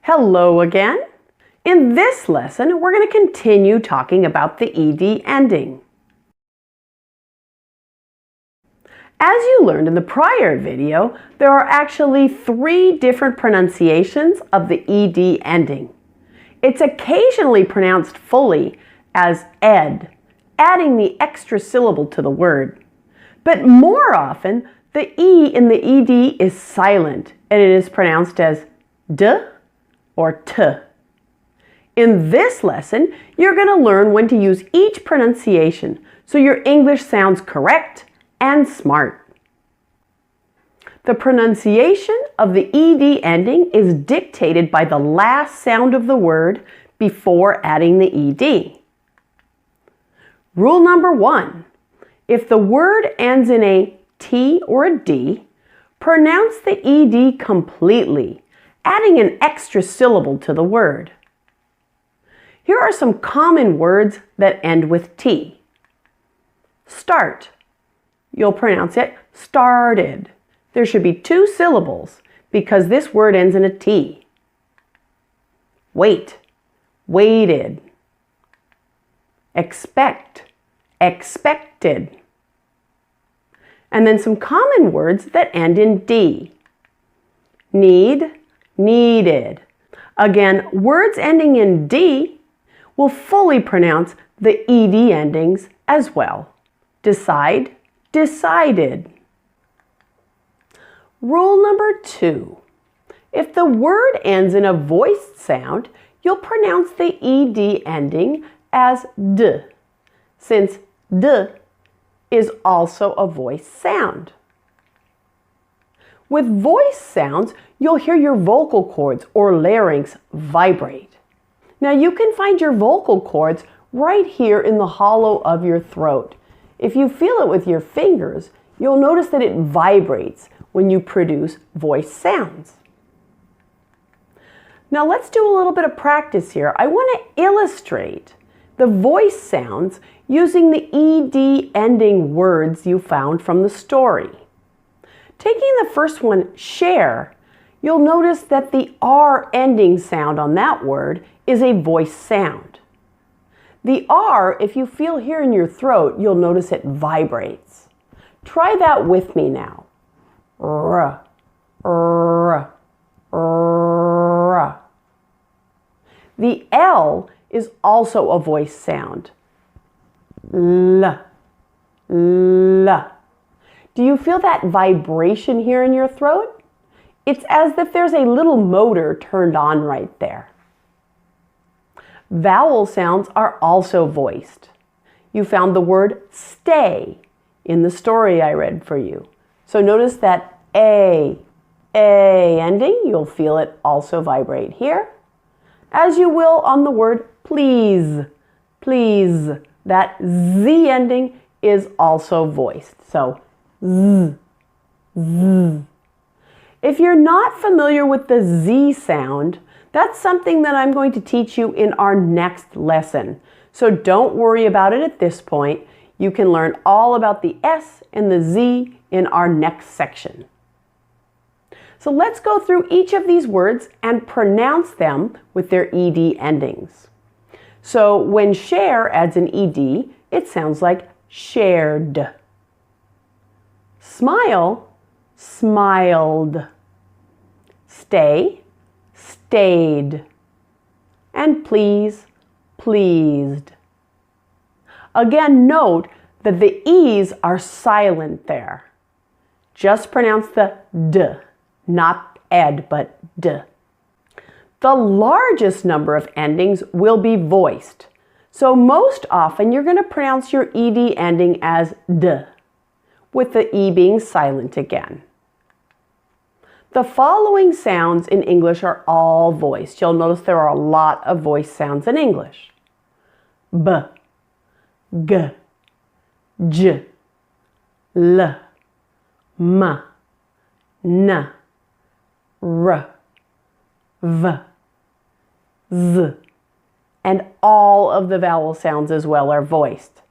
Hello again. In this lesson, we're going to continue talking about the ED ending. As you learned in the prior video, there are actually 3 different pronunciations of the ED ending. It's occasionally pronounced fully as ed, adding the extra syllable to the word. But more often, the E in the ED is silent and it is pronounced as d or t. In this lesson, you're going to learn when to use each pronunciation so your English sounds correct and smart. The pronunciation of the ED ending is dictated by the last sound of the word before adding the ED. Rule number 1, if the word ends in a T or a D, pronounce the ED completely, adding an extra syllable to the word. Here are some common words that end with T. Start. You'll pronounce it started. There should be 2 syllables because this word ends in a T. Wait. Waited. Expect. Expected. And then some common words that end in D. Need. Needed. Again, words ending in D will fully pronounce the ED endings as well. Decide. Decided. Rule number 2. If the word ends in a voiced sound, you'll pronounce the ED ending as D, since D is also a voiced sound. With voiced sounds, you'll hear your vocal cords or larynx vibrate. Now you can find your vocal cords right here in the hollow of your throat. If you feel it with your fingers, you'll notice that it vibrates when you produce voiced sounds. Now let's do a little bit of practice here. I want to illustrate the voice sounds using the ED ending words you found from the story. Taking the first one, share, you'll notice that the R ending sound on that word is a voice sound. The R, if you feel here in your throat, you'll notice it vibrates. Try that with me now. R, R, R. The L is also a voice sound. L, L. Do you feel that vibration here in your throat? It's as if there's a little motor turned on right there. Vowel sounds are also voiced. You found the word stay in the story I read for you. So notice that A ending, you'll feel it also vibrate here, as you will on the word please, please. That Z ending is also voiced. So Z, Z. If you're not familiar with the Z sound, that's something that I'm going to teach you in our next lesson. So don't worry about it at this point. You can learn all about the S and the Z in our next section. So let's go through each of these words and pronounce them with their ED endings. So when share adds an ED, it sounds like shared. Smile, smiled. Stay, stayed. And please, pleased. Again, note that the E's are silent there. Just pronounce the D, not ed, but D. The largest number of endings will be voiced. So most often you're going to pronounce your ED ending as D, with the E being silent again. The following sounds in English are all voiced. You'll notice there are a lot of voiced sounds in English. B, G, J, L, M, N, R, V, Z, and all of the vowel sounds as well are voiced.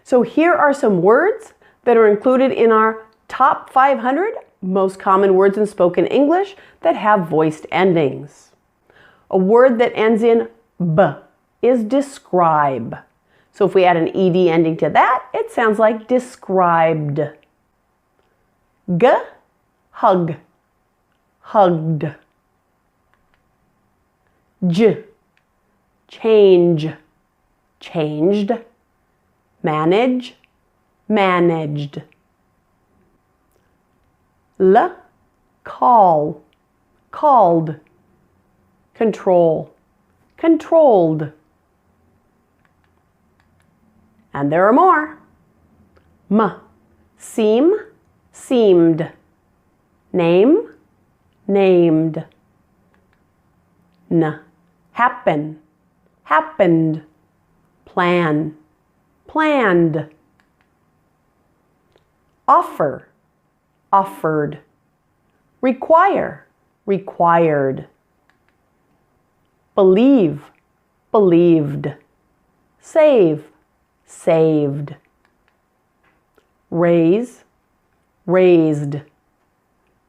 So here are some words that are included in our top 500 most common words in spoken English that have voiced endings. A word that ends in B is describe. So if we add an ED ending to that, it sounds like described. G, hug, hugged. J, change, changed. Manage, managed. L, call, called. Control, controlled. And there are more. M, seem, seemed. Name, named. N, happen, happened. Plan, planned. offer, offered, require, required, believe, believed, save, saved, raise, raised,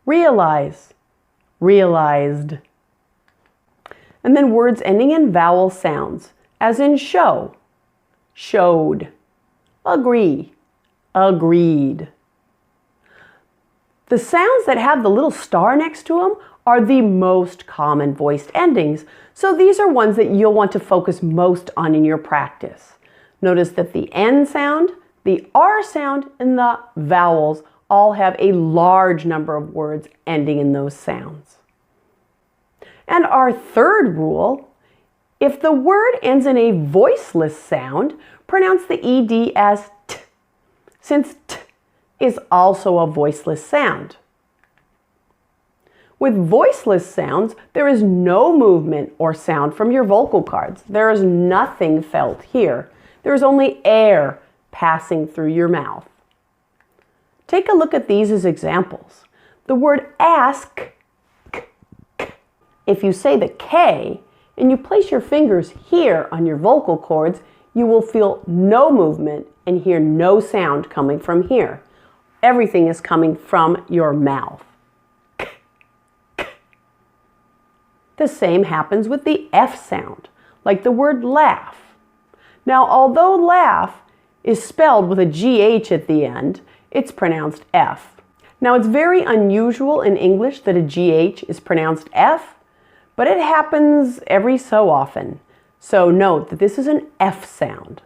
realize, realized. And then words ending in vowel sounds, as in show, showed, agree, agreed. The sounds that have the little star next to them are the most common voiced endings, so these are ones that you'll want to focus most on in your practice. Notice that the N sound, the R sound, and the vowels all have a large number of words ending in those sounds. And our third rule, if the word ends in a voiceless sound, pronounce the ED as T, since T is also a voiceless sound. With voiceless sounds, there is no movement or sound from your vocal cords. There is nothing felt here. There is only air passing through your mouth. Take a look at these as examples. The word ask, k, k. If you say the K and you place your fingers here on your vocal cords, you will feel no movement and hear no sound coming from here. Everything is coming from your mouth. K, k. The same happens with the F sound, like the word laugh. Now, although laugh is spelled with a GH at the end, it's pronounced F. Now, it's very unusual in English that a GH is pronounced F, but it happens every so often. So note that this is an F sound.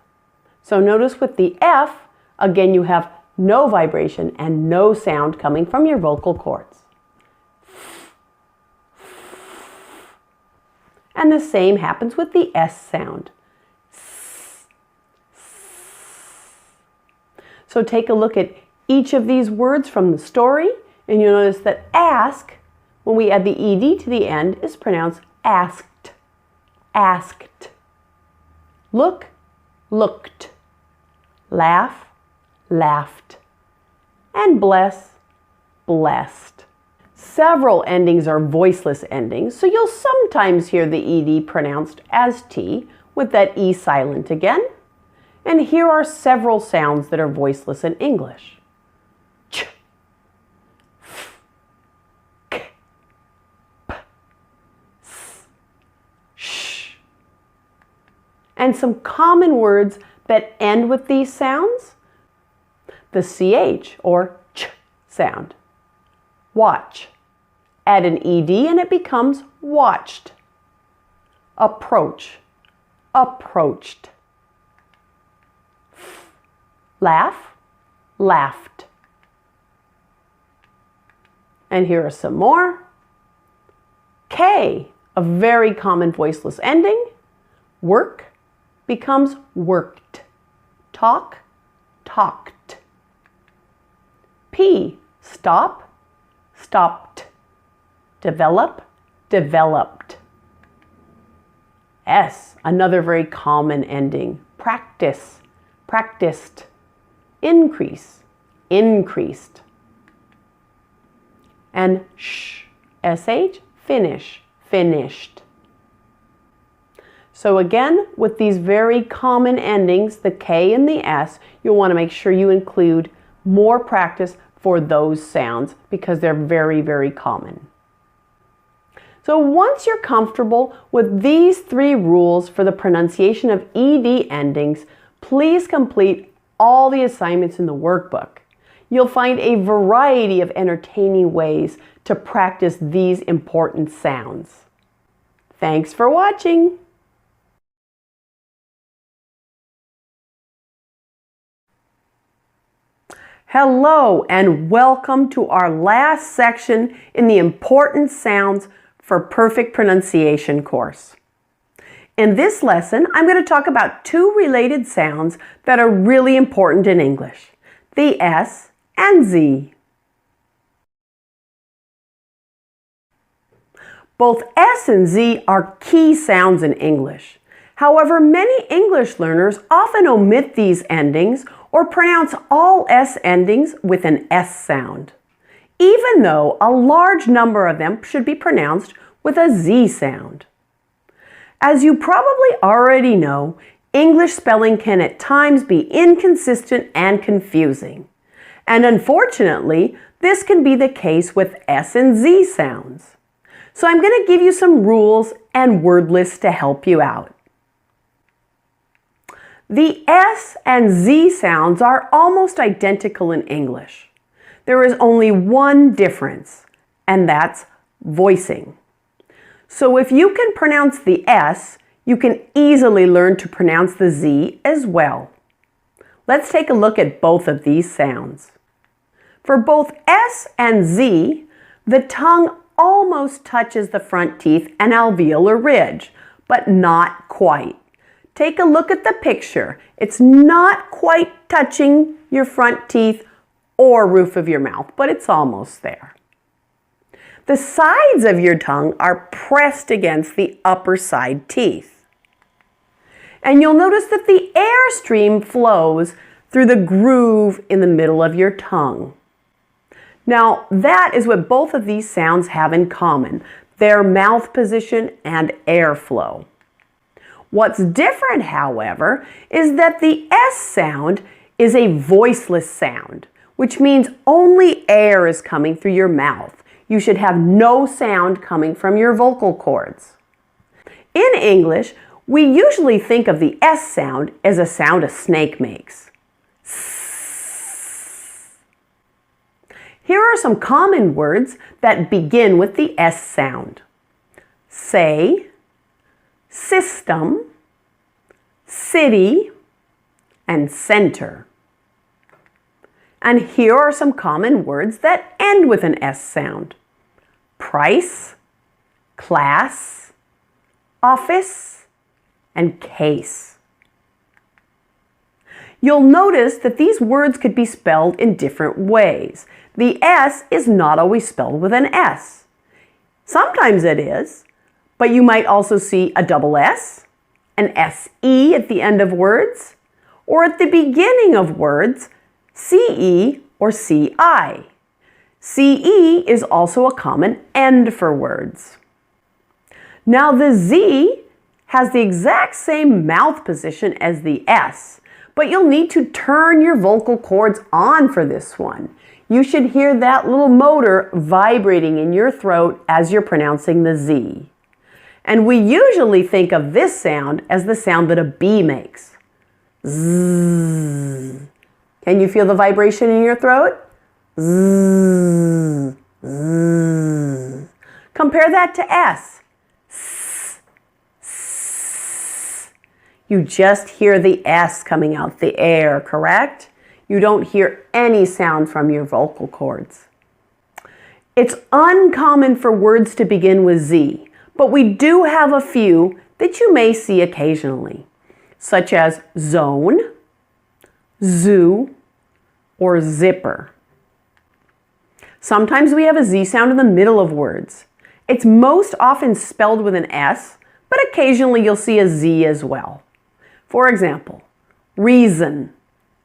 So notice with the F, again, you have no vibration and no sound coming from your vocal cords. And the same happens with the S sound. So take a look at each of these words from the story, and you'll notice that ask, when we add the ED to the end, is pronounced asked, asked. Look, looked. Laugh, laughed. And bless, blessed. Several endings are voiceless endings, so you'll sometimes hear the ED pronounced as T with that E silent again. And here are several sounds that are voiceless in English. Ch, f, k, p, s, sh. And some common words that end with these sounds, the CH or ch sound. Watch. Add an ED and it becomes watched. Approach. Approached. Laugh. Laughed. And here are some more. K, a very common voiceless ending. Work becomes worked. Talk, talked. P, stop, stopped. Develop, developed. S, another very common ending. Practice, practiced. Increase, increased. And sh, sh, finish, finished. So again, with these very common endings, the K and the S, you'll want to make sure you include more practice for those sounds because they're very, very common. So once you're comfortable with these 3 rules for the pronunciation of ED endings, please complete all the assignments in the workbook. You'll find a variety of entertaining ways to practice these important sounds. Thanks for watching. Hello and welcome to our last section in the Important Sounds for Perfect Pronunciation course. In this lesson, I'm going to talk about 2 related sounds that are really important in English, the S and Z. Both S and Z are key sounds in English. However, many English learners often omit these endings or pronounce all S endings with an S sound, even though a large number of them should be pronounced with a Z sound. As you probably already know, English spelling can at times be inconsistent and confusing. And unfortunately, this can be the case with S and Z sounds. So I'm going to give you some rules and word lists to help you out. The S and Z sounds are almost identical in English. There is only one difference, and that's voicing. So if you can pronounce the S, you can easily learn to pronounce the Z as well. Let's take a look at both of these sounds. For both S and Z, the tongue almost touches the front teeth and alveolar ridge, but not quite. Take a look at the picture. It's not quite touching your front teeth or roof of your mouth, but it's almost there. The sides of your tongue are pressed against the upper side teeth. And you'll notice that the air stream flows through the groove in the middle of your tongue. Now, that is what both of these sounds have in common, their mouth position and airflow. What's different, however, is that the S sound is a voiceless sound, which means only air is coming through your mouth. You should have no sound coming from your vocal cords. In English, we usually think of the S sound as a sound a snake makes. Here are some common words that begin with the S sound. Say, system, city, and center. And here are some common words that end with an S sound. Price, class, office, and case. You'll notice that these words could be spelled in different ways. The S is not always spelled with an S. Sometimes it is, but you might also see a double S, an SE at the end of words, or at the beginning of words, CE or CI. CE is also a common end for words. Now the Z has the exact same mouth position as the S, but you'll need to turn your vocal cords on for this one. You should hear that little motor vibrating in your throat as you're pronouncing the Z. And we usually think of this sound as the sound that a bee makes. Zzz. Can you feel the vibration in your throat? Zzz. Zzz. Compare that to S. S. S. You just hear the S coming out the air, correct? You don't hear any sound from your vocal cords. It's uncommon for words to begin with Z, but we do have a few that you may see occasionally, such as zone, zoo, or zipper. Sometimes we have a Z sound in the middle of words. It's most often spelled with an S, but occasionally you'll see a Z as well. For example, reason,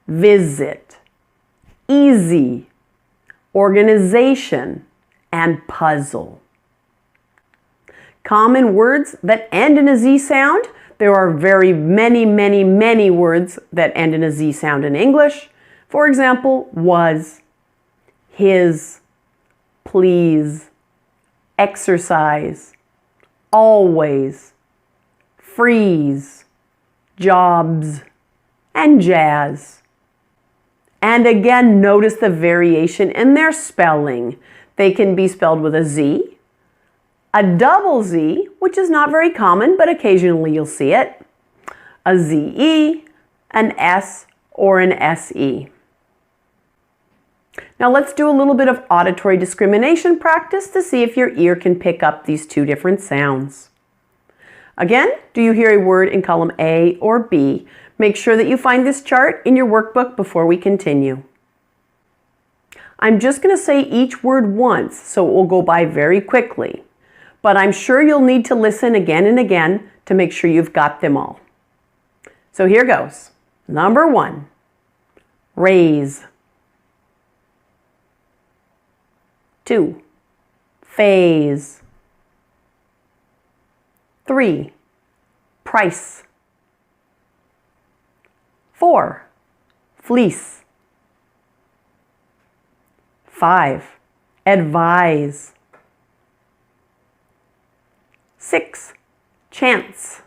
visit, easy, organization, and puzzle. Common words that end in a Z sound. There are very many words that end in a Z sound in English. For example, was, his, please, exercise, always, freeze, jobs, and jazz. And again, notice the variation in their spelling. They can be spelled with a Z, a double Z, which is not very common, but occasionally you'll see it, a ZE, an S, or an SE. Now let's do a little bit of auditory discrimination practice to see if your ear can pick up these two different sounds. Again, do you hear a word in column A or B? Make sure that you find this chart in your workbook before we continue. I'm just going to say each word once, so it will go by very quickly. But I'm sure you'll need to listen again and again to make sure you've got them all. So here goes. Number 1, raise. 2, phase. 3, price. 4, fleece. 5, advise. 6, chance.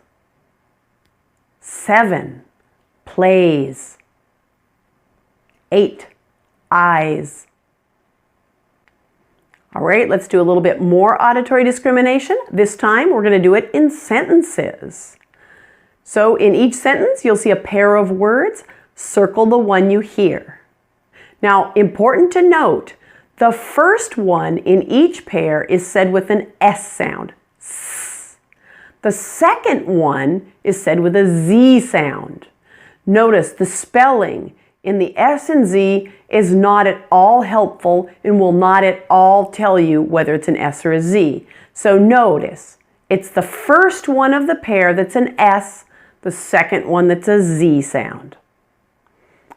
7, plays. 8, eyes. All right, let's do a little bit more auditory discrimination. This time we're going to do it in sentences. So in each sentence, you'll see a pair of words. Circle the one you hear. Now, important to note, the first one in each pair is said with an S sound. S. The second one is said with a Z sound. Notice the spelling in the S and Z is not at all helpful and will not at all tell you whether it's an S or a Z. So notice, it's the first one of the pair that's an S, the second one that's a Z sound.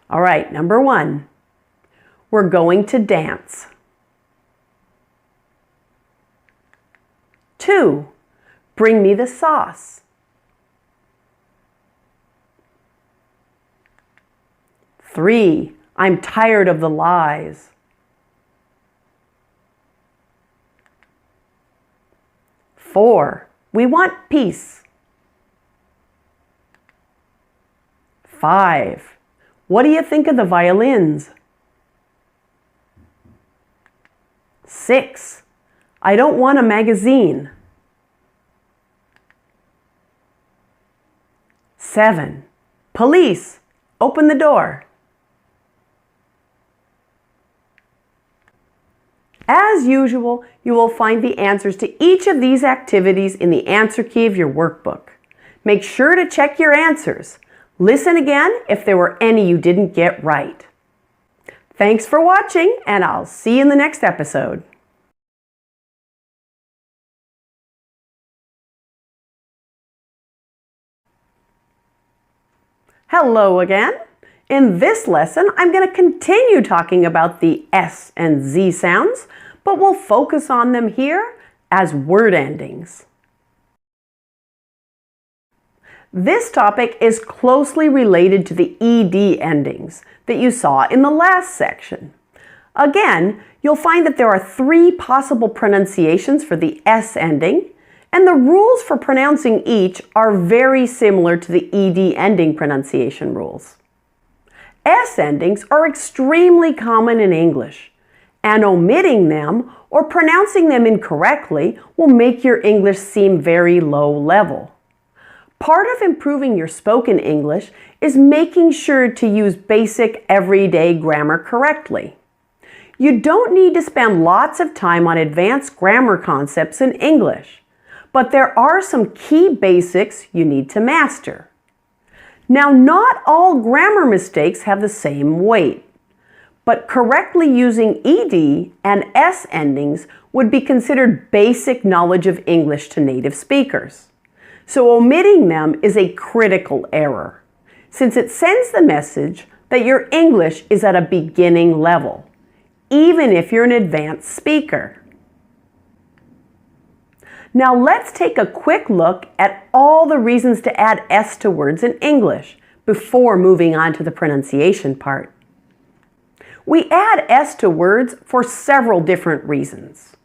All right, number 1. We're going to dance. 2, bring me the sauce. 3, I'm tired of the lies. 4, we want peace. 5, what do you think of the violins? 6, I don't want a magazine. 7, police, open the door. As usual, you will find the answers to each of these activities in the answer key of your workbook. Make sure to check your answers. Listen again if there were any you didn't get right. Thanks for watching, and I'll see you in the next episode. Hello again. In this lesson, I'm going to continue talking about the S and Z sounds, but we'll focus on them here as word endings. This topic is closely related to the ED endings that you saw in the last section. Again, you'll find that there are 3 possible pronunciations for the S ending, and the rules for pronouncing each are very similar to the ED ending pronunciation rules. S endings are extremely common in English, and omitting them or pronouncing them incorrectly will make your English seem very low level. Part of improving your spoken English is making sure to use basic everyday grammar correctly. You don't need to spend lots of time on advanced grammar concepts in English, but there are some key basics you need to master. Now, not all grammar mistakes have the same weight, but correctly using ED and S endings would be considered basic knowledge of English to native speakers. So omitting them is a critical error, since it sends the message that your English is at a beginning level, even if you're an advanced speaker. Now let's take a quick look at all the reasons to add S to words in English before moving on to the pronunciation part. We add S to words for several different reasons.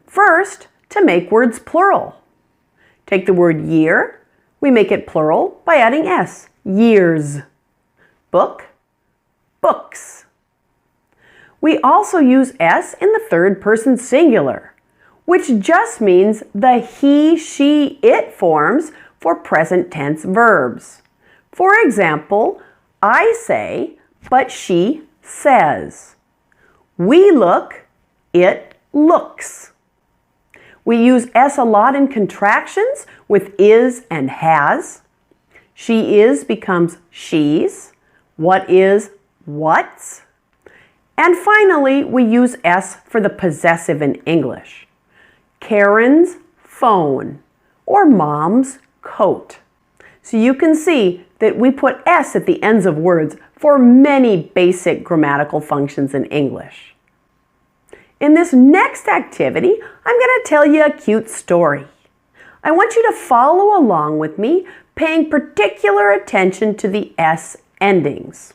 First, to make words plural. Take the word year, we make it plural by adding S, years. Book, books. We also use S in the third person singular, which just means the he, she, it forms for present tense verbs. For example, I say, but she says. We look, it looks. We use S a lot in contractions with is and has. She is becomes she's. What is what's. And finally, we use S for the possessive in English. Karen's phone or mom's coat. So you can see that we put S at the ends of words for many basic grammatical functions in English. In this next activity, I'm going to tell you a cute story. I want you to follow along with me, paying particular attention to the S endings.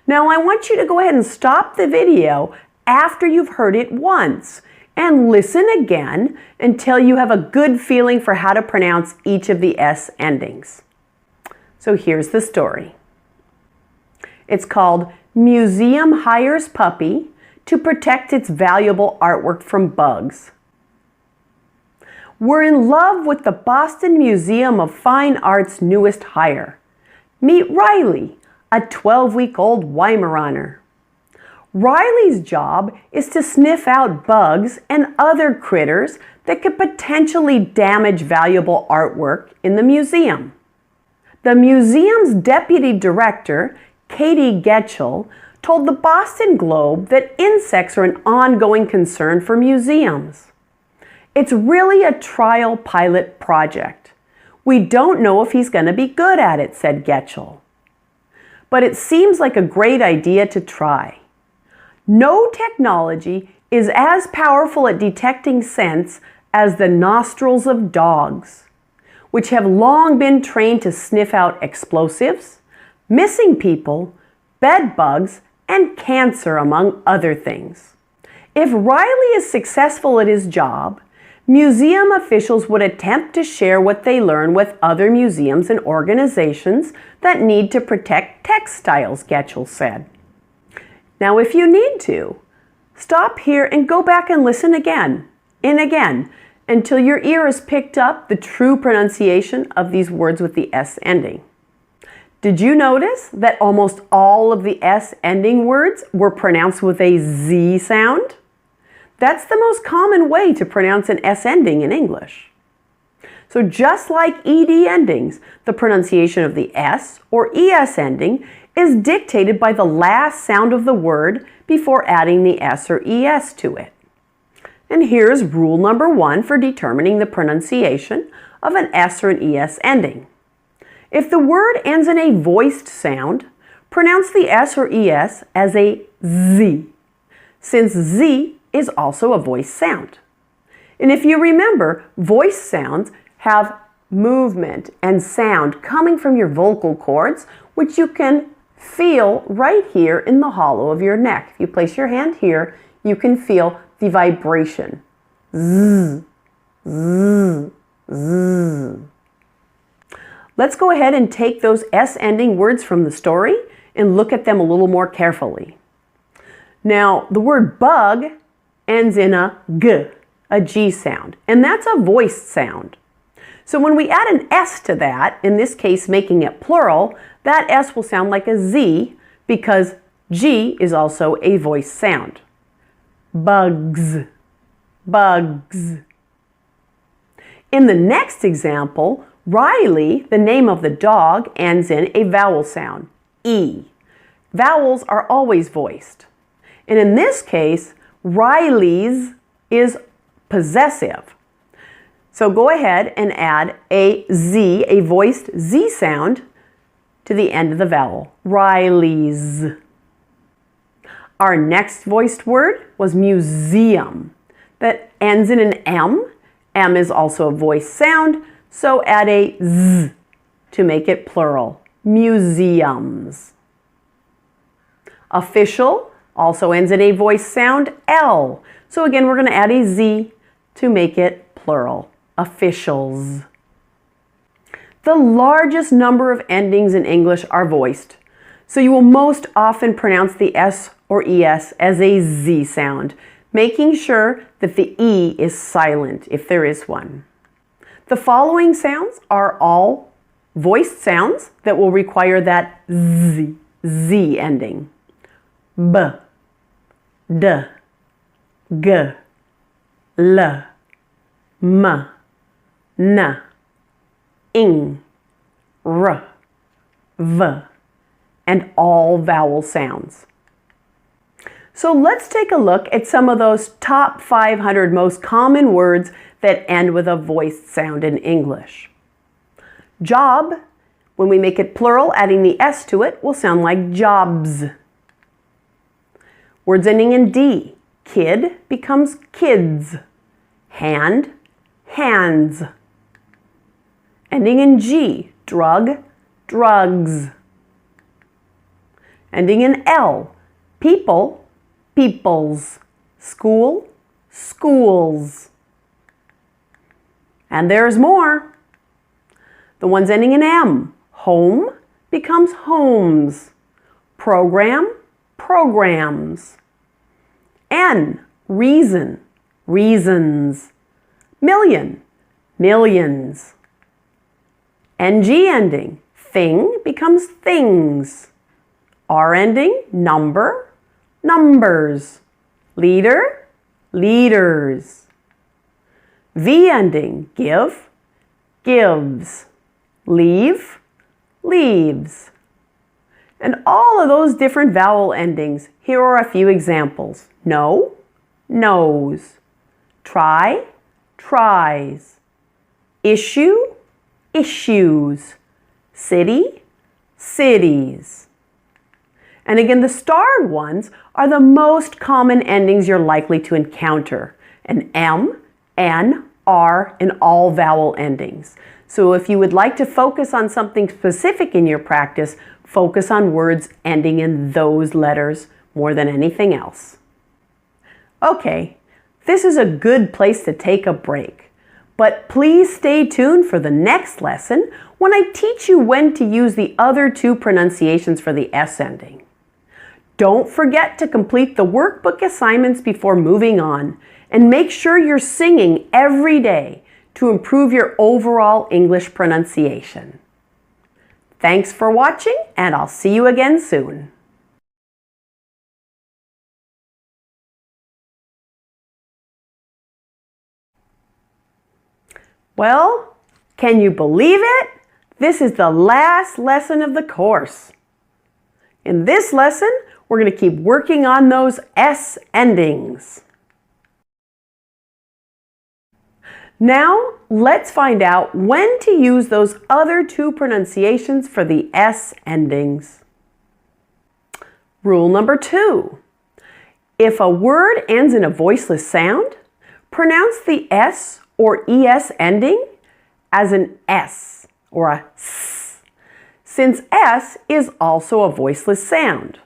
Now I want you to go ahead and stop the video after you've heard it once and listen again until you have a good feeling for how to pronounce each of the S endings. So here's the story. It's called Museum Hires Puppy to Protect Its Valuable Artwork from Bugs. We're in love with the Boston Museum of Fine Art's newest hire. Meet Riley, a 12-week-old Weimaraner. Riley's job is to sniff out bugs and other critters that could potentially damage valuable artwork in the museum. The museum's deputy director, Katie Getchell, told the Boston Globe that insects are an ongoing concern for museums. It's really a trial pilot project. We don't know if he's going to be good at it, said Getchell. But it seems like a great idea to try. No technology is as powerful at detecting scents as the nostrils of dogs, which have long been trained to sniff out explosives, missing people, bed bugs, and cancer, among other things. If Riley is successful at his job, museum officials would attempt to share what they learn with other museums and organizations that need to protect textiles, Getchell said. Now, if you need to, stop here and go back and listen again and again until your ear has picked up the true pronunciation of these words with the S ending. Did you notice that almost all of the S ending words were pronounced with a Z sound? That's the most common way to pronounce an S ending in English. So just like ED endings, the pronunciation of the S or ES ending is dictated by the last sound of the word before adding the S or ES to it. And here's rule number 1 for determining the pronunciation of an S or an ES ending. If the word ends in a voiced sound, pronounce the S or ES as a Z, since Z is also a voiced sound. And if you remember, voiced sounds have movement and sound coming from your vocal cords, which you can feel right here in the hollow of your neck. If you place your hand here, you can feel the vibration. Zzz, zzz, zzz. Let's go ahead and take those S-ending words from the story and look at them a little more carefully. Now, the word bug ends in a G, a G sound, and that's a voiced sound. So when we add an S to that, in this case making it plural, that S will sound like a Z because G is also a voiced sound. Bugs, bugs. In the next example, Riley, the name of the dog, ends in a vowel sound, E. Vowels are always voiced. And in this case, Riley's is possessive. So go ahead and add a Z, a voiced Z sound, to the end of the vowel. Riley's. Our next voiced word was museum. That ends in an M. M is also a voiced sound, so add a Z to make it plural. Museums. Official also ends in a voiced sound, L. So again, we're going to add a Z to make it plural. Officials. The largest number of endings in English are voiced, so you will most often pronounce the S or ES as a Z sound, making sure that the E is silent if there is one. The following sounds are all voiced sounds that will require that Z ending. B, D, G, L, M, N, ing, r, v, and all vowel sounds. So let's take a look at some of those top 500 most common words that end with a voiced sound in English. Job, when we make it plural, adding the S to it, will sound like jobs. Words ending in D. Kid becomes kids. Hand, hands. Ending in G. Drug, drugs. Ending in L. People, peoples. School, schools. And there's more. The ones ending in M. Home becomes homes. Program, programs. N. Reason, reasons. Million, millions. NG ending. Thing becomes things. R ending. Number, numbers. Leader, leaders. V ending. Give, gives. Leave, leaves. And all of those different vowel endings, here are a few examples. Know, knows. Try, tries. Issue, issues. City, cities. And again, the starred ones are the most common endings you're likely to encounter. An M, N, R in all vowel endings. So if you would like to focus on something specific in your practice, focus on words ending in those letters more than anything else. Okay, this is a good place to take a break. But please stay tuned for the next lesson when I teach you when to use the other two pronunciations for the S ending. Don't forget to complete the workbook assignments before moving on, and make sure you're singing every day to improve your overall English pronunciation. Thanks for watching, and I'll see you again soon. Well, can you believe it? This is the last lesson of the course. In this lesson, we're going to keep working on those S endings. Now, let's find out when to use those other two pronunciations for the S endings. Rule number 2. If a word ends in a voiceless sound, pronounce the S or ES ending as an S or a S, since S is also a voiceless sound.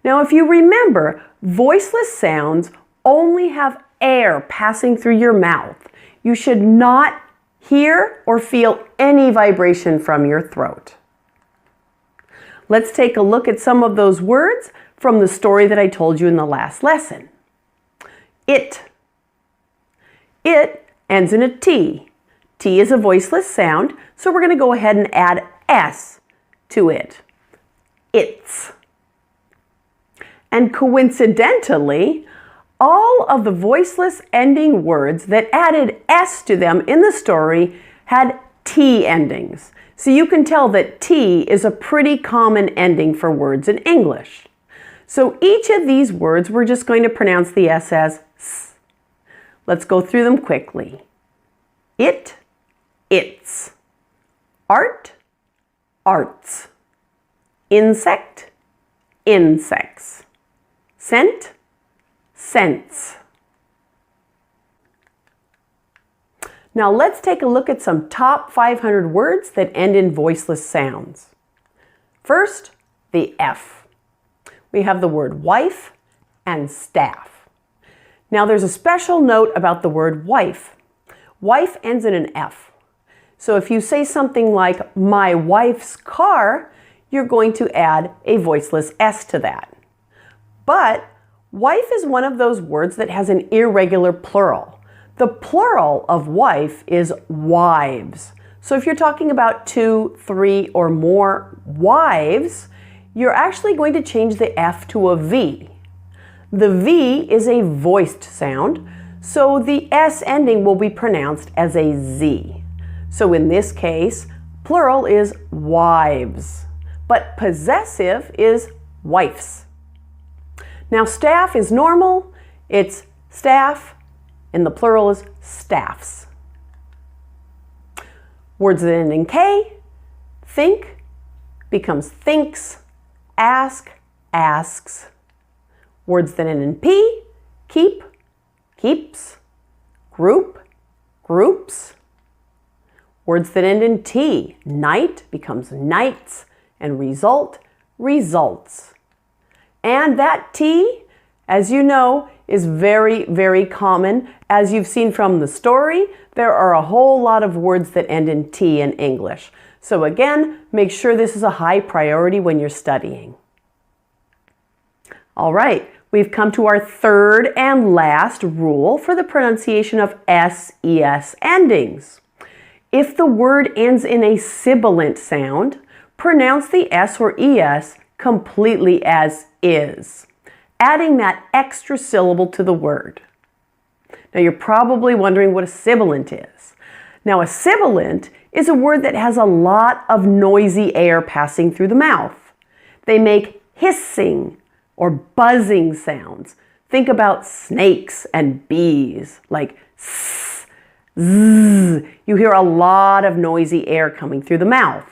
Now, if you remember, voiceless sounds only have air passing through your mouth. You should not hear or feel any vibration from your throat. Let's take a look at some of those words from the story that I told you in the last lesson. It. It ends in a T. T is a voiceless sound, so we're going to go ahead and add S to it. It's. And coincidentally, all of the voiceless ending words that added S to them in the story had T endings. So you can tell that T is a pretty common ending for words in English. So each of these words, we're just going to pronounce the S as S. Let's go through them quickly. It, its. Art, arts. Insect, insects. Scent, scents. Now let's take a look at some top 500 words that end in voiceless sounds. First, the F. We have the word wife and staff. Now there's a special note about the word wife. Wife ends in an F. So if you say something like my wife's car, you're going to add a voiceless S to that. But wife is one of those words that has an irregular plural. The plural of wife is wives. So if you're talking about 2, 3, or more wives, you're actually going to change the F to a V. The V is a voiced sound, so the S ending will be pronounced as a Z. So in this case, plural is wives, but possessive is wifes. Now staff is normal, it's staff, and the plural is staffs. Words that end in K, think, becomes thinks, ask, asks. Words that end in P, keep, keeps, group, groups. Words that end in T, night becomes nights, and result, results. And that T, as you know, is very, very common. As you've seen from the story, there are a whole lot of words that end in T in English. So again, make sure this is a high priority when you're studying. All right, we've come to our third and last rule for the pronunciation of SES endings. If the word ends in a sibilant sound, pronounce the S or ES completely as is, adding that extra syllable to the word. Now you're probably wondering what a sibilant is. Now a sibilant is a word that has a lot of noisy air passing through the mouth. They make hissing or buzzing sounds. Think about snakes and bees, like s, z. You hear a lot of noisy air coming through the mouth.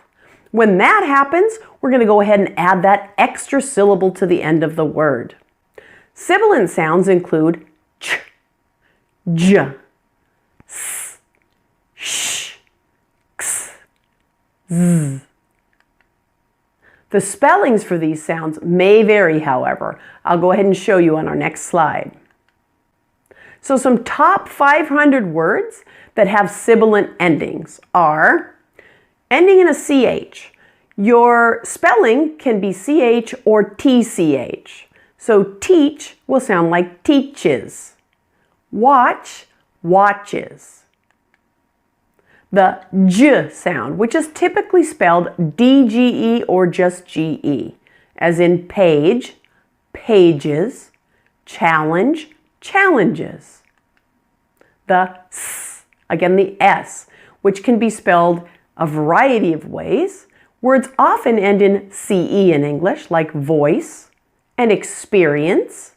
When that happens, we're going to go ahead and add that extra syllable to the end of the word. Sibilant sounds include ch, j, s, sh, x, z. The spellings for these sounds may vary, however. I'll go ahead and show you on our next slide. So some top 500 words that have sibilant endings are ending in a CH. Your spelling can be CH or TCH. So teach will sound like teaches. Watch, watches. The J sound, which is typically spelled DGE or just GE, as in page, pages, challenge, challenges. The S, again the S, which can be spelled a variety of ways. Words often end in CE in English, like voice and experience.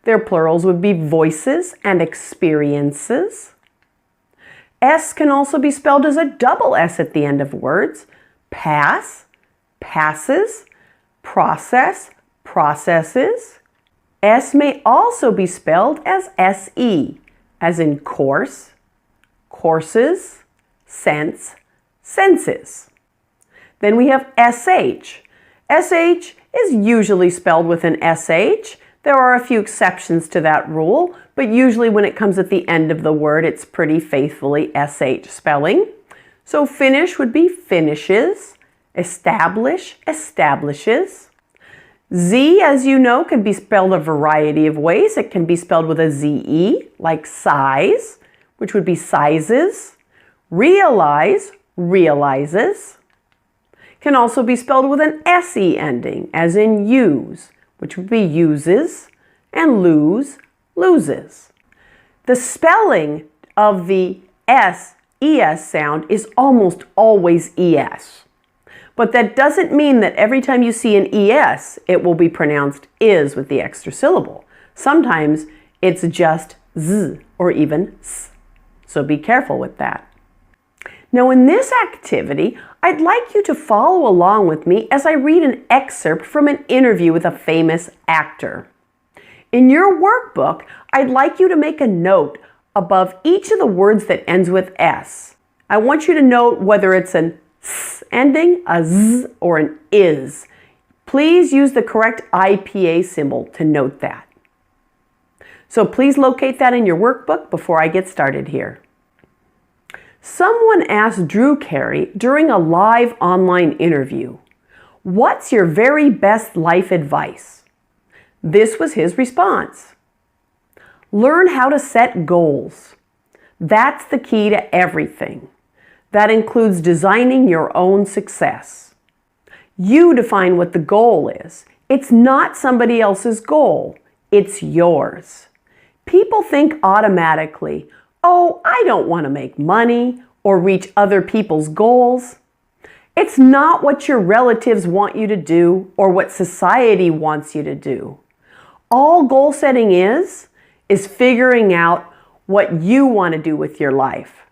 Their plurals would be voices and experiences. S can also be spelled as a double S at the end of words. Pass, passes, process, processes. S may also be spelled as SE, as in course, courses, sense, senses. Then we have SH. SH is usually spelled with an SH. There are a few exceptions to that rule, but usually when it comes at the end of the word, it's pretty faithfully SH spelling. So finish would be finishes, establish, establishes. Z, as you know, can be spelled a variety of ways. It can be spelled with a ZE, like size, which would be sizes. Realize, realizes. Can also be spelled with an SE ending, as in use, which would be uses, and lose, loses. The spelling of the S-ES sound is almost always ES. But that doesn't mean that every time you see an ES, it will be pronounced is with the extra syllable. Sometimes it's just Z or even S. So be careful with that. Now in this activity, I'd like you to follow along with me as I read an excerpt from an interview with a famous actor. In your workbook, I'd like you to make a note above each of the words that ends with S. I want you to note whether it's an S ending, a Z, or an IS. Please use the correct IPA symbol to note that. So please locate that in your workbook before I get started here. Someone asked Drew Carey during a live online interview, "What's your very best life advice?" This was his response. Learn how to set goals. That's the key to everything. That includes designing your own success. You define what the goal is. It's not somebody else's goal. It's yours. People think automatically, "Oh, I don't want to make money or reach other people's goals." It's not what your relatives want you to do or what society wants you to do. All goal setting is figuring out what you want to do with your life.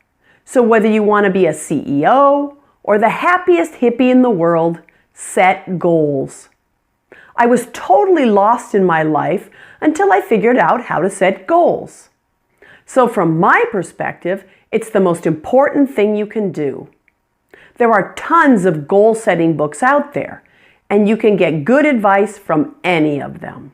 So whether you want to be a CEO or the happiest hippie in the world, set goals. I was totally lost in my life until I figured out how to set goals. So from my perspective, it's the most important thing you can do. There are tons of goal-setting books out there, and you can get good advice from any of them.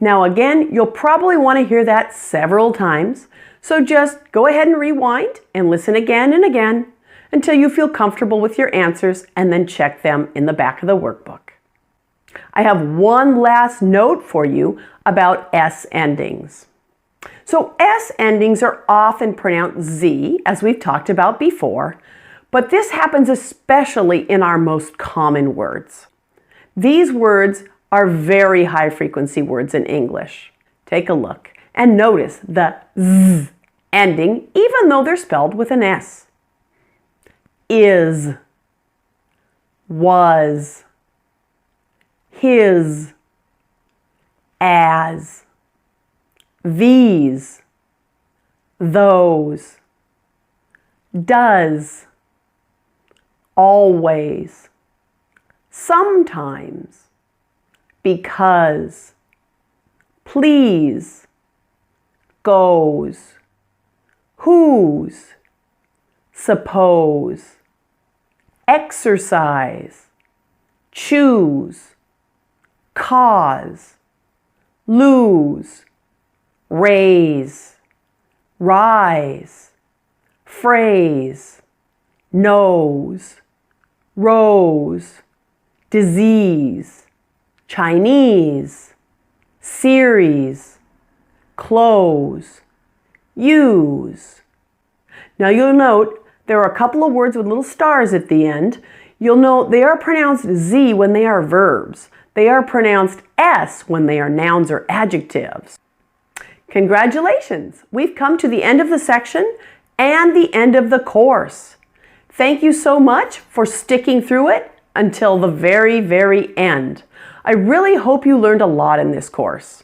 Now again, you'll probably want to hear that several times, so just go ahead and rewind and listen again and again until you feel comfortable with your answers, and then check them in the back of the workbook. I have one last note for you about S endings. So S endings are often pronounced Z, as we've talked about before, but this happens especially in our most common words. These words are very high frequency words in English. Take a look and notice the Z ending, even though they're spelled with an S. Is, was, his, as, these, those, does, always, sometimes, because, please, goes, whose, suppose, exercise, choose, cause, lose, raise, rise, phrase, nose, rose, disease, Chinese, series, close, use. Now you'll note there are a couple of words with little stars at the end. You'll note they are pronounced Z when they are verbs. They are pronounced S when they are nouns or adjectives. Congratulations! We've come to the end of the section and the end of the course. Thank you so much for sticking through it until the very, very end. I really hope you learned a lot in this course.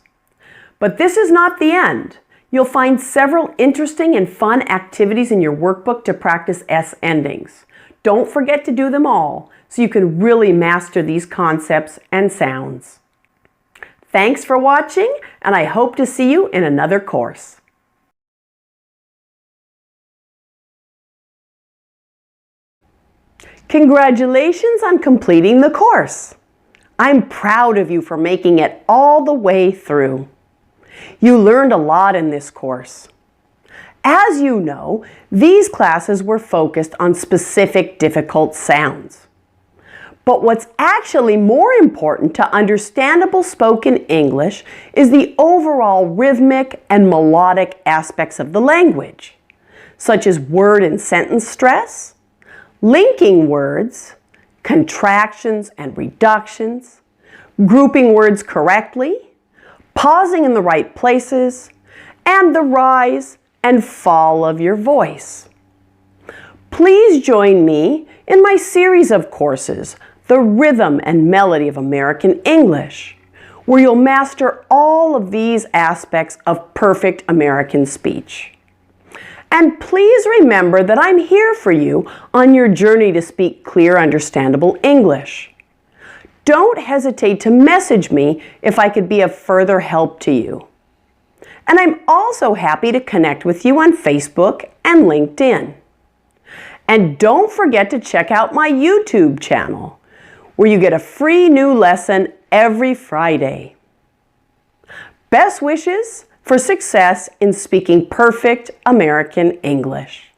But this is not the end. You'll find several interesting and fun activities in your workbook to practice S endings. Don't forget to do them all so you can really master these concepts and sounds. Thanks for watching, and I hope to see you in another course. Congratulations on completing the course. I'm proud of you for making it all the way through. You learned a lot in this course. As you know, these classes were focused on specific difficult sounds. But what's actually more important to understandable spoken English is the overall rhythmic and melodic aspects of the language, such as word and sentence stress, linking words, contractions and reductions, grouping words correctly, pausing in the right places, and the rise and fall of your voice. Please join me in my series of courses, The Rhythm and Melody of American English, where you'll master all of these aspects of perfect American speech. And please remember that I'm here for you on your journey to speak clear, understandable English. Don't hesitate to message me if I could be of further help to you. And I'm also happy to connect with you on Facebook and LinkedIn. And don't forget to check out my YouTube channel, where you get a free new lesson every Friday. Best wishes for success in speaking perfect American English.